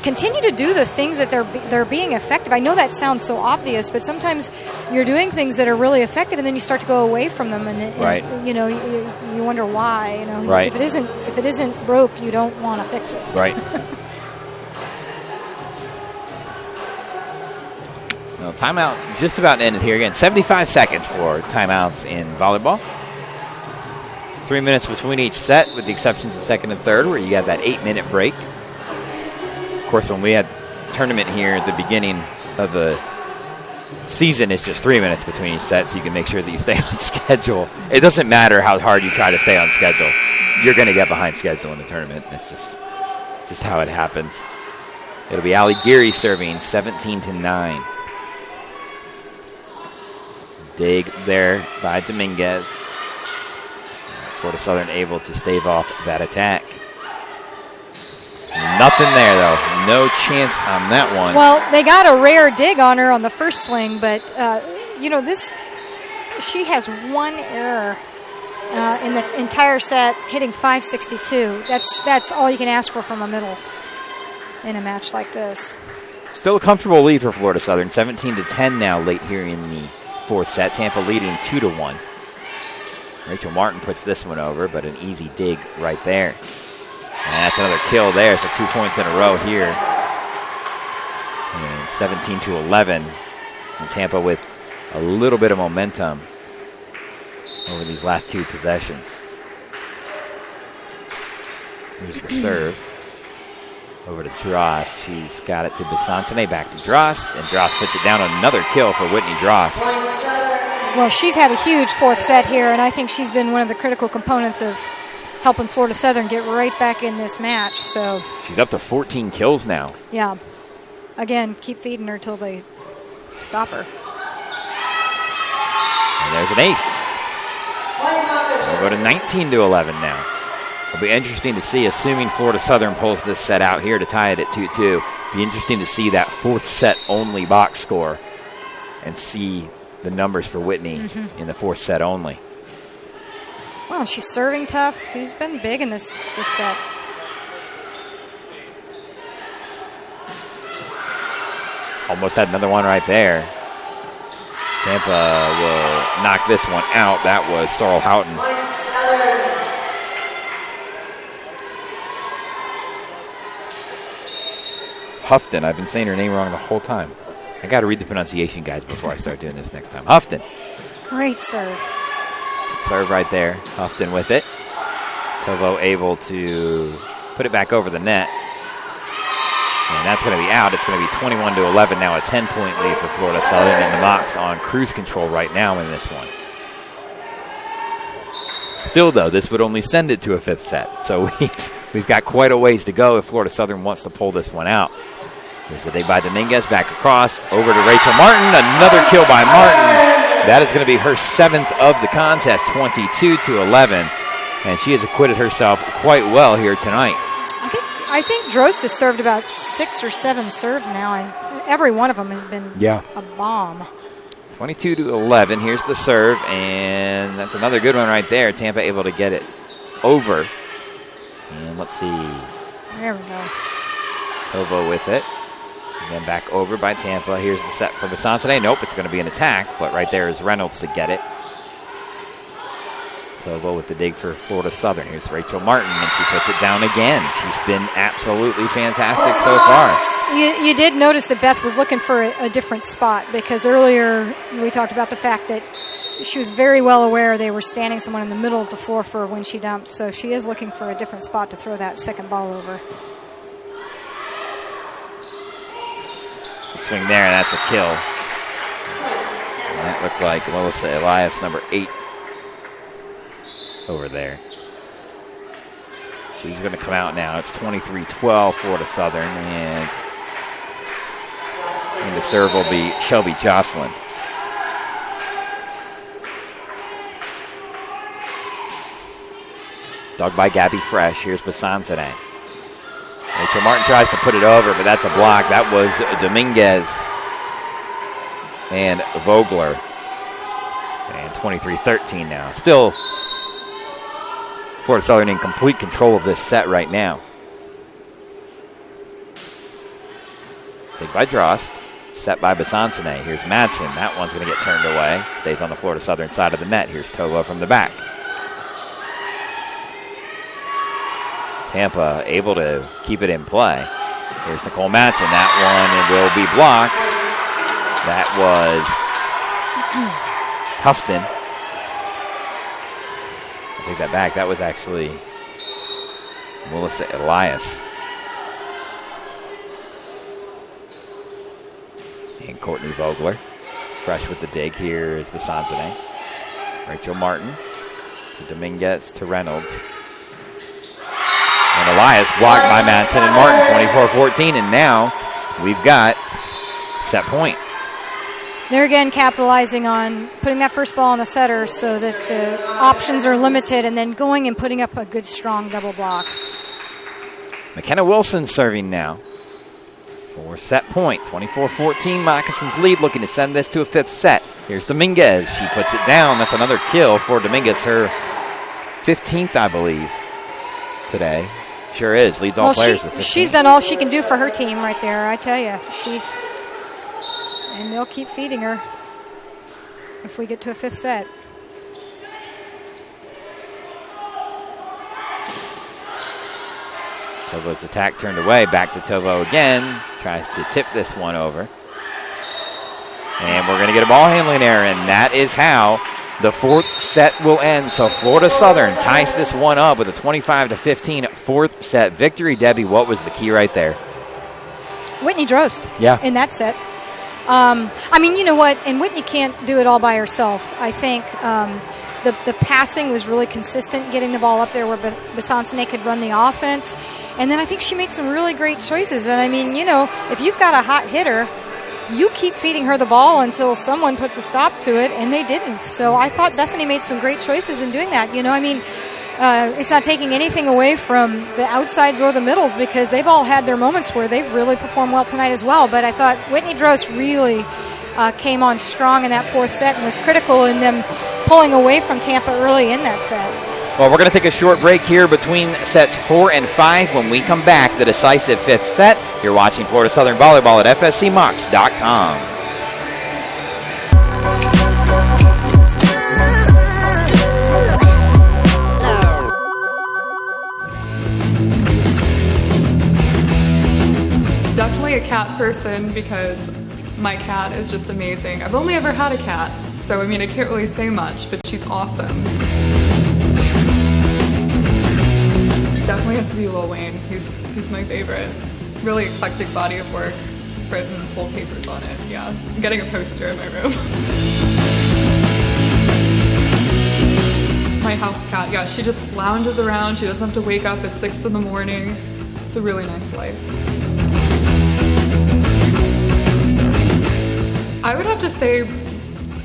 Speaker 2: continue to do the things that they're being effective. I know that sounds so obvious, but sometimes you're doing things that are really effective, and then you start to go away from them, and
Speaker 1: right.
Speaker 2: You wonder why.
Speaker 1: Right.
Speaker 2: If it isn't broke, you don't want to fix it.
Speaker 1: Right. Well, timeout just about ended here. Again, 75 seconds for timeouts in volleyball. 3 minutes between each set, with the exceptions of second and third, where you got that 8-minute break. Of course, when we had tournament here at the beginning of the season, it's just 3 minutes between each set, so you can make sure that you stay on schedule. It doesn't matter how hard you try to stay on schedule. You're going to get behind schedule in the tournament. It's just how it happens. It'll be Allie Geary serving, 17-9. Dig there by Dominguez. Florida Southern able to stave off that attack. Nothing there, though. No chance on that one.
Speaker 2: Well, they got a rare dig on her on the first swing, but, she has one error in the entire set, hitting 562. That's all you can ask for from a middle in a match like this.
Speaker 1: Still a comfortable lead for Florida Southern. 17-10 now late here in the fourth set. Tampa leading 2-1. Rachel Martin puts this one over, but an easy dig right there. And that's another kill there, so 2 points in a row here. And 17-11. And Tampa with a little bit of momentum over these last two possessions. Here's the serve. Over to Drost. She's got it to Basantane, back to Drost, and Drost puts it down. Another kill for Whitney Drost.
Speaker 2: Well, she's had a huge fourth set here, and I think she's been one of the critical components of helping Florida Southern get right back in this match. So
Speaker 1: she's up to 14 kills now.
Speaker 2: Yeah. Again, keep feeding her till they stop her.
Speaker 1: And there's an ace. We'll go to 19-11 now. It'll be interesting to see, assuming Florida Southern pulls this set out here to tie it at 2-2. Be interesting to see that fourth set only box score and see the numbers for Whitney in the fourth set only.
Speaker 2: Well, she's serving tough. She's been big in this set.
Speaker 1: Almost had another one right there. Tampa will knock this one out. That was Sorrel Houghton. Houghton. I've been saying her name wrong the whole time. I got to read the pronunciation guides before I start doing this next time. Houghton.
Speaker 2: Great serve.
Speaker 1: Serve right there. Houghton with it. Tovo able to put it back over the net. And that's going to be out. It's going to be 21-11 now, a 10-point lead for Florida Southern, and the Mocs on cruise control right now in this one. Still, though, this would only send it to a fifth set. So we've got quite a ways to go if Florida Southern wants to pull this one out. Here's the dig by Dominguez, back across, over to Rachel Martin. Another kill by Martin. That is going to be her 7th of the contest, 22-11. And she has acquitted herself quite well here tonight.
Speaker 2: I think Drost has served about 6 or 7 serves now, and every one of them has been a bomb.
Speaker 1: 22-11. Here's the serve, and that's another good one right there. Tampa able to get it over. And let's see.
Speaker 2: There we go.
Speaker 1: Tovo with it. And then back over by Tampa. Here's the set for Besancene. Nope, it's going to be an attack, but right there is Reynolds to get it. Tovo with the dig for Florida Southern. Here's Rachel Martin, and she puts it down again. She's been absolutely fantastic so far.
Speaker 2: You did notice that Beth was looking for a different spot, because earlier we talked about the fact that she was very well aware they were standing someone in the middle of the floor for when she dumped, so she is looking for a different spot to throw that second ball over.
Speaker 1: Good swing there, and that's a kill. And that looked like Melissa Elias, number 8, over there. She's going to come out now. It's 23-12 Florida Southern, and the serve will be Shelby Jocelyn. Dug by Gabby Fresh. Here's Besancene. Rachel Martin tries to put it over, but that's a block. That was Dominguez and Vogler. And 23-13 now. Still Florida Southern in complete control of this set right now. Dig by Drost. Set by Besancene. Here's Madsen. That one's going to get turned away. Stays on the Florida Southern side of the net. Here's Tovo from the back. Tampa able to keep it in play. Here's Nicole Madsen. That one will be blocked. That was Houghton. I'll take that back. That was actually Melissa Elias. And Courtney Vogler. Fresh with the dig. Here is Besancene. Rachel Martin to Dominguez to Reynolds. And Elias blocked by Madsen and Martin, 24-14. And now we've got set point.
Speaker 2: They're again capitalizing on putting that first ball on the setter so that the options are limited, and then going and putting up a good, strong double block.
Speaker 1: McKenna Wilson serving now for set point. 24-14, Moccasins lead, looking to send this to a 5th set. Here's Dominguez. She puts it down. That's another kill for Dominguez, her 15th, I believe, today. Sure is. Leads all players with 15.
Speaker 2: She's done all she can do for her team right there, I tell you. And they'll keep feeding her if we get to a 5th set.
Speaker 1: Tovo's attack turned away. Back to Tovo again. Tries to tip this one over. And we're going to get a ball handling error, and that is how the 4th set will end. So Florida Southern ties this one up with a 25-15 4th set victory. Debbie, what was the key right there?
Speaker 2: Whitney Drost in that set. I mean, you know what? And Whitney can't do it all by herself. I think the passing was really consistent, getting the ball up there where Besancene could run the offense. And then I think she made some really great choices. And, I mean, you know, if you've got a hot hitter, you keep feeding her the ball until someone puts a stop to it, and they didn't. So I thought Bethany made some great choices in doing that. You know, I mean, it's not taking anything away from the outsides or the middles, because they've all had their moments where they've really performed well tonight as well. But I thought Whitney Drost really came on strong in that 4th set and was critical in them pulling away from Tampa early in that set.
Speaker 1: Well, we're going to take a short break here between sets 4 and 5. When we come back, the decisive 5th set. You're watching Florida Southern Volleyball at FSCMocs.com.
Speaker 4: Definitely a cat person, because my cat is just amazing. I've only ever had a cat, so I mean, I can't really say much, but she's awesome. Definitely has to be Lil Wayne. He's my favorite. really eclectic body of work. Written full papers on it. Yeah, I'm getting a poster in my room. My house cat, yeah, she just lounges around. She doesn't have to wake up at 6 in the morning. It's a really nice life. I would have to say,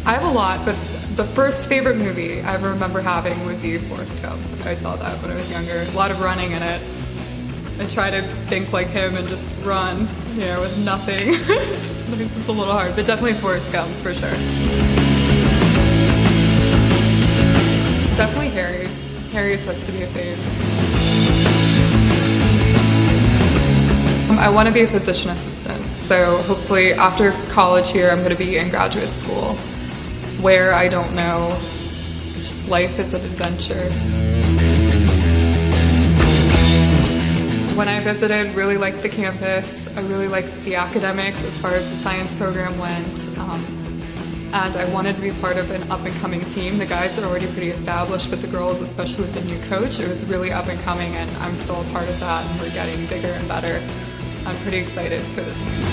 Speaker 4: I have a lot, but the first favorite movie I ever remember having would be Forrest Gump. I saw that when I was younger. A lot of running in it. I try to think like him and just run, with nothing. It's a little hard, but definitely Forrest Gump for sure. Definitely Harry's. Harry's has to be a fave. I want to be a physician assistant, so hopefully after college here I'm going to be in graduate school. Where, I don't know. It's just life is an adventure. When I visited, really liked the campus. I really liked the academics as far as the science program went. And I wanted to be part of an up-and-coming team. The guys are already pretty established, but the girls, especially with the new coach, it was really up-and-coming, and I'm still a part of that, and we're getting bigger and better. I'm pretty excited for this season.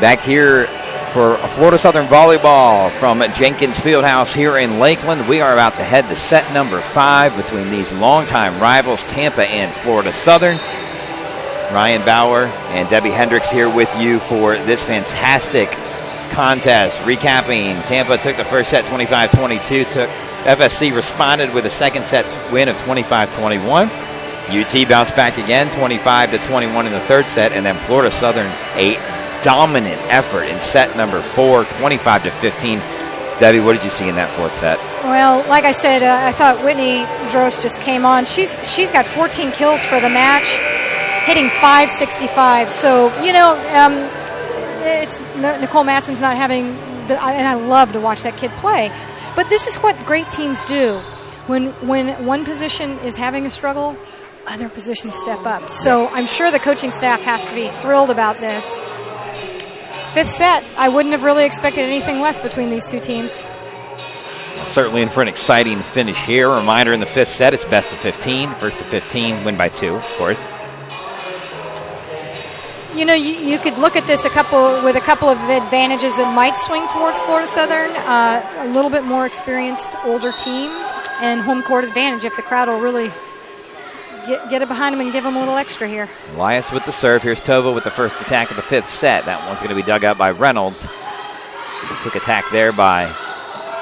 Speaker 1: Back here for Florida Southern Volleyball from Jenkins Fieldhouse here in Lakeland. We are about to head to set number 5 between these longtime rivals, Tampa and Florida Southern. Ryan Bauer and Debbie Hendricks here with you for this fantastic contest. Recapping, Tampa took the first set 25-22. FSC responded with a second set win of 25-21. UT bounced back again, 25-21 in the third set, and then Florida Southern a dominant effort in set number 4, 25-15. Debbie, what did you see in that fourth set?
Speaker 2: Well, like I said, I thought Whitney Drost just came on. She's got 14 kills for the match, hitting .565. So, it's Nicole Matson's not having, and I love to watch that kid play. But this is what great teams do. When one position is having a struggle, other positions step up. So I'm sure the coaching staff has to be thrilled about this. Fifth set, I wouldn't have really expected anything less between these two teams.
Speaker 1: Certainly in for an exciting finish here. A reminder, in the fifth set, it's best of 15. First to 15, win by 2, of course.
Speaker 2: You could look at this with a couple of advantages that might swing towards Florida Southern. A little bit more experienced, older team, and home court advantage if the crowd will really get it behind them and give them a little extra here.
Speaker 1: Elias with the serve. Here's Tova with the first attack of the fifth set. That one's going to be dug out by Reynolds. Quick attack there by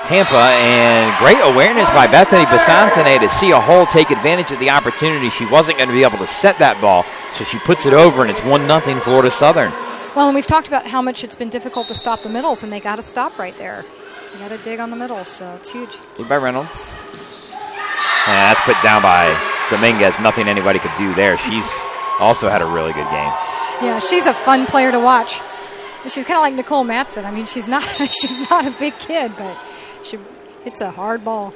Speaker 1: Tampa, and great awareness by Bethany Basansene to see a hole, take advantage of the opportunity. She wasn't going to be able to set that ball, so she puts it over, and it's 1-0 Florida Southern.
Speaker 2: Well, and we've talked about how much it's been difficult to stop the middles, and they got to stop right there. They got to dig on the middles, so it's huge.
Speaker 1: Lead by Reynolds. And that's put down by Dominguez. Nothing anybody could do there. She's also had a really good game.
Speaker 2: Yeah, she's a fun player to watch. She's kind of like Nicole Matson. I mean, she's not a big kid, but she hits a hard ball.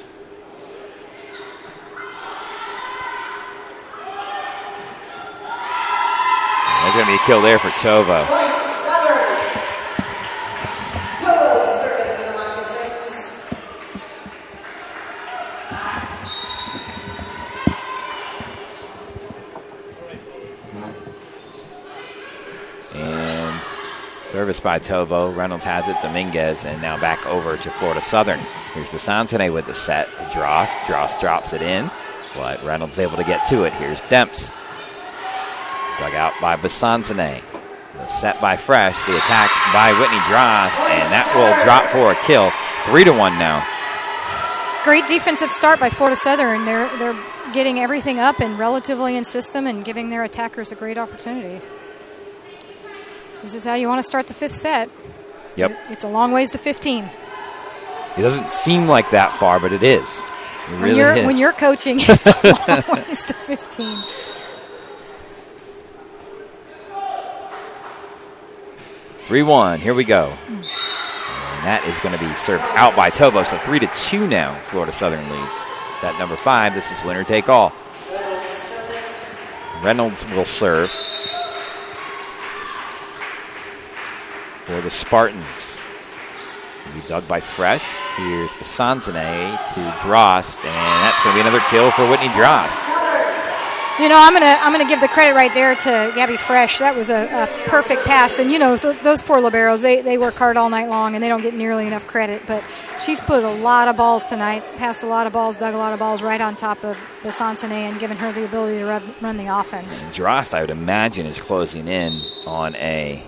Speaker 1: There's going to be a kill there for Tova. And service by Tovo. Reynolds has it. Dominguez, and now back over to Florida Southern. Here's Basansene with the set to Dross. Dross drops it in, but Reynolds able to get to it. Here's Demps. Dug out by Basansene. The set by Fresh. The attack by Whitney Dross, and that will drop for a kill. 3-1 now.
Speaker 2: Great defensive start by Florida Southern. They're getting everything up and relatively in system and giving their attackers a great opportunity. This is how you want to start the fifth set.
Speaker 1: Yep.
Speaker 2: It's a long ways to 15.
Speaker 1: It doesn't seem like that far, but it is. It really is.
Speaker 2: When you're coaching, it's a long ways to 15.
Speaker 1: (3-1). Here we go. And that is going to be served out by Tovo. So 3-2 now. Florida Southern leads. Set number 5. This is winner take all. Reynolds will serve for the Spartans. Be dug by Fresh. Here's Basantane to Drost, and that's going to be another kill for Whitney Drost.
Speaker 2: You know, I'm gonna give the credit right there to Gabby Fresh. That was a perfect pass. And, you know, so those poor liberos, they work hard all night long, and they don't get nearly enough credit. But she's put a lot of balls tonight, passed a lot of balls, dug a lot of balls right on top of Basantane and given her the ability to run the offense.
Speaker 1: And Drost, I would imagine, is closing in on a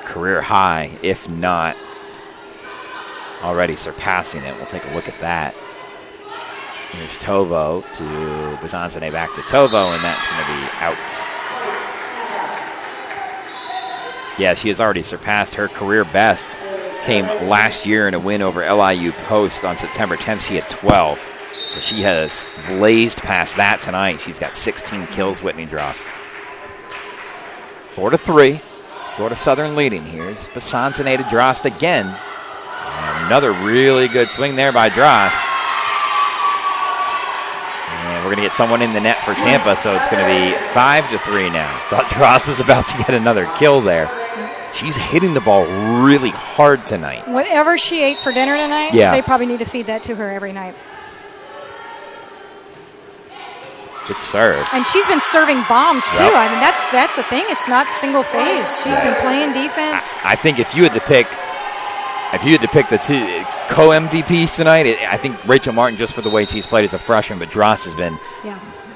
Speaker 1: career high, if not already surpassing it. We'll take a look at that. Here's Tovo to Basantane, back to Tovo, and that's going to be out. Yeah, she has already surpassed her career best. Came last year in a win over LIU Post on September 10th. She had 12. So she has blazed past that tonight. She's got 16 kills, Whitney Drost. 4-3. Florida Southern leading. Here's Basantane to Drost again. And another really good swing there by Drost. And we're going to get someone in the net for Tampa, so it's going to be 5-3 now. Thought Drost was about to get another kill there. She's hitting the ball really hard tonight.
Speaker 2: Whatever she ate for dinner tonight, they probably need to feed that to her every night.
Speaker 1: Good serve.
Speaker 2: And she's been serving bombs, too. I mean, that's the thing. It's not single phase. She's been playing defense.
Speaker 1: I think if you had to pick the two co-MVPs tonight, I think Rachel Martin, just for the way she's played as a freshman, but Drost has been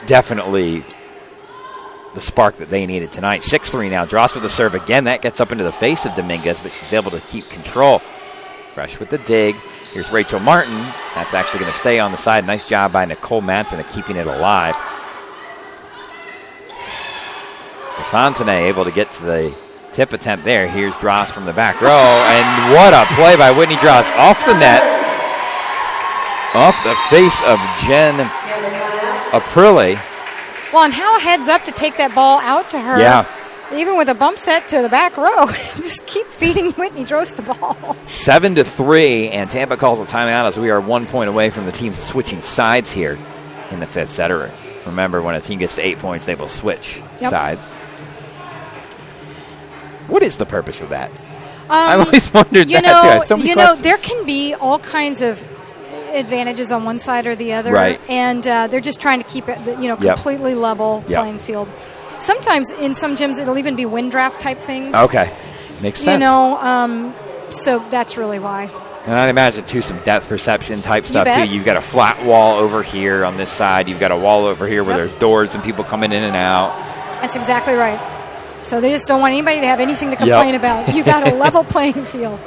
Speaker 1: definitely the spark that they needed tonight. 6-3 now. Drost with the serve again. That gets up into the face of Dominguez, but she's able to keep control. Fresh with the dig. Here's Rachel Martin. That's actually going to stay on the side. Nice job by Nicole Matson of keeping it alive. Basantane able to get to the tip attempt there. Here's Drost from the back row. And what a play by Whitney Drost. Off the net. Off the face of Jen Aprile.
Speaker 2: Well, and how heads up to take that ball out to her.
Speaker 1: Yeah.
Speaker 2: Even with a bump set to the back row. Just keep feeding Whitney Drost the ball.
Speaker 1: 7-3, and Tampa calls a timeout as we are 1 point away from the teams switching sides here in the fifth set. Remember, when a team gets to 8 points, they will switch sides. What is the purpose of that? I've always wondered that, too. I have so many questions.
Speaker 2: There can be all kinds of advantages on one side or the other, and they're just trying to keep it, completely level playing field. Sometimes in some gyms it'll even be wind draft type things.
Speaker 1: Okay, makes sense.
Speaker 2: So that's really why.
Speaker 1: And I'd imagine too some depth perception type stuff too. You've got a flat wall over here on this side. You've got a wall over here where there's doors and people coming in and out.
Speaker 2: That's exactly right. So they just don't want anybody to have anything to complain about. You got a level playing field.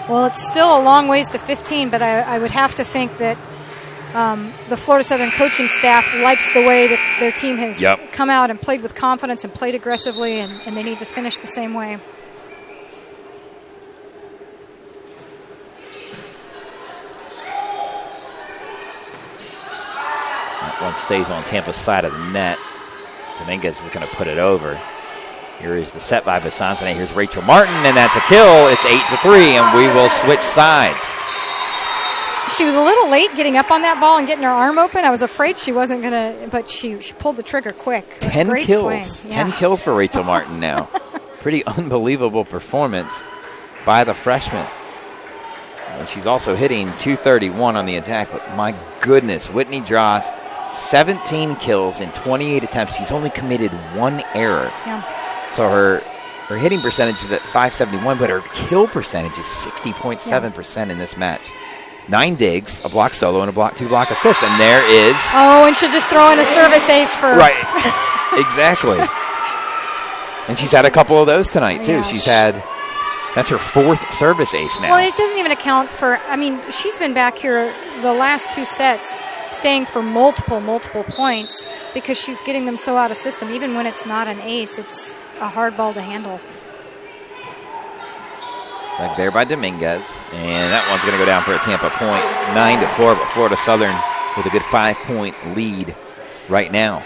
Speaker 2: Well, it's still a long ways to 15, but I would have to think that the Florida Southern coaching staff likes the way that their team has come out and played with confidence and played aggressively, and they need to finish the same way.
Speaker 1: That one stays on Tampa's side of the net. Dominguez is going to put it over. Here is the set by Basantane. Here's Rachel Martin, and that's a kill. It's 8-3, and we will switch sides.
Speaker 2: She was a little late getting up on that ball and getting her arm open. I was afraid she wasn't going to, but she pulled the trigger quick.
Speaker 1: 10
Speaker 2: Great
Speaker 1: kills.
Speaker 2: swing.
Speaker 1: 10 kills for Rachel Martin now. Pretty unbelievable performance by the freshman. And she's also hitting .231 on the attack, but my goodness, Whitney Drost, 17 kills in 28 attempts. She's only committed one error.
Speaker 2: Yeah.
Speaker 1: So her hitting percentage is at .571, but her kill percentage is 60.7% in this match. 9 digs, a block solo, and a 2 block assists. And there is...
Speaker 2: Oh, and she'll just throw in a service ace for...
Speaker 1: Right. Exactly. And she's had a couple of those tonight, too.
Speaker 2: Yeah.
Speaker 1: That's her 4th service ace now.
Speaker 2: Well, it doesn't even account for... she's been back here the last 2 sets staying for multiple points because she's getting them so out of system. Even when it's not an ace, it's a hard ball to handle.
Speaker 1: Back there by Dominguez. And that one's going to go down for a Tampa point. 9-4, but Florida Southern with a good 5-point lead right now.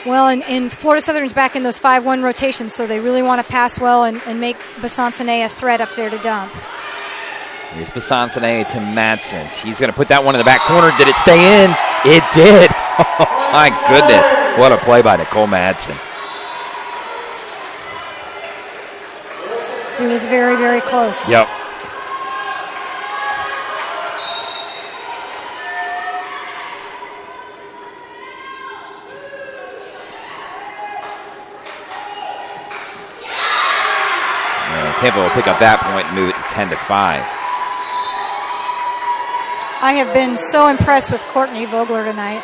Speaker 2: Well, and Florida Southern's back in those 5-1 rotations, so they really want to pass well and make Besancene a threat up there to dump.
Speaker 1: Here's Besancene to Madsen. She's going to put that one in the back corner. Did it stay in? It did. Oh, my goodness. What a play by Nicole Madsen.
Speaker 2: It was very, very close.
Speaker 1: Yep. Tampa will pick up that point and move it to 10-5.
Speaker 2: I have been so impressed with Courtney Vogler tonight.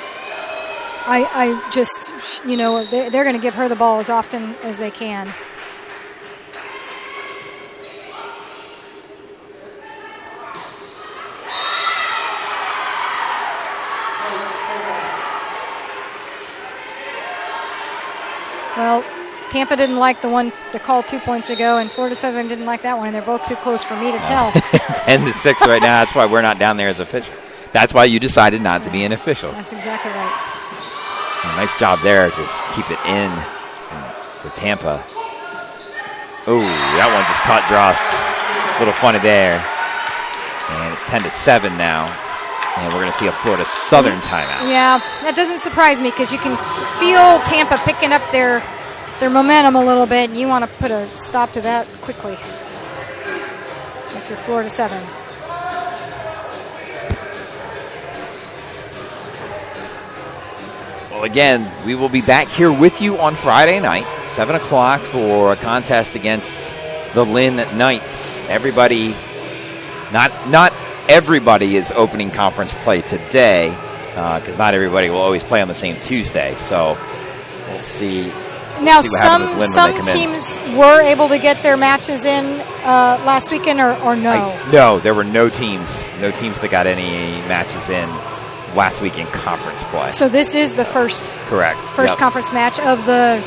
Speaker 2: I just, they're going to give her the ball as often as they can. Well, Tampa didn't like the call 2 points ago, and Florida Southern didn't like that one, and they're both too close for me to tell.
Speaker 1: 10-6 right now. That's why we're not down there as official. That's why you decided not to be an official.
Speaker 2: That's exactly right.
Speaker 1: Nice job there. Just keep it in for Tampa. Oh, that one just caught Drost. A little funny there. And it's 10-7 now. And we're going to see a Florida Southern timeout.
Speaker 2: Yeah, that doesn't surprise me because you can feel Tampa picking up their momentum a little bit, and you want to put a stop to that quickly if you're Florida Southern.
Speaker 1: Well, again, we will be back here with you on Friday night, 7 o'clock, for a contest against the Lynn Knights. Everybody, not everybody is opening conference play today, because not everybody will always play on the same Tuesday. So we'll see.
Speaker 2: Now, some teams were able to get their matches in last weekend, or no?
Speaker 1: No, there were no teams that got any matches in last week in conference play.
Speaker 2: So this is the first conference match of the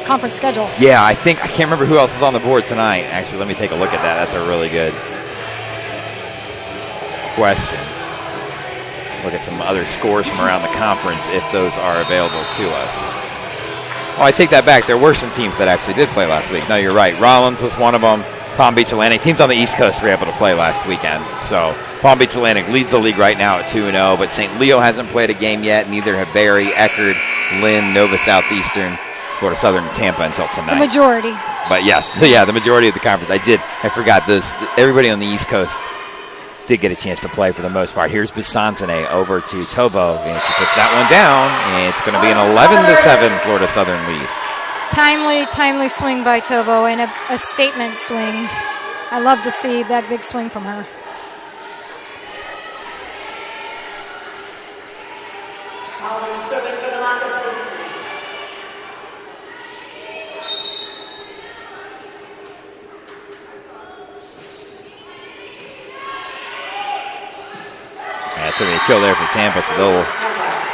Speaker 2: conference schedule.
Speaker 1: Yeah, I can't remember who else is on the board tonight. Actually, let me take a look at that. That's a really good question. Look at some other scores from around the conference if those are available to us. Oh, I take that back. There were some teams that actually did play last week. No, you're right. Rollins was one of them. Palm Beach Atlantic. Teams on the East Coast were able to play last weekend. So Palm Beach Atlantic leads the league right now at 2-0, but St. Leo hasn't played a game yet. Neither have Barry, Eckerd, Lynn, Nova Southeastern, Florida Southern, and Tampa until tonight.
Speaker 2: The majority.
Speaker 1: But yes, the majority of the conference. I forgot this. Everybody on the East Coast did get a chance to play for the most part. Here's Besancene over to Tovo, and she puts that one down, and it's going to be an 11-7 Florida Southern lead.
Speaker 2: Timely swing by Tovo, and a statement swing. I love to see that big swing from her.
Speaker 5: Serving for the Moccasins.
Speaker 1: Yeah, it's going to be a kill there for Tampa, so they'll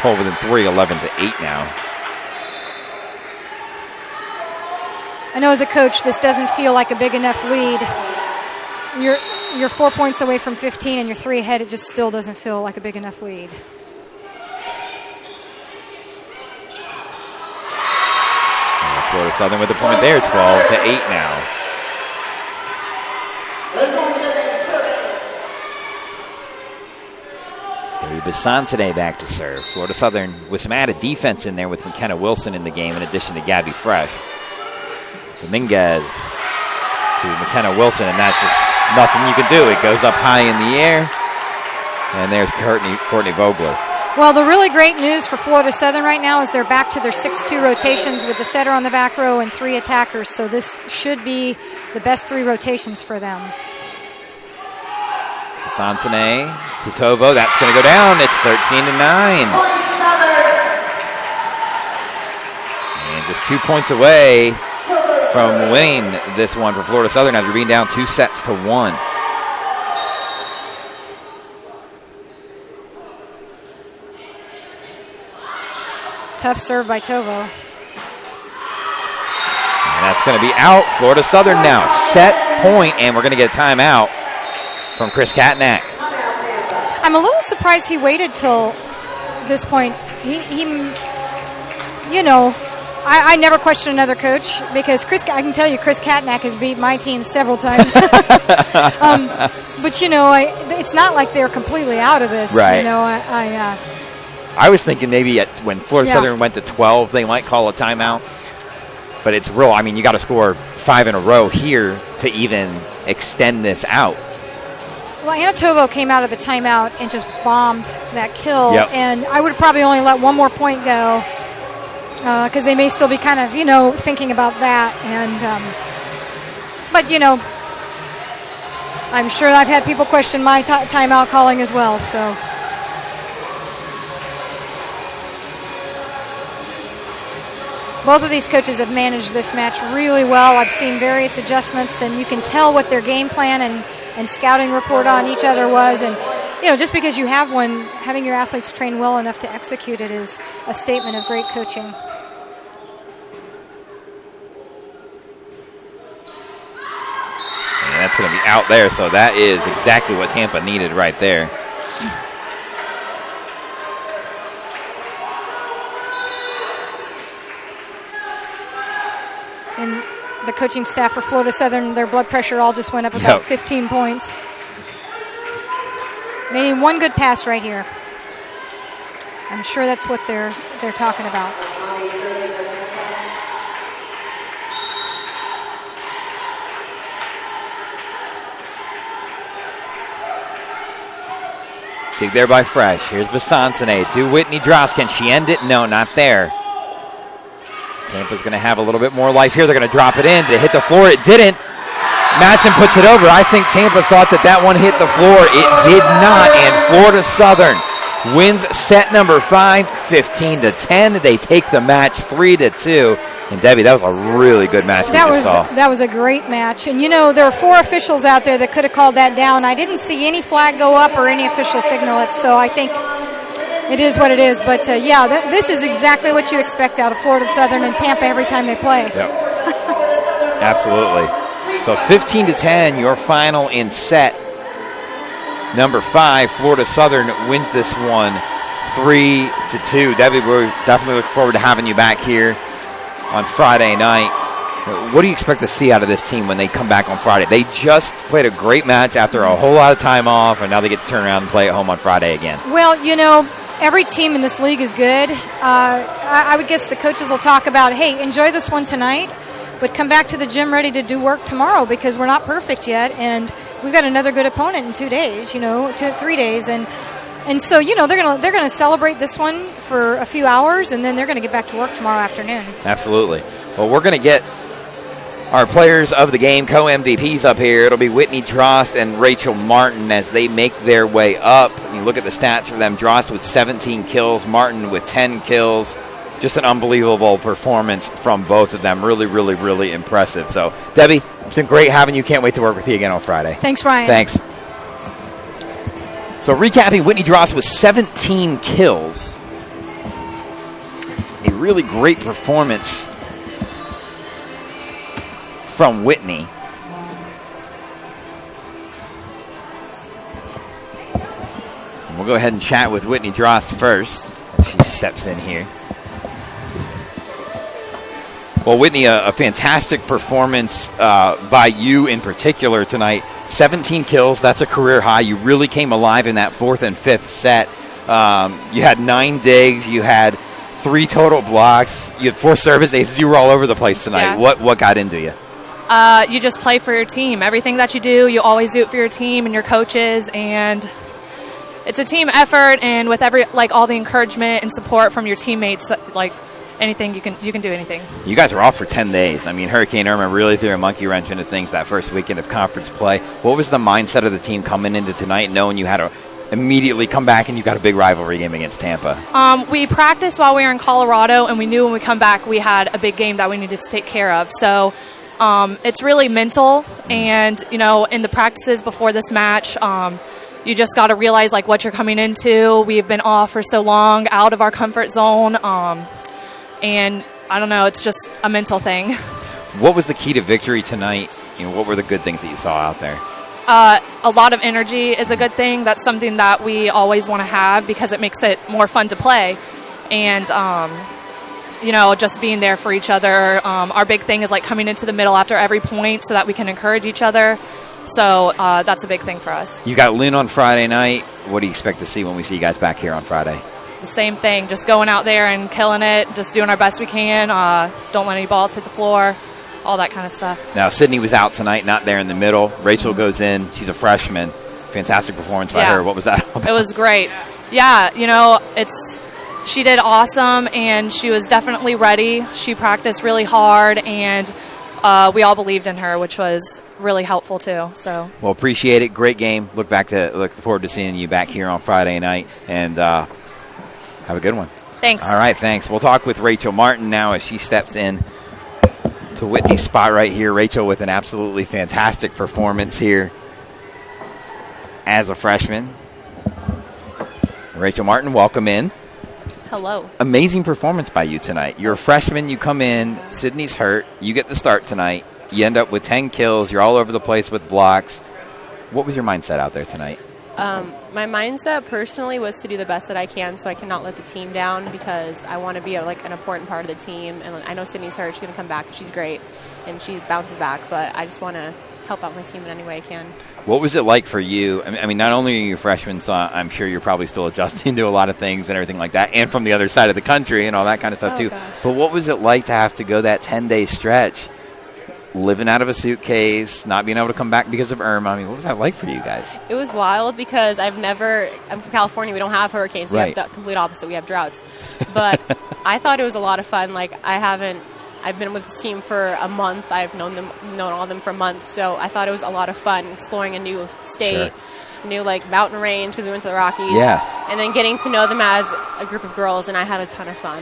Speaker 1: pull within 3, 11-8 now.
Speaker 2: I know as a coach, this doesn't feel like a big enough lead. You're 4 points away from 15 and you're 3 ahead. It just still doesn't feel like a big enough lead.
Speaker 1: Florida Southern with the point there, 12-8 now. It's going to be Besancene back to serve. Florida Southern with some added defense in there with McKenna Wilson in the game in addition to Gabby Fresh. Dominguez to McKenna Wilson, and that's just nothing you can do. It goes up high in the air, and there's Courtney Vogler.
Speaker 2: Well, the really great news for Florida Southern right now is they're back to their 6-2 rotations with the setter on the back row and 3 attackers, so this should be the best 3 rotations for them.
Speaker 1: Besancene to Tovo. That's going to go down. It's 13-9. And just 2 points away from winning this one for Florida Southern after being down 2-1.
Speaker 2: Tough serve by Tovo.
Speaker 1: And that's going to be out. Florida Southern now set point, and we're going to get a timeout from Chris Katnack.
Speaker 2: I'm a little surprised he waited till this point. He I never question another coach because I can tell you Chris Katnack has beat my team several times. But, it's not like they're completely out of this.
Speaker 1: Right.
Speaker 2: I
Speaker 1: was thinking maybe when Florida Southern went to 12, they might call a timeout. But it's real. I mean, you got to score 5 in a row here to even extend this out.
Speaker 2: Well, Anatovo came out of the timeout and just bombed that kill.
Speaker 1: Yep.
Speaker 2: And I would probably only let one more point go because they may still be kind of, thinking about that. And but, I'm sure I've had people question my timeout calling as well. So. Both of these coaches have managed this match really well. I've seen various adjustments, and you can tell what their game plan and scouting report on each other was. And, just because you have one, having your athletes train well enough to execute it is a statement of great coaching.
Speaker 1: And that's going to be out there, so that is exactly what Tampa needed right there.
Speaker 2: And the coaching staff for Florida Southern, their blood pressure all just went up about 15 points. They need one good pass right here. I'm sure that's what they're talking about.
Speaker 1: Dig there by Fresh. Here's Basansene to Whitney Dross. Can she end it? No, not there. Tampa's going to have a little bit more life here. They're going to drop it in. Did it hit the floor? It didn't. Matson puts it over. I think Tampa thought that one hit the floor. It did not, and Florida Southern wins set number 5, 15-10. They take the match 3-2. And Debbie, that was a really good match
Speaker 2: that was a great match. And there were 4 officials out there that could have called that down. I didn't see any flag go up or any official signal it, so I think it is what it is. But, this is exactly what you expect out of Florida Southern and Tampa every time they play.
Speaker 1: Yep. Absolutely. So 15-10, your final in set number 5. Florida Southern wins this one 3-2. Debbie, we definitely look forward to having you back here on Friday night. What do you expect to see out of this team when they come back on Friday? They just played a great match after a whole lot of time off, and now they get to turn around and play at home on Friday again.
Speaker 2: Well, every team in this league is good. I would guess the coaches will talk about, hey, enjoy this one tonight, but come back to the gym ready to do work tomorrow because we're not perfect yet, and we've got another good opponent in 2 days, 3 days, and so they're gonna celebrate this one for a few hours, and then they're gonna get back to work tomorrow afternoon.
Speaker 1: Absolutely. Well, we're gonna get our players of the game, co-MVPs up here. It'll be Whitney Drost and Rachel Martin as they make their way up. You look at the stats for them. Drost with 17 kills, Martin with 10 kills. Just an unbelievable performance from both of them. Really, really, really impressive. So, Debbie, it's been great having you. Can't wait to work with you again on Friday.
Speaker 2: Thanks, Ryan.
Speaker 1: Thanks. So, recapping, Whitney Drost with 17 kills. A really great performance from Whitney. We'll go ahead and chat with Whitney Drost first as she steps in here. Well, Whitney, a fantastic performance by you in particular tonight. 17 kills, that's a career high. You really came alive in that 4th and 5th set. You had 9 digs, you had 3 total blocks, you had 4 service aces. You were all over the place tonight. Yeah. What got into you?
Speaker 6: You just play for your team. Everything that you do, you always do it for your team and your coaches, and it's a team effort. And with all the encouragement and support from your teammates, anything you can do anything. You
Speaker 1: guys are off for 10 days. I mean, Hurricane Irma really threw a monkey wrench into things that first weekend of conference play. What was the mindset of the team coming into tonight, knowing you had to immediately come back and you got a big rivalry game against Tampa?
Speaker 6: We practiced while we were in Colorado, and we knew when we come back we had a big game that we needed to take care of. So. It's really mental, and in the practices before this match, you just got to realize what you're coming into. We've been off for so long, out of our comfort zone, and I don't know, it's just a mental thing.
Speaker 1: What was the key to victory tonight? What were the good things that you saw out there?
Speaker 6: A lot of energy is a good thing. That's something that we always want to have because it makes it more fun to play, and just being there for each other. Our big thing is like coming into the middle after every point so that we can encourage each other. So that's a big thing for us.
Speaker 1: You got Lynn on Friday night. What do you expect to see when we see you guys back here on Friday?
Speaker 6: The same thing, just going out there and killing it, just doing our best we can. Don't let any balls hit the floor, all that kind of stuff.
Speaker 1: Now, Sydney was out tonight, not there in the middle. Rachel goes in. She's a freshman. Fantastic performance by her. What was that about?
Speaker 6: It was great. Yeah, she did awesome, and she was definitely ready. She practiced really hard, and we all believed in her, which was really helpful too. So,
Speaker 1: well, appreciate it. Great game. Look forward to seeing you back here on Friday night, and have a good one.
Speaker 6: Thanks.
Speaker 1: All right, thanks. We'll talk with Rachel Martin now as she steps in to Whitney's spot right here. Rachel with an absolutely fantastic performance here as a freshman. Rachel Martin, welcome in.
Speaker 7: Hello.
Speaker 1: Amazing performance by you tonight. You're a freshman. You come in. Sydney's hurt. You get the start tonight. You end up with 10 kills. You're all over the place with blocks. What was your mindset out there tonight?
Speaker 7: My mindset personally was to do the best that I can so I cannot let the team down, because I want to be an important part of the team. And I know Sydney's hurt. She's going to come back. She's great, and she bounces back. But I just want to help out my team in any way I can. What
Speaker 1: was it like for you? I mean, not only are you freshmen, so I'm sure you're probably still adjusting to a lot of things and everything like that, and from the other side of the country and all that kind of stuff too.
Speaker 7: Gosh.
Speaker 1: But what was it like to have to go that 10-day stretch, living out of a suitcase, not being able to come back because of Irma? I mean, what was that like for you guys?
Speaker 7: It was wild because I'm from California. We don't have hurricanes. We have the complete opposite. We have droughts. But I thought it was a lot of fun. I've been with this team for a month. I've known all of them for a month. So I thought it was a lot of fun exploring a new state, new mountain range, because we went to the Rockies.
Speaker 1: Yeah.
Speaker 7: And then getting to know them as a group of girls, and I had a ton of fun.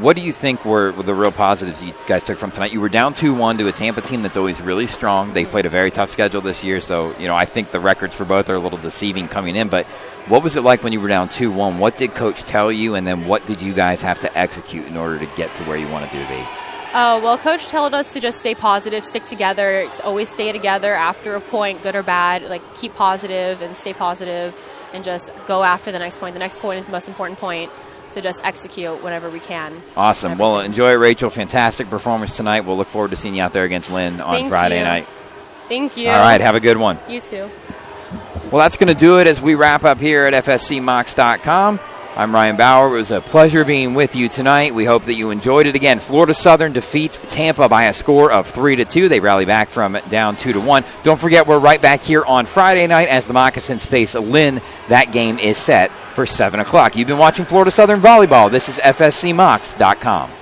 Speaker 1: What do you think were the real positives you guys took from tonight? You were down 2-1 to a Tampa team that's always really strong. They've played a very tough schedule this year, so I think the records for both are a little deceiving coming in. But what was it like when you were down 2-1? What did Coach tell you, and then what did you guys have to execute in order to get to where you wanted to be?
Speaker 7: Well, Coach told us to just stay positive, stick together, always stay together after a point, good or bad. Keep positive and stay positive, and just go after the next point. The next point is the most important point. So just execute whenever we can.
Speaker 1: Awesome. Well, enjoy, Rachel. Fantastic performance tonight. We'll look forward to seeing you out there against Lynn on Friday night.
Speaker 7: Thank you.
Speaker 1: All right. Have a good one.
Speaker 7: You too.
Speaker 1: Well, that's going to do it as we wrap up here at FSCMocs.com. I'm Ryan Bauer. It was a pleasure being with you tonight. We hope that you enjoyed it. Again, Florida Southern defeats Tampa by a score of 3-2. They rally back from down 2-1. Don't forget, we're right back here on Friday night as the Moccasins face Lynn. That game is set for 7 o'clock. You've been watching Florida Southern Volleyball. This is FSCMocs.com.